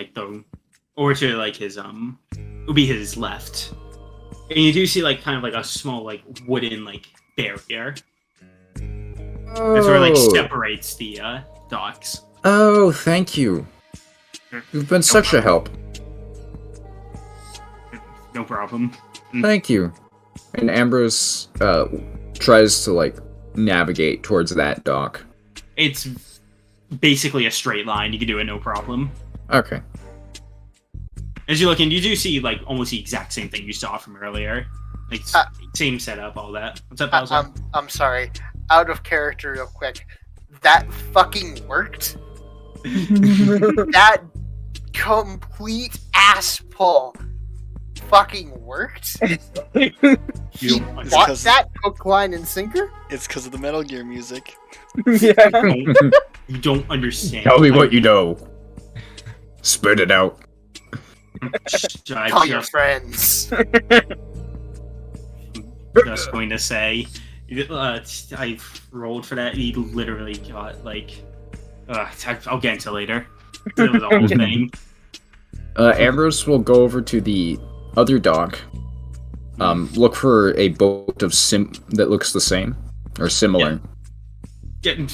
would be his left. And you do see like kind of like a small like wooden like barrier. That sort of like separates the docks. Oh, thank you. You've been such a help. No problem. Thank you. And Ambrose tries to like navigate towards that dock. It's basically a straight line. You can do it no problem. Okay. As you look in, you do see like almost the exact same thing you saw from earlier. Like same setup, all that. What's up, Bowser? I'm sorry. Out of character real quick. That fucking worked? That complete ass pull fucking worked? You What? That hook, line, and sinker? It's because of the Metal Gear music. You don't understand. Tell me what you know. Spit it out. Call your friends. Just going to say, I rolled for that. He literally got like, I'll get into later. It was a whole thing. Ambrose will go over to the other dock Look for a boat of that looks the same or similar. Yeah,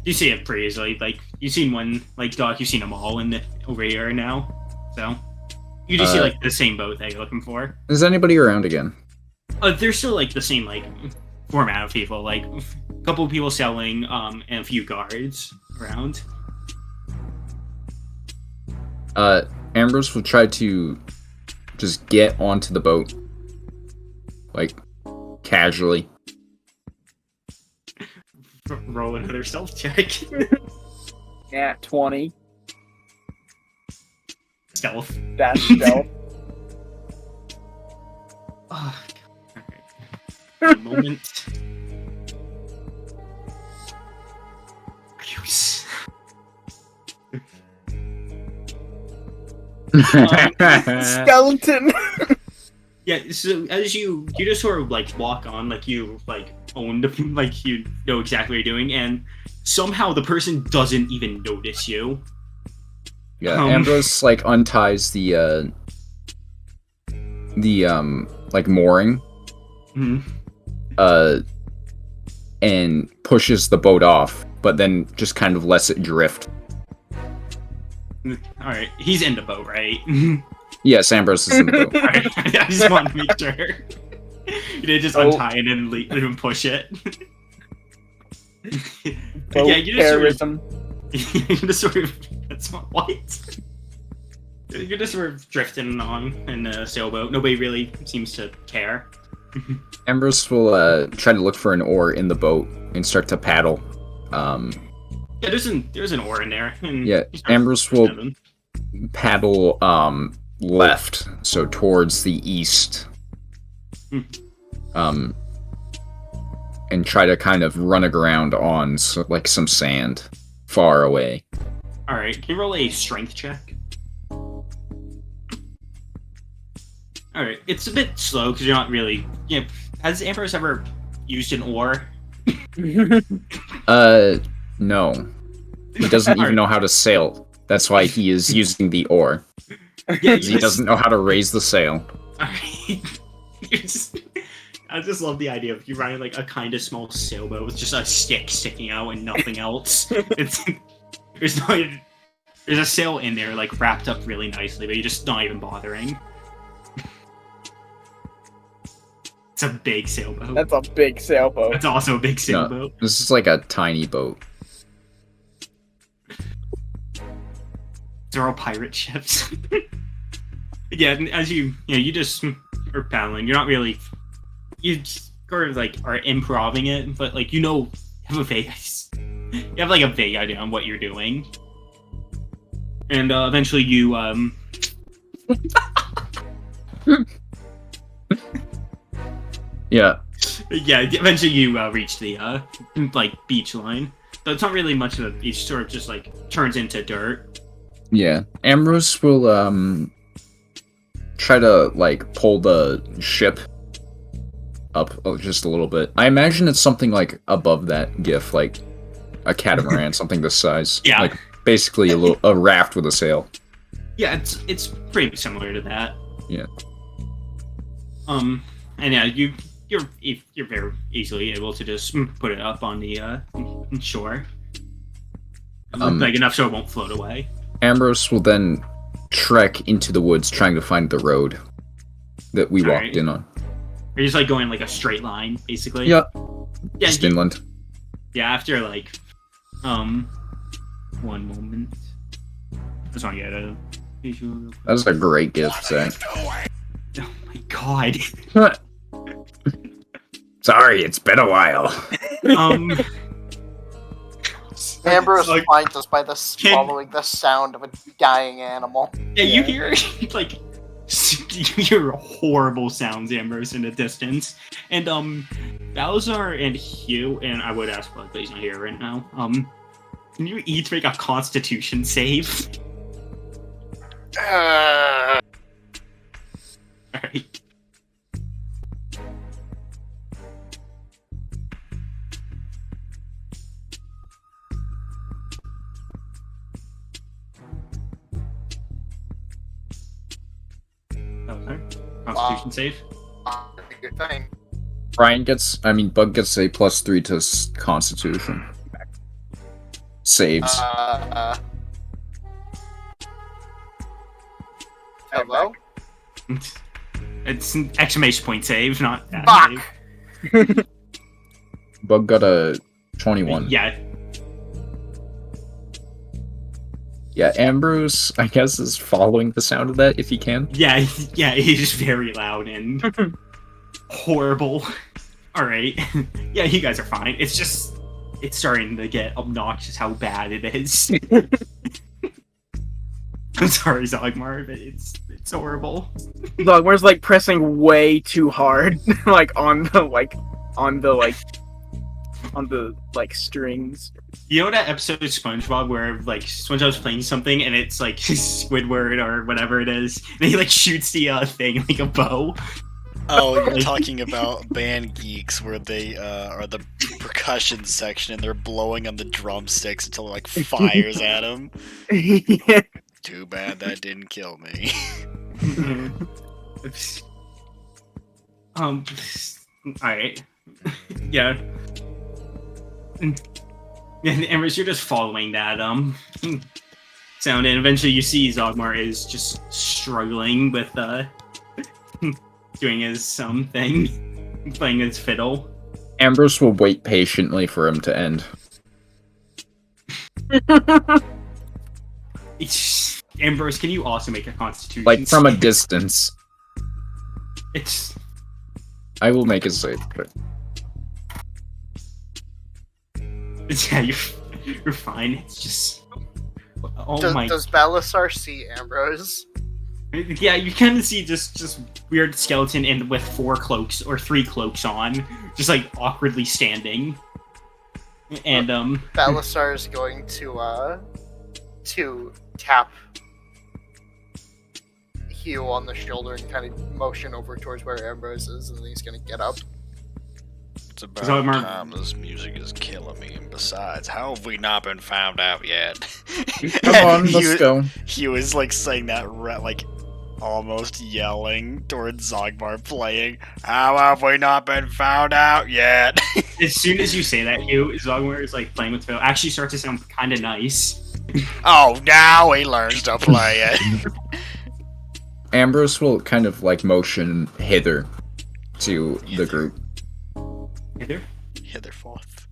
you see it pretty easily. Like you've seen one, like Doc, you've seen them all over here now. So you just see like the same boat that you're looking for. Is anybody around again? They're still like the same like format of people, like a couple of people selling, and a few guards around. Ambrose will try to just get onto the boat, like casually. Roll another stealth check. Yeah, 20. Stealth. That's stealth. Oh, okay. A moment. Abuse. Skeleton. Yeah, so as you just sort of like walk on, like you like own the, like you know exactly what you're doing, and somehow the person doesn't even notice you. Yeah, Ambrose like unties the like mooring, and pushes the boat off, but then just kind of lets it drift. All right, he's in the boat, right? Yes, Ambrose is in the boat. All right, I just want to make sure. You didn't just untie it and leave him push it. Yeah, you just terrorism. you just sort of that's not what. You're just sort of drifting on in a sailboat. Nobody really seems to care. Ambrose will try to look for an oar in the boat and start to paddle. Yeah, there's an oar in there. And Yeah, Ambrose will paddle left, so towards the east. And try to kind of run aground on like some sand far away. All right, can you roll a strength check? All right, it's a bit slow because you're not really. Yeah, has Ambrose ever used an oar? No. He doesn't even know how to sail. That's why he is using the oar. Yeah, He doesn't know how to raise the sail. Alright. I just love the idea of you riding like a kind of small sailboat with just a stick sticking out and nothing else. There's a sail in there like wrapped up really nicely, but you're just not even bothering. It's a big sailboat. That's a big sailboat. That's also a big sailboat. No, this is like a tiny boat. They're all pirate ships. Yeah, and as you just are paddling. You're not really, you sort of like are improving it, but like you have a vague idea on what you're doing, and eventually you Yeah. Yeah, eventually you reach the like beach line. But it's not really much of a beach, sort of just like turns into dirt. Yeah. Ambrose will try to like pull the ship up just a little bit. I imagine it's something like above that GIF, like a catamaran, something this size. Yeah. Like basically a raft with a sail. Yeah, it's pretty similar to that. Yeah. And yeah, you're very easily able to just put it up on the shore, like enough so it won't float away. Ambrose will then trek into the woods trying to find the road that we walked in on. You're just like going like a straight line, basically. Yep. Yeah. Just inland. Yeah. After like, one moment. Just want to get a visual real quick. That was a great gift, Zach. Oh my god. Sorry, it's been a while. Ambrose Like, finds us by following the sound of a dying animal. Yeah, you hear like you hear horrible sounds, Ambrose, in the distance, and Balzar and Hugh, and I would ask, but he's not here right now. Can you each make a Constitution save? Alright. Constitution save? your thing. Bug gets a +3 to Constitution. Saves. Hello? It's an exclamation point save, not that Fuck! save. Bug got a 21. Yeah. Yeah, Ambrose, I guess, is following the sound of that if he can. Yeah, he's very loud and horrible. Alright. Yeah, you guys are fine. It's just, it's starting to get obnoxious how bad it is. I'm sorry, Zogmar, but it's horrible. Zogmar's like pressing way too hard, like on the strings. You know that episode of SpongeBob where like SpongeBob's playing something and it's like Squidward or whatever it is, and he like shoots the thing like a bow. Oh, you're talking about Band Geeks, where they are the percussion section and they're blowing on the drumsticks until it like fires at them. Yeah. Too bad that didn't kill me. Alright. Yeah. Yeah, Ambrose, you're just following that sound, and eventually you see Zogmar is just struggling with doing his thing, playing his fiddle. Ambrose will wait patiently for him to end. Ambrose, can you also make a Constitution? Like, from a save? distance. It's... I will make a save. But... Yeah, you're fine. It's just... Oh Does Balasar see Ambrose? Yeah, you kind of see just weird skeleton and with 4 cloaks or 3 cloaks on, just like awkwardly standing. And Balasar is going to tap Hugh on the shoulder and kind of motion over towards where Ambrose is, and then he's gonna get up. It's about time. This music is killing me. And besides, how have we not been found out yet? Come on, let's go. He was like saying that, like almost yelling towards Zogmar playing. How have we not been found out yet? As soon as you say that, Hugh, Zogmar is like playing with Phil. Actually, starts to sound kind of nice. Oh, now he learns to play it. Ambrose will kind of like motion hither to the group. Hither? Hitherforth.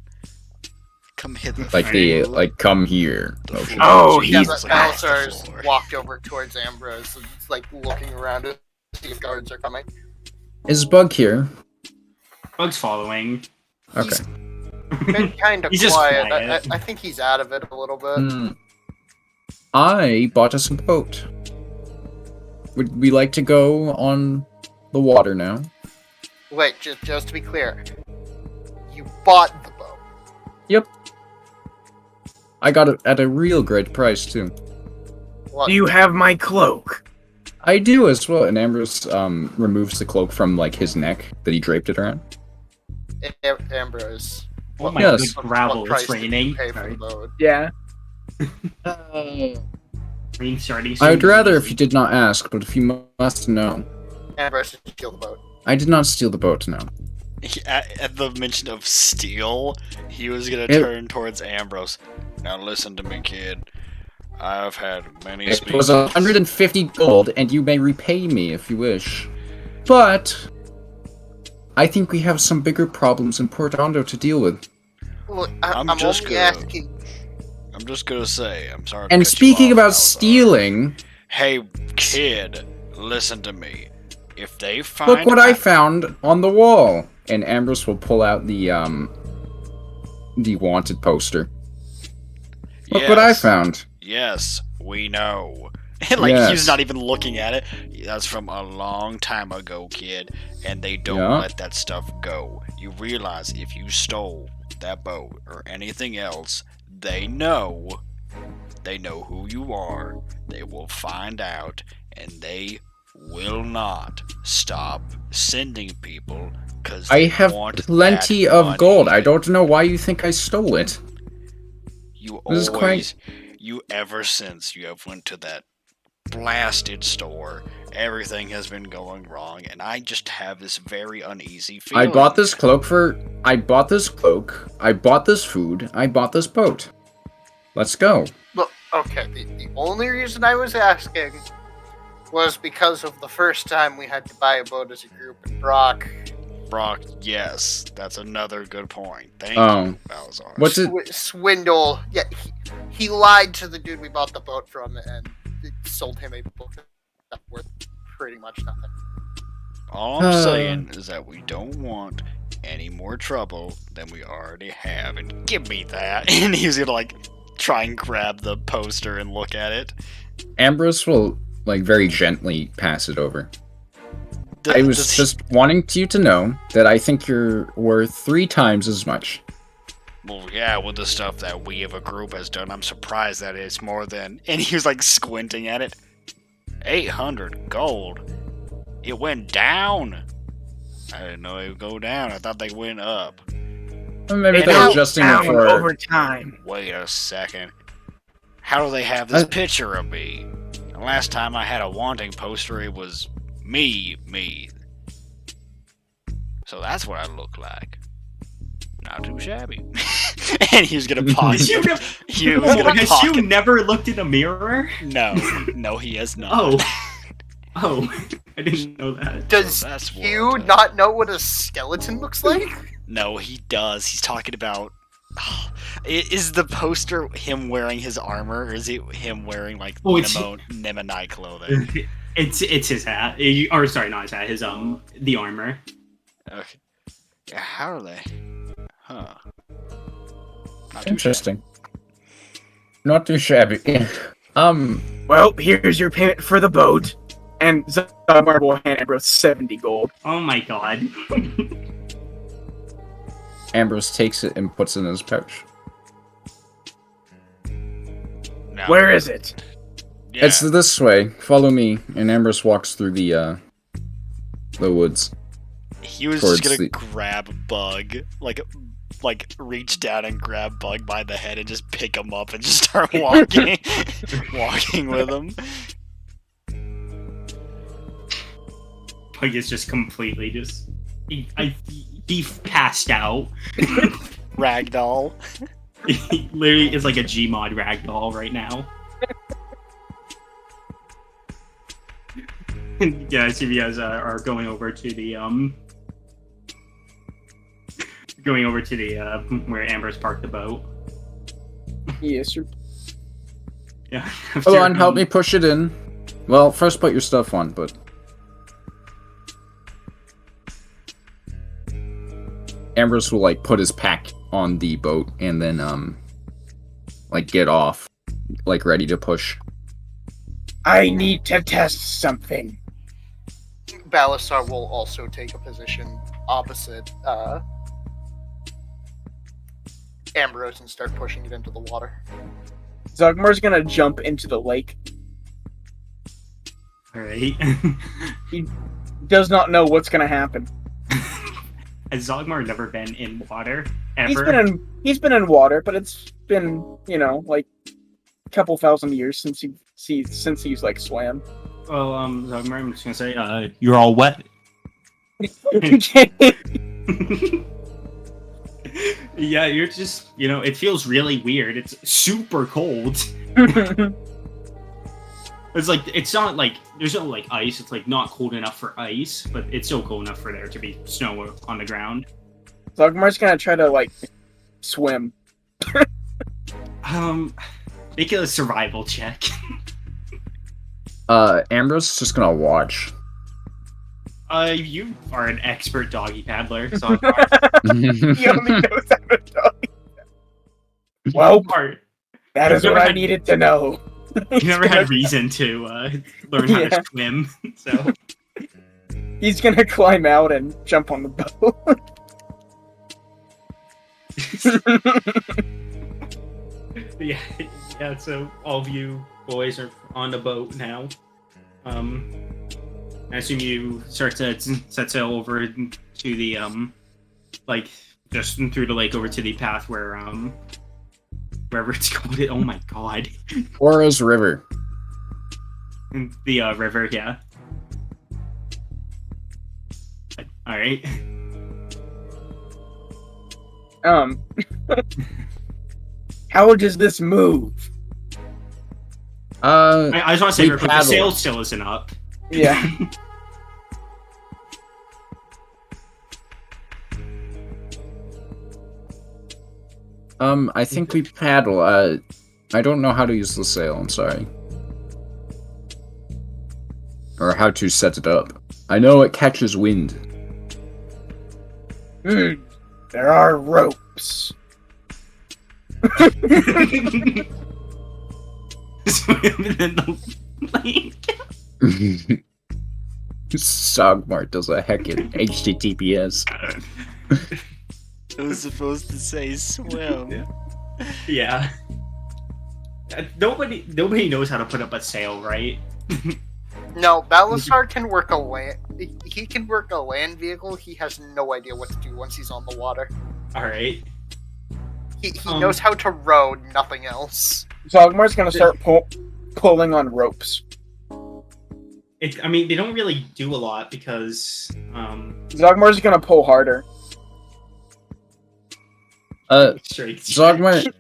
Come hither. Like come here. Motion. Oh, Yeah, he's Balasar's walked over towards Ambrose and is like looking around to see if guards are coming. Is Bug here? Bug's following. Okay. Been kind of He's just quiet. quiet. I think he's out of it a little bit. I bought us a boat. Would we like to go on the water now? Wait, just to be clear, you bought the boat. Yep. I got it at a real great price too. What? Do you have my cloak? I do as well. And Ambrose removes the cloak from like his neck that he draped it around. Ambrose. Oh my Yes. good gravel, What price it's did you raining. pay for Sorry. the boat? Yeah. Rain starting I would soon. rather if you did not ask, but if you must know. Ambrose did you steal the boat? I did not steal the boat, no. At the mention of steal, he was gonna It- turn towards Ambrose. Now listen to me, kid. I've had many It speeches. was 150 gold, and you may repay me if you wish. But I think we have some bigger problems in Port Ondo to deal with. Look, I'm I'm just only gonna- asking. I'm just gonna say, I'm sorry. to And cut you speaking off, about Alpha. stealing, Hey, kid, listen to me. If they find look what I out- found on the wall. And Ambrose will pull out the wanted poster. Look what I Yes. found. Yes, we know. Like, Yes. he's not even looking at it. That's from a long time ago, kid. And they don't Yeah. let that stuff go. You realize if you stole that boat or anything else, they know who you are. They will find out, and they will not stop sending people because I have plenty of gold. I don't know why you think I stole it. You This is always, quite- you ever since you have went to that blasted store. Everything has been going wrong, and I just have this very uneasy feeling. I bought this cloak. I bought this food. I bought this boat. Let's go. Look, okay, the only reason I was asking was because of the first time we had to buy a boat as a group, and Brock, yes, that's another good point. Thank Oh. you, Balazar. What's it? swindle. Yeah, he lied to the dude we bought the boat from and sold him a boat that's worth pretty much nothing. All I'm saying is that we don't want any more trouble than we already have, and give me that. And he's gonna like try and grab the poster and look at it. Ambrose will like very gently pass it over. I was just wanting you to know that I think you're worth 3 times as much. Well, yeah, with the stuff that we of a group has done, I'm surprised that it's more than. And he was like squinting at it. 800 gold. It went down. I didn't know it would go down. I thought they went up. Maybe And they're how adjusting it down for. over time. Wait a second. How do they have this picture of me? The last time I had a wanting poster, it was me. So that's what I look like. Not too shabby. And he was gonna pocket. He was gonna Has pocket. you never looked in a mirror? No, he has not. Oh, I didn't know that. Does So that's you what, not know what a skeleton looks like? No, he does. He's talking about. Is the poster him wearing his armor, or is it him wearing like Nemonite clothing? It's his hat. Or sorry, not his hat. His the armor. Okay. Yeah, how are they? Huh. Not too Interesting. Not too shabby. Well, here's your payment for the boat. And Zogmar will hand Ambrose 70 gold. Oh my god. Ambrose takes it and puts it in his pouch. Now, Where is it? Yeah. It's this way. Follow me. And Ambrose walks through the woods. He was towards just gonna the- grab Bug, like reach down and grab Bug by the head and just pick him up and just start walking, walking with him. Pug is just completely just. He passed out. Ragdoll. He literally is like a Gmod ragdoll right now. Yeah, I see you guys are going over to the where Amber's parked the boat. Yes, sir. Yeah. Hold on, help me push it in. Well, first put your stuff on, but... Ambrose will, like, put his pack on the boat and then, like, get off. Like, ready to push. I need to test something. Balasar will also take a position opposite Ambrose and start pushing it into the water. Zogmar's gonna jump into the lake. Alright. He does not know what's gonna happen. Has Zogmar never been in water? Ever? He's been in water, but it's been, like a couple thousand years since he's like swam. Well, Zogmar, I'm just gonna say, you're all wet. Yeah, you're just, it feels really weird. It's super cold. It's not like, there's no like ice. It's like not cold enough for ice, but it's still cold enough for there to be snow on the ground. Zogmar's gonna try to like swim. Make a survival check. Ambrose is just gonna watch. You are an expert doggy paddler, so He only knows how to dog. Well, that is what I needed to know. You never had reason to learn how to swim, so he's gonna climb out and jump on the boat. yeah. So all of you boys are on the boat now. I assume you start to set sail over to the just through the lake over to the path where wherever it's called. Oh my god. Oros River. The river, yeah. All right. How does this move? I just want to say We real quick, the paddle. sail still isn't up. Yeah. I think we paddle. I don't know how to use the sail, I'm sorry. Or how to set it up. I know it catches wind. There are ropes. Swim in the lake. Sogmart does a heckin' HTTPS. I was supposed to say swim. Yeah. Nobody knows how to put up a sail, right? No, Balasar can work a land. He can work a land vehicle. He has no idea what to do once he's on the water. All right. He knows how to row, nothing else. Zogmar's gonna start pulling on ropes. I mean, they don't really do a lot because Zogmar's gonna pull harder. straight. Zogmart,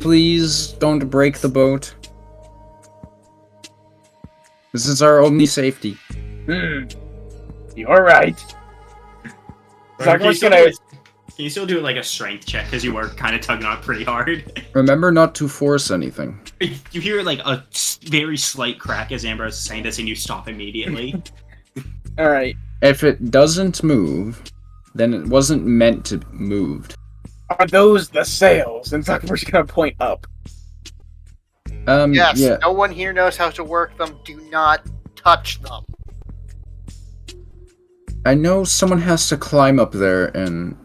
please don't break the boat. This is our only safety. You're right. Zogmar's gonna. Can you still do like a strength check because you were kind of tugging on it pretty hard? Remember not to force anything. You hear like a very slight crack as Ambrose is saying this, and you stop immediately. Alright. If it doesn't move, then it wasn't meant to move. Are those the sails? And Zogmar's gonna point up. Yes, Yeah. no one here knows how to work them. Do not touch them. I know someone has to climb up there and,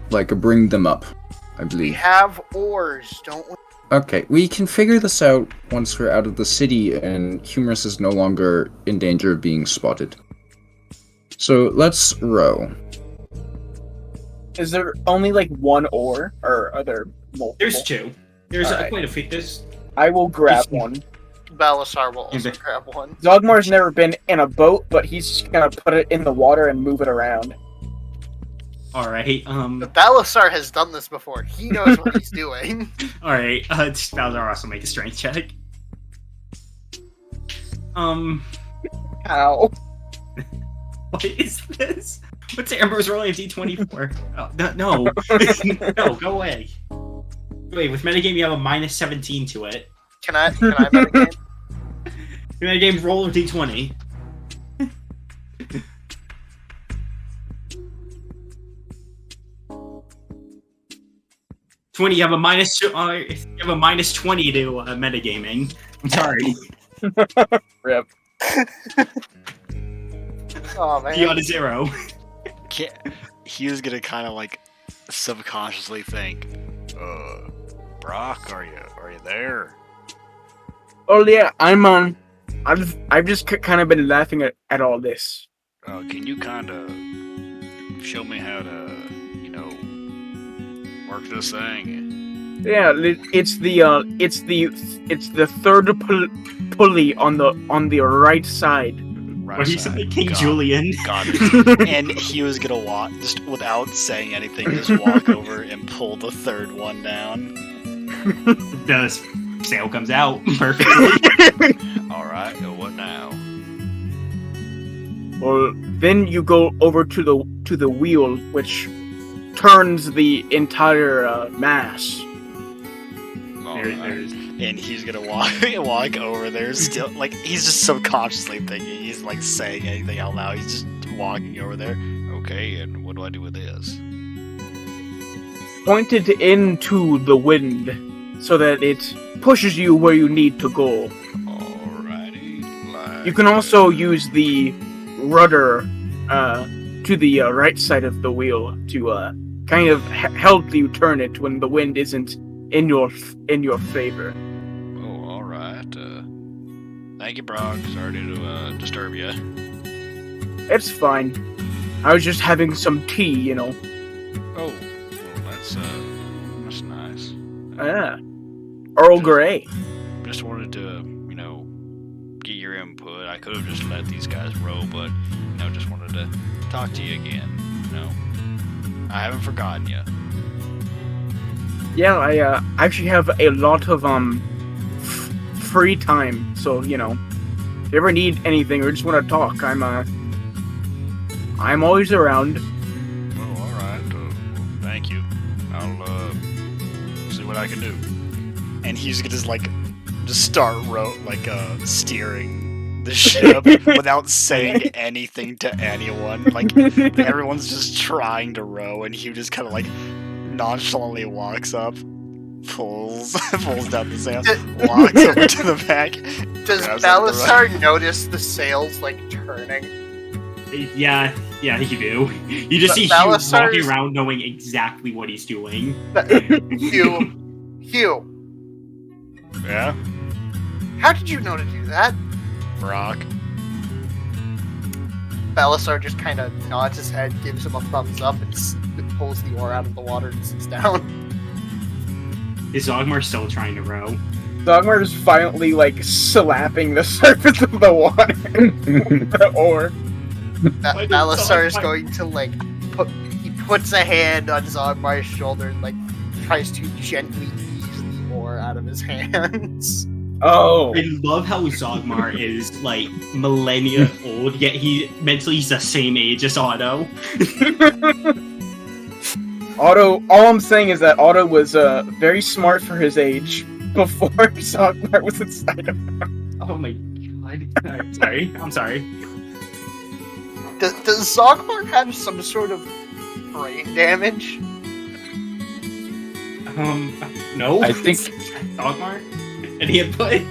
like, bring them up, I We believe. have oars, don't we? Okay, we can figure this out once we're out of the city and Humorous is no longer in danger of being spotted. So, let's row. Is there only like one oar, or are there multiple? There's two. There's Alright. quite a few. There's I will grab one. Balasar will also Okay. grab one. Zogmar's never been in a boat, but he's just gonna put it in the water and move it around. all right. But Balasar has done this before. He knows what he's doing. All right. Balzar also make a strength check. Ow. What is this? What's Ambrose rolling a d20 for? Oh, no. No, go away. Wait, with metagame you have a minus 17 to it. Can I metagame? Metagame roll a d20. You have a minus you have a minus 20 to metagaming. I'm sorry. Rip. Oh man. You got a 0. He was gonna kind of like subconsciously think, Brock, are you there? Oh yeah, I'm on. I've just kind of been laughing at all this. Can you kind of show me how to, work this thing? Yeah, it's the third pulley on the right side. Right What do you side. say, King Got it. Julian? Got it. And he was gonna walk, just without saying anything, just walk over and pull the third one down. The sail comes out perfectly. Alright, what now? Well, then you go over to the wheel, which turns the entire mass. There's And he's gonna walk over there still, like, he's just subconsciously thinking, he's like saying anything out loud, he's just walking over there. Okay, and what do I do with this? Pointed into the wind so that it pushes you where you need to go. Alrighty. You can also use the rudder to the right side of the wheel to kind of help you turn it when the wind isn't in your favor. Oh, alright. Thank you, Brock. Sorry to disturb you. It's fine. I was just having some tea, Oh, well, that's nice. Yeah. Earl Grey. Just wanted to, get your input. I could have just let these guys row, but just wanted to talk to you again. I haven't forgotten you. Yeah, I actually have a lot of free time, so if you ever need anything or just want to talk, I'm always around. Well, all right. Thank you. I'll see what I can do. And he's gonna just start steering the ship without saying anything to anyone. Everyone's just trying to row, and he just kind of nonchalantly walks up, pulls down the sail, walks over to the back. Does grabs onto the Balasar notice the sails turning? Yeah, you do. You just see Hugh Balasar's- walking around knowing exactly what he's doing. Hugh, Yeah, how did you know to do that? Brock. Balasar just kind of nods his head, gives him a thumbs up, and pulls the oar out of the water and sits down. Is Zogmar still trying to row? Dogmar is violently slapping the surface of the water with the oar. Why did Balasar is Zogmar- going to he puts a hand on Zogmar's shoulder and tries to gently ease the oar out of his hands. Oh. I love how Zogmar is millennia old, yet he's the same age as Otto. Otto, all I'm saying is that Otto was very smart for his age before Zogmar was inside of him. Oh my god. I'm sorry. Does Zogmar have some sort of brain damage? No. I think Zogmar? Any input?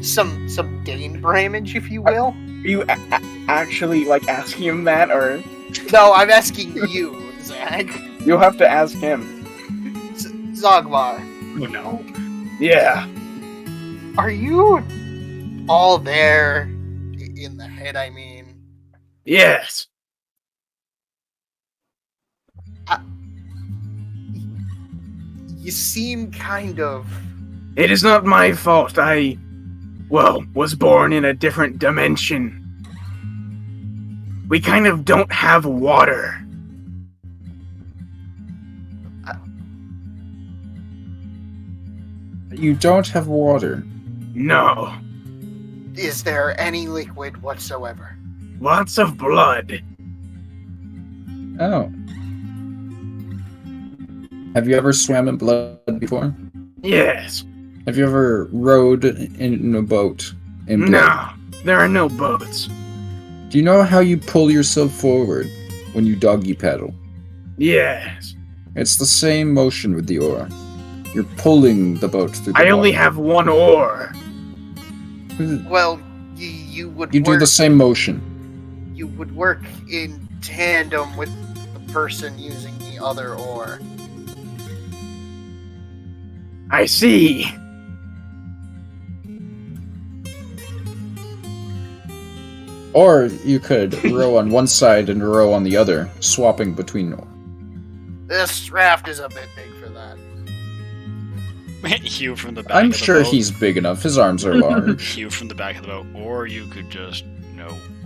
Some Dane damage, if you will? Are you actually asking him that, or No, I'm asking you, Zach. you'll have to ask him? Zogmar, Oh no. Yeah. are you all there in the head? I mean, Yes. you seem kind of. It is not my fault. I, was born in a different dimension. We kind of don't have water. you don't have water. No. Is there any liquid whatsoever? Lots of blood. Oh. Have you ever swam in blood before? Yes. Have you ever rowed in a boat in blood? No. There are no boats. Do you know how you pull yourself forward when you doggy paddle? Yes. It's the same motion with the oar. You're pulling the boat through the I only water. have one oar. Well, you would You do work. the same motion. You would work in tandem with the person using the other oar. I see. Or you could row on one side and row on the other, swapping between. This raft is a bit big for that. Hugh from the back I'm of the sure boat. he's big enough. His arms are large. Hugh from the back of the boat. Or you could just,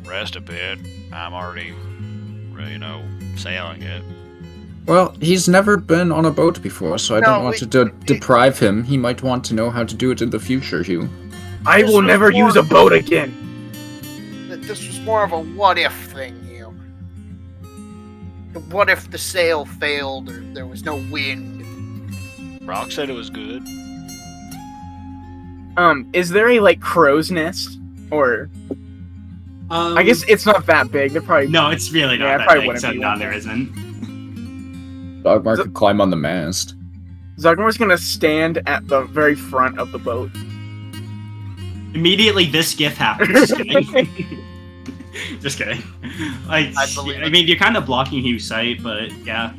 rest a bit. I'm already, sailing it. Well, he's never been on a boat before, so I No, don't want to deprive him. He might want to know how to do it in the future, Hugh. I This will was never more- use a boat again. This was more of a what-if thing, you. What if the sail failed or there was no wind? Brock said it was good. Is there a crow's nest? Or I guess it's not that big. They're probably No, it's really not Yeah, it that probably big, wouldn't so be no, one. there isn't. Dogmar could climb on the mast. Zogmar's gonna stand at the very front of the boat. Immediately, this gift happens. Just kidding. Just kidding. I believe I it. mean, you're kind of blocking Hugh's sight, but yeah.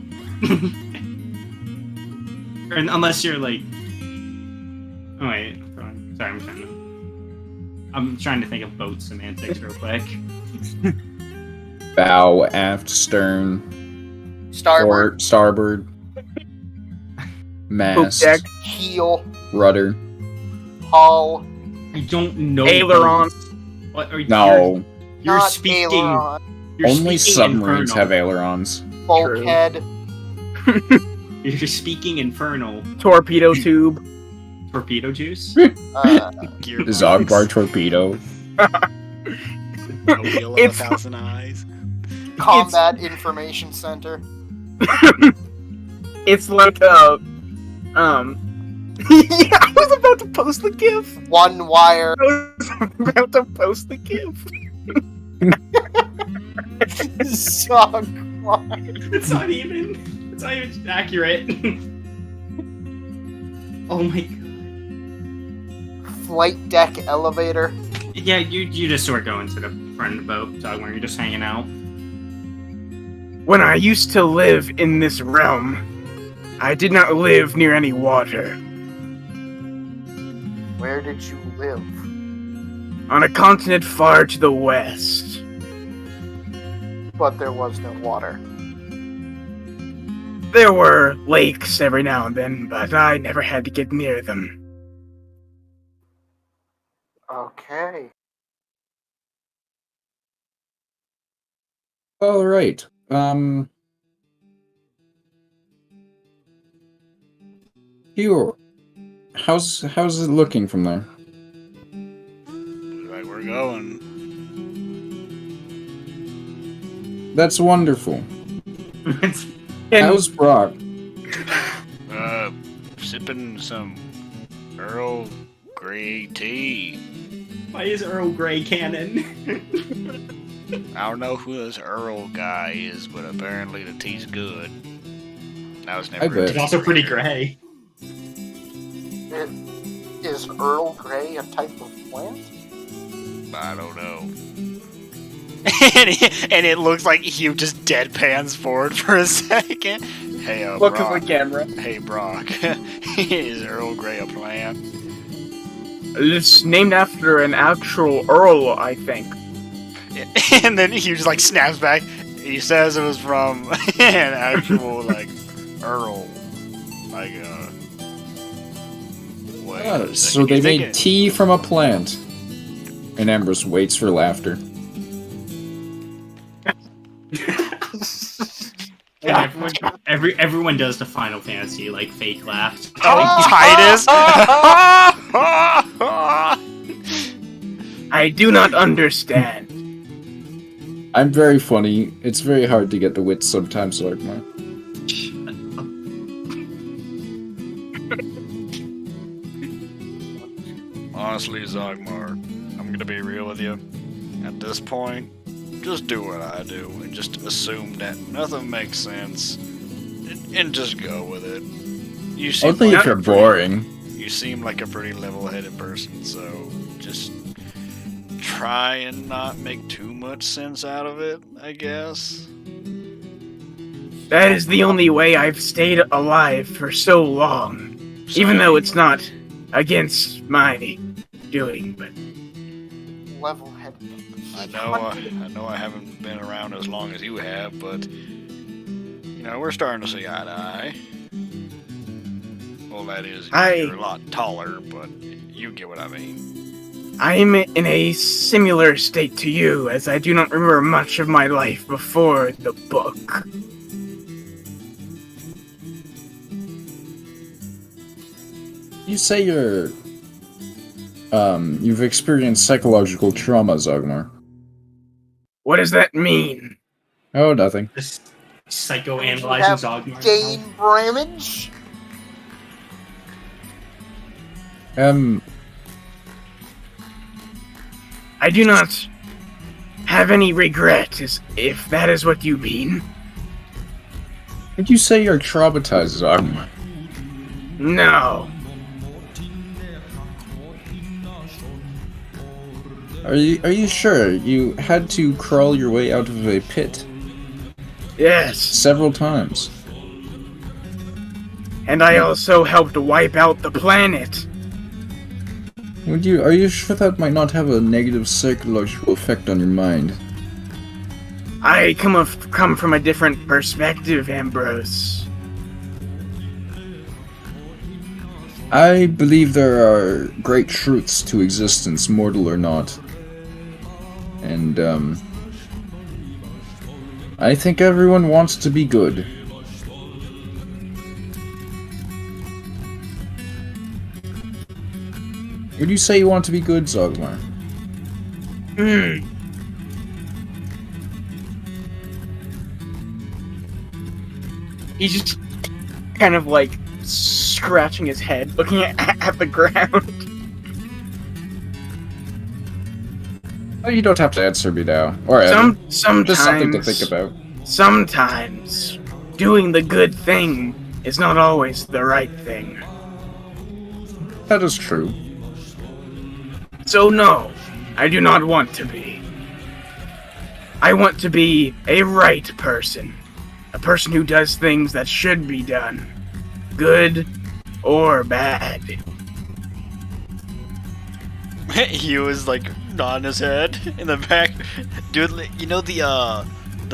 Or unless you're Oh wait, hold on. Sorry, I'm trying to think of boat semantics real quick. Bow, aft, stern, Starboard, port, starboard, mast, deck. heel, rudder. hull, I don't know. Aileron. What are you? No, You're Not speaking. aileron, You're only speaking submarines infernal. have ailerons. bulkhead. You're speaking infernal. Torpedo tube. Torpedo juice. Zogbar torpedo. A wheel of It's- 1,000 eyes. Combat Information Center. It's like yeah, I was about to post the GIF. One wire. I was about to post the GIF. Zogmar. It's not even. It's not even accurate. Oh my god. Flight deck elevator. Yeah, you just sort of go into the front of the boat, Dog, where you're just hanging out. When I used to live in this realm, I did not live near any water. Where did you live? On a continent far to the west. But there was no water. There were lakes every now and then, but I never had to get near them. Okay. All right. Hugh, how's it looking from there? Looks like we're going. That's wonderful. It's- How's Brock? Sipping some Earl Grey tea. Why is Earl Grey canon? I don't know who this Earl guy is, but apparently the tea's good. I was never. I a bet. It's tea also pretty drinker. gray. Is Earl Grey a type of plant? I don't know. and it looks like Hugh just deadpans forward for a second. Hey, Look Brock. at the camera. Hey, Brock. Is Earl Grey a plant? It's named after an actual earl, I think. And then Hugh just like snaps back. He says it was from an actual like Earl. Like wait a So second, they you're made thinking- tea from a plant. And Ambrose waits for laughter. Everyone does the Final Fantasy like fake laugh. Titus. I do not understand. I'm very funny. It's very hard to get the wits sometimes, Lordmar. Honestly, Zogmar, I'm gonna be real with you. At this point, just do what I do and just assume that nothing makes sense, and just go with it. You seem Only like if you're a pretty- boring. You seem like a pretty level-headed person, so just try and not make too much sense out of it, I guess. That is the only way I've stayed alive for so long. Even though it's not against my doing, but Level-headed. I know I haven't been around as long as you have, but you know, we're starting to see eye to eye. Well, that is, you're a lot taller, but you get what I mean. I'm in a similar state to you, as I do not remember much of my life before the book. You say you've experienced psychological trauma, Zogmar. What does that mean? Oh, nothing. Just You psychoanalyzing have Zogmar. gain bramage? I do not have any regret, if that is what you mean. Did you say you're traumatized, Zogmar? No. Are you sure? You had to crawl your way out of a pit Yes. several times. And I also helped wipe out the planet. Are you sure that might not have a negative psychological effect on your mind? I come from a different perspective, Ambrose. I believe there are great truths to existence, mortal or not. And, I think everyone wants to be good. Would you say you want to be good, Zogmar? He's just kind of like scratching his head, looking at the ground. Oh, you don't have to answer me now. Or ever. Sometimes, Just something to think about. Sometimes, doing the good thing is not always the right thing. That is true. So no, I do not want to be. I want to be a right person. A person who does things that should be done. Good or bad. He was like nodding his head in the back. Dude, you know the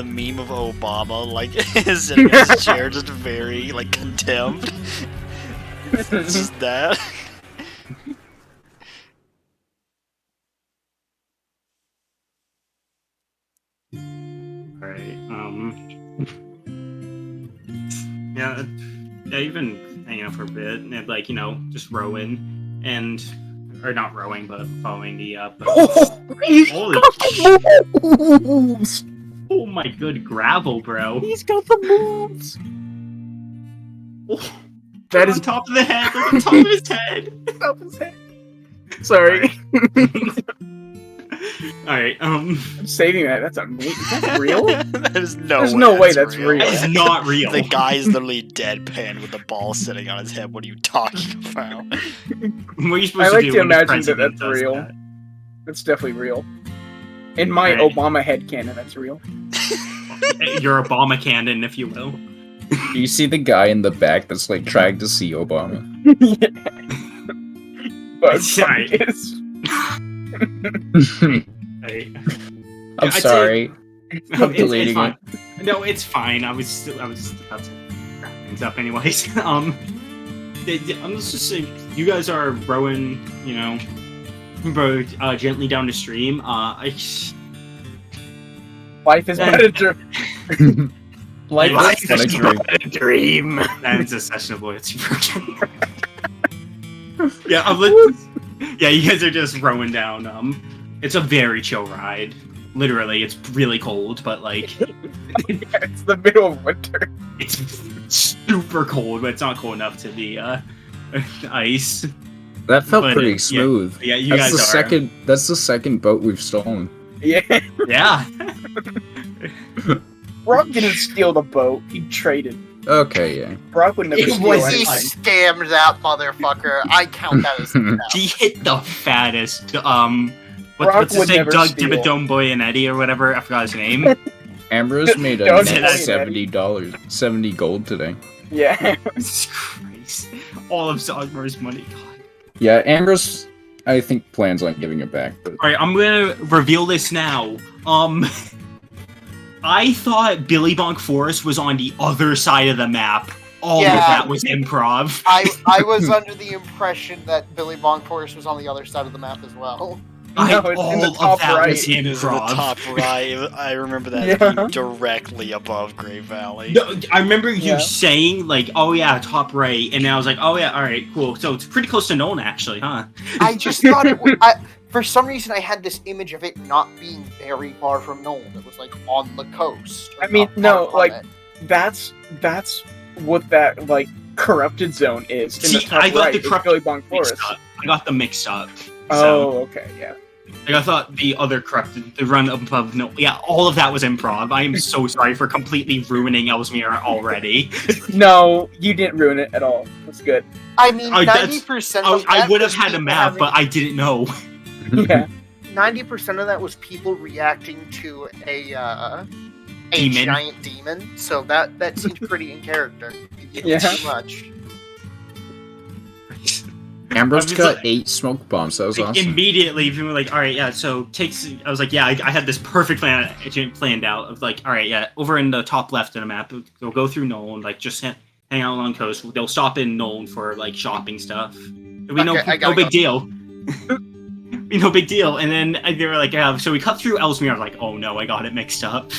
meme of Obama, like, sitting in his chair, just very, like, contempt? It's just that. Alright, yeah, you've been hanging out for a bit, and like, you know, just rowing, and, or not rowing, but following the, holy moves! Oh my good gravel, bro. He's got the moves! That is on top of the head, look on top of his head! Top of his head. Sorry. Alright, I'm saving that. That's amazing. Is that real? There's There's no way that's real. That is not real. The guy is literally deadpan with the ball sitting on his head. What are you talking about? What are you supposed I like to do to when the imagine that president that's does real. that? That's definitely real. In my Right. Obama headcanon, that's real. Your Obama canon, if you will. You see the guy in the back that's like trying to see Obama. But Sorry. I'm I'd sorry. I'm It's deleting fine. it. No, it's fine. I was about to wrap things up anyways. I'm just saying, you guys are rowing, you know, gently down the stream. Life is Then- but a dream. Life Life is but a dream. That's a session of loyalty broken. Yeah, yeah, you guys are just rowing down. It's a very chill ride. Literally, it's really cold, but like, It's the middle of winter. it's super cold, but it's not cold enough to be ice. That felt But, pretty yeah. smooth. Yeah, you That's guys the are. That's the second boat we've stolen. Yeah. Yeah. Brock didn't steal the boat. He traded. Okay, yeah. Brock would never It steal was- He anything. scammed that motherfucker. I count that as He hit the fattest. Brock What's his would name? never Doug steal. Dimmadome Boyanetti or whatever. I forgot his name. Ambrose made Don't a say $70, 70 gold today. Yeah. Jesus Christ. All of Zogmar's money. God. Yeah, Ambrose, I think, plans on giving it back. But Alright, I'm gonna reveal this now. I thought Billy Bonk Forest was on the other side of the map. All Yeah. of that was improv. I was under the impression that Billy Bonk Forest was on the other side of the map as well. No, it's in the all of top that right. was It is in the improv. top right. I remember that Yeah. being directly above Grey Valley. No, I remember you Yeah. saying, like, oh yeah, top right, and I was like, oh yeah, alright, cool. So it's pretty close to Nolan, actually, huh? I just thought it was. For some reason, I had this image of it not being very far from Nolan. It was like on the coast. or I mean, not no, far from like, it. That's what that like corrupted zone is. In the See, top I got right, the is corrupt- Billy Bonk Mixed Forest. up. I got them mixed up. Oh, So, okay, yeah. like, I thought the other corrupted, the run above, no, yeah, all of that was improv. I am so sorry for completely ruining Ellesmere already. No, you didn't ruin it at all. That's good. I mean, that's- 90% I, of that I would have was had a people map, having- but I didn't know. Yeah. 90% of that was people reacting to a Demon. giant demon. So that seems pretty in character. You Yeah. didn't do much. Ambrose I was got like- 8 smoke bombs. That was Like, awesome. immediately, we were like, all right, yeah. So I was like, yeah, I had this perfect planned out of like, all right, yeah, over in the top left of the map, we'll go through Nolan, like just hang out along the coast. They'll stop in Nuln for like shopping stuff. It'll be Okay, I no gotta big go. deal. Be no big deal. And then they were like, so we cut through Ellesmere. I was like, oh no, I got it mixed up.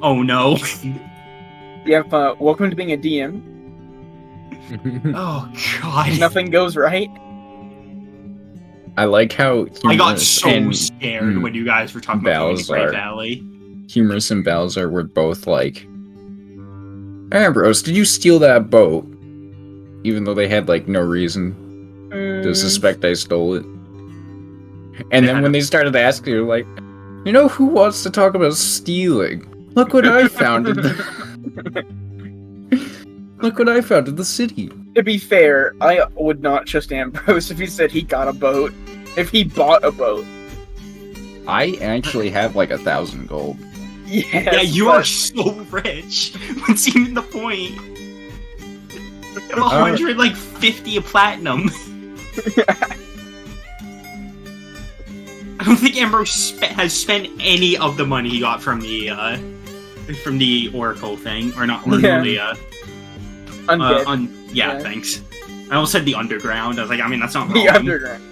Oh no. Yep. Welcome to being a DM. Oh god. Nothing goes right. I like how I got Humorous so and scared when you guys were talking about going to Great Balzar. Valley. Humorous and Balzar were both like, Ambrose, did you steal that boat? Even though they had like no reason to suspect I stole it. And then when they started asking, you're like, you know who wants to talk about stealing? Look what I found in the Look what I found in the city. To be fair, I would not trust Ambrose if he said he got a boat. If he bought a boat. I actually have like 1,000 gold. Yes, Yeah, you are so rich. What's even the point? I'm 150 of platinum. I don't think Ambrose has spent any of the money he got from the Oracle thing, or not Oracle, Yeah. the Undead. yeah, Yeah. thanks. I almost said the Underground. I was like, I mean, that's not The wrong. Underground.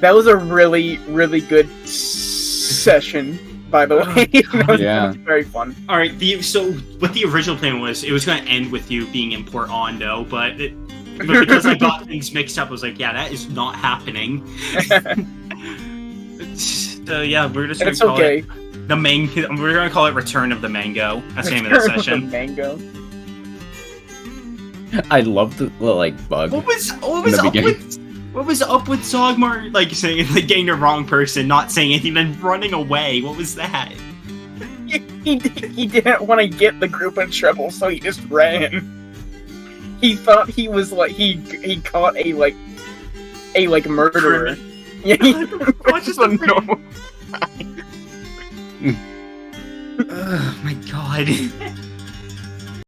That was a really, really good session, by the way. That was very fun. All right. So what the original plan was, it was going to end with you being in Port Ondo, but because I got things mixed up, I was like, yeah, that is not happening. So yeah, we're just gonna It's call okay. it the mango. We're gonna call it Return of the Mango. That's the name of the Return of the session. Mango. I love the like bug. What was in up the beginning. with Zogmar like saying like getting the wrong person, not saying anything, then running away? What was that? He didn't want to get the group in trouble, so he just ran. He thought he was like he caught a murderer. Yeah, Watch this one. Oh my god.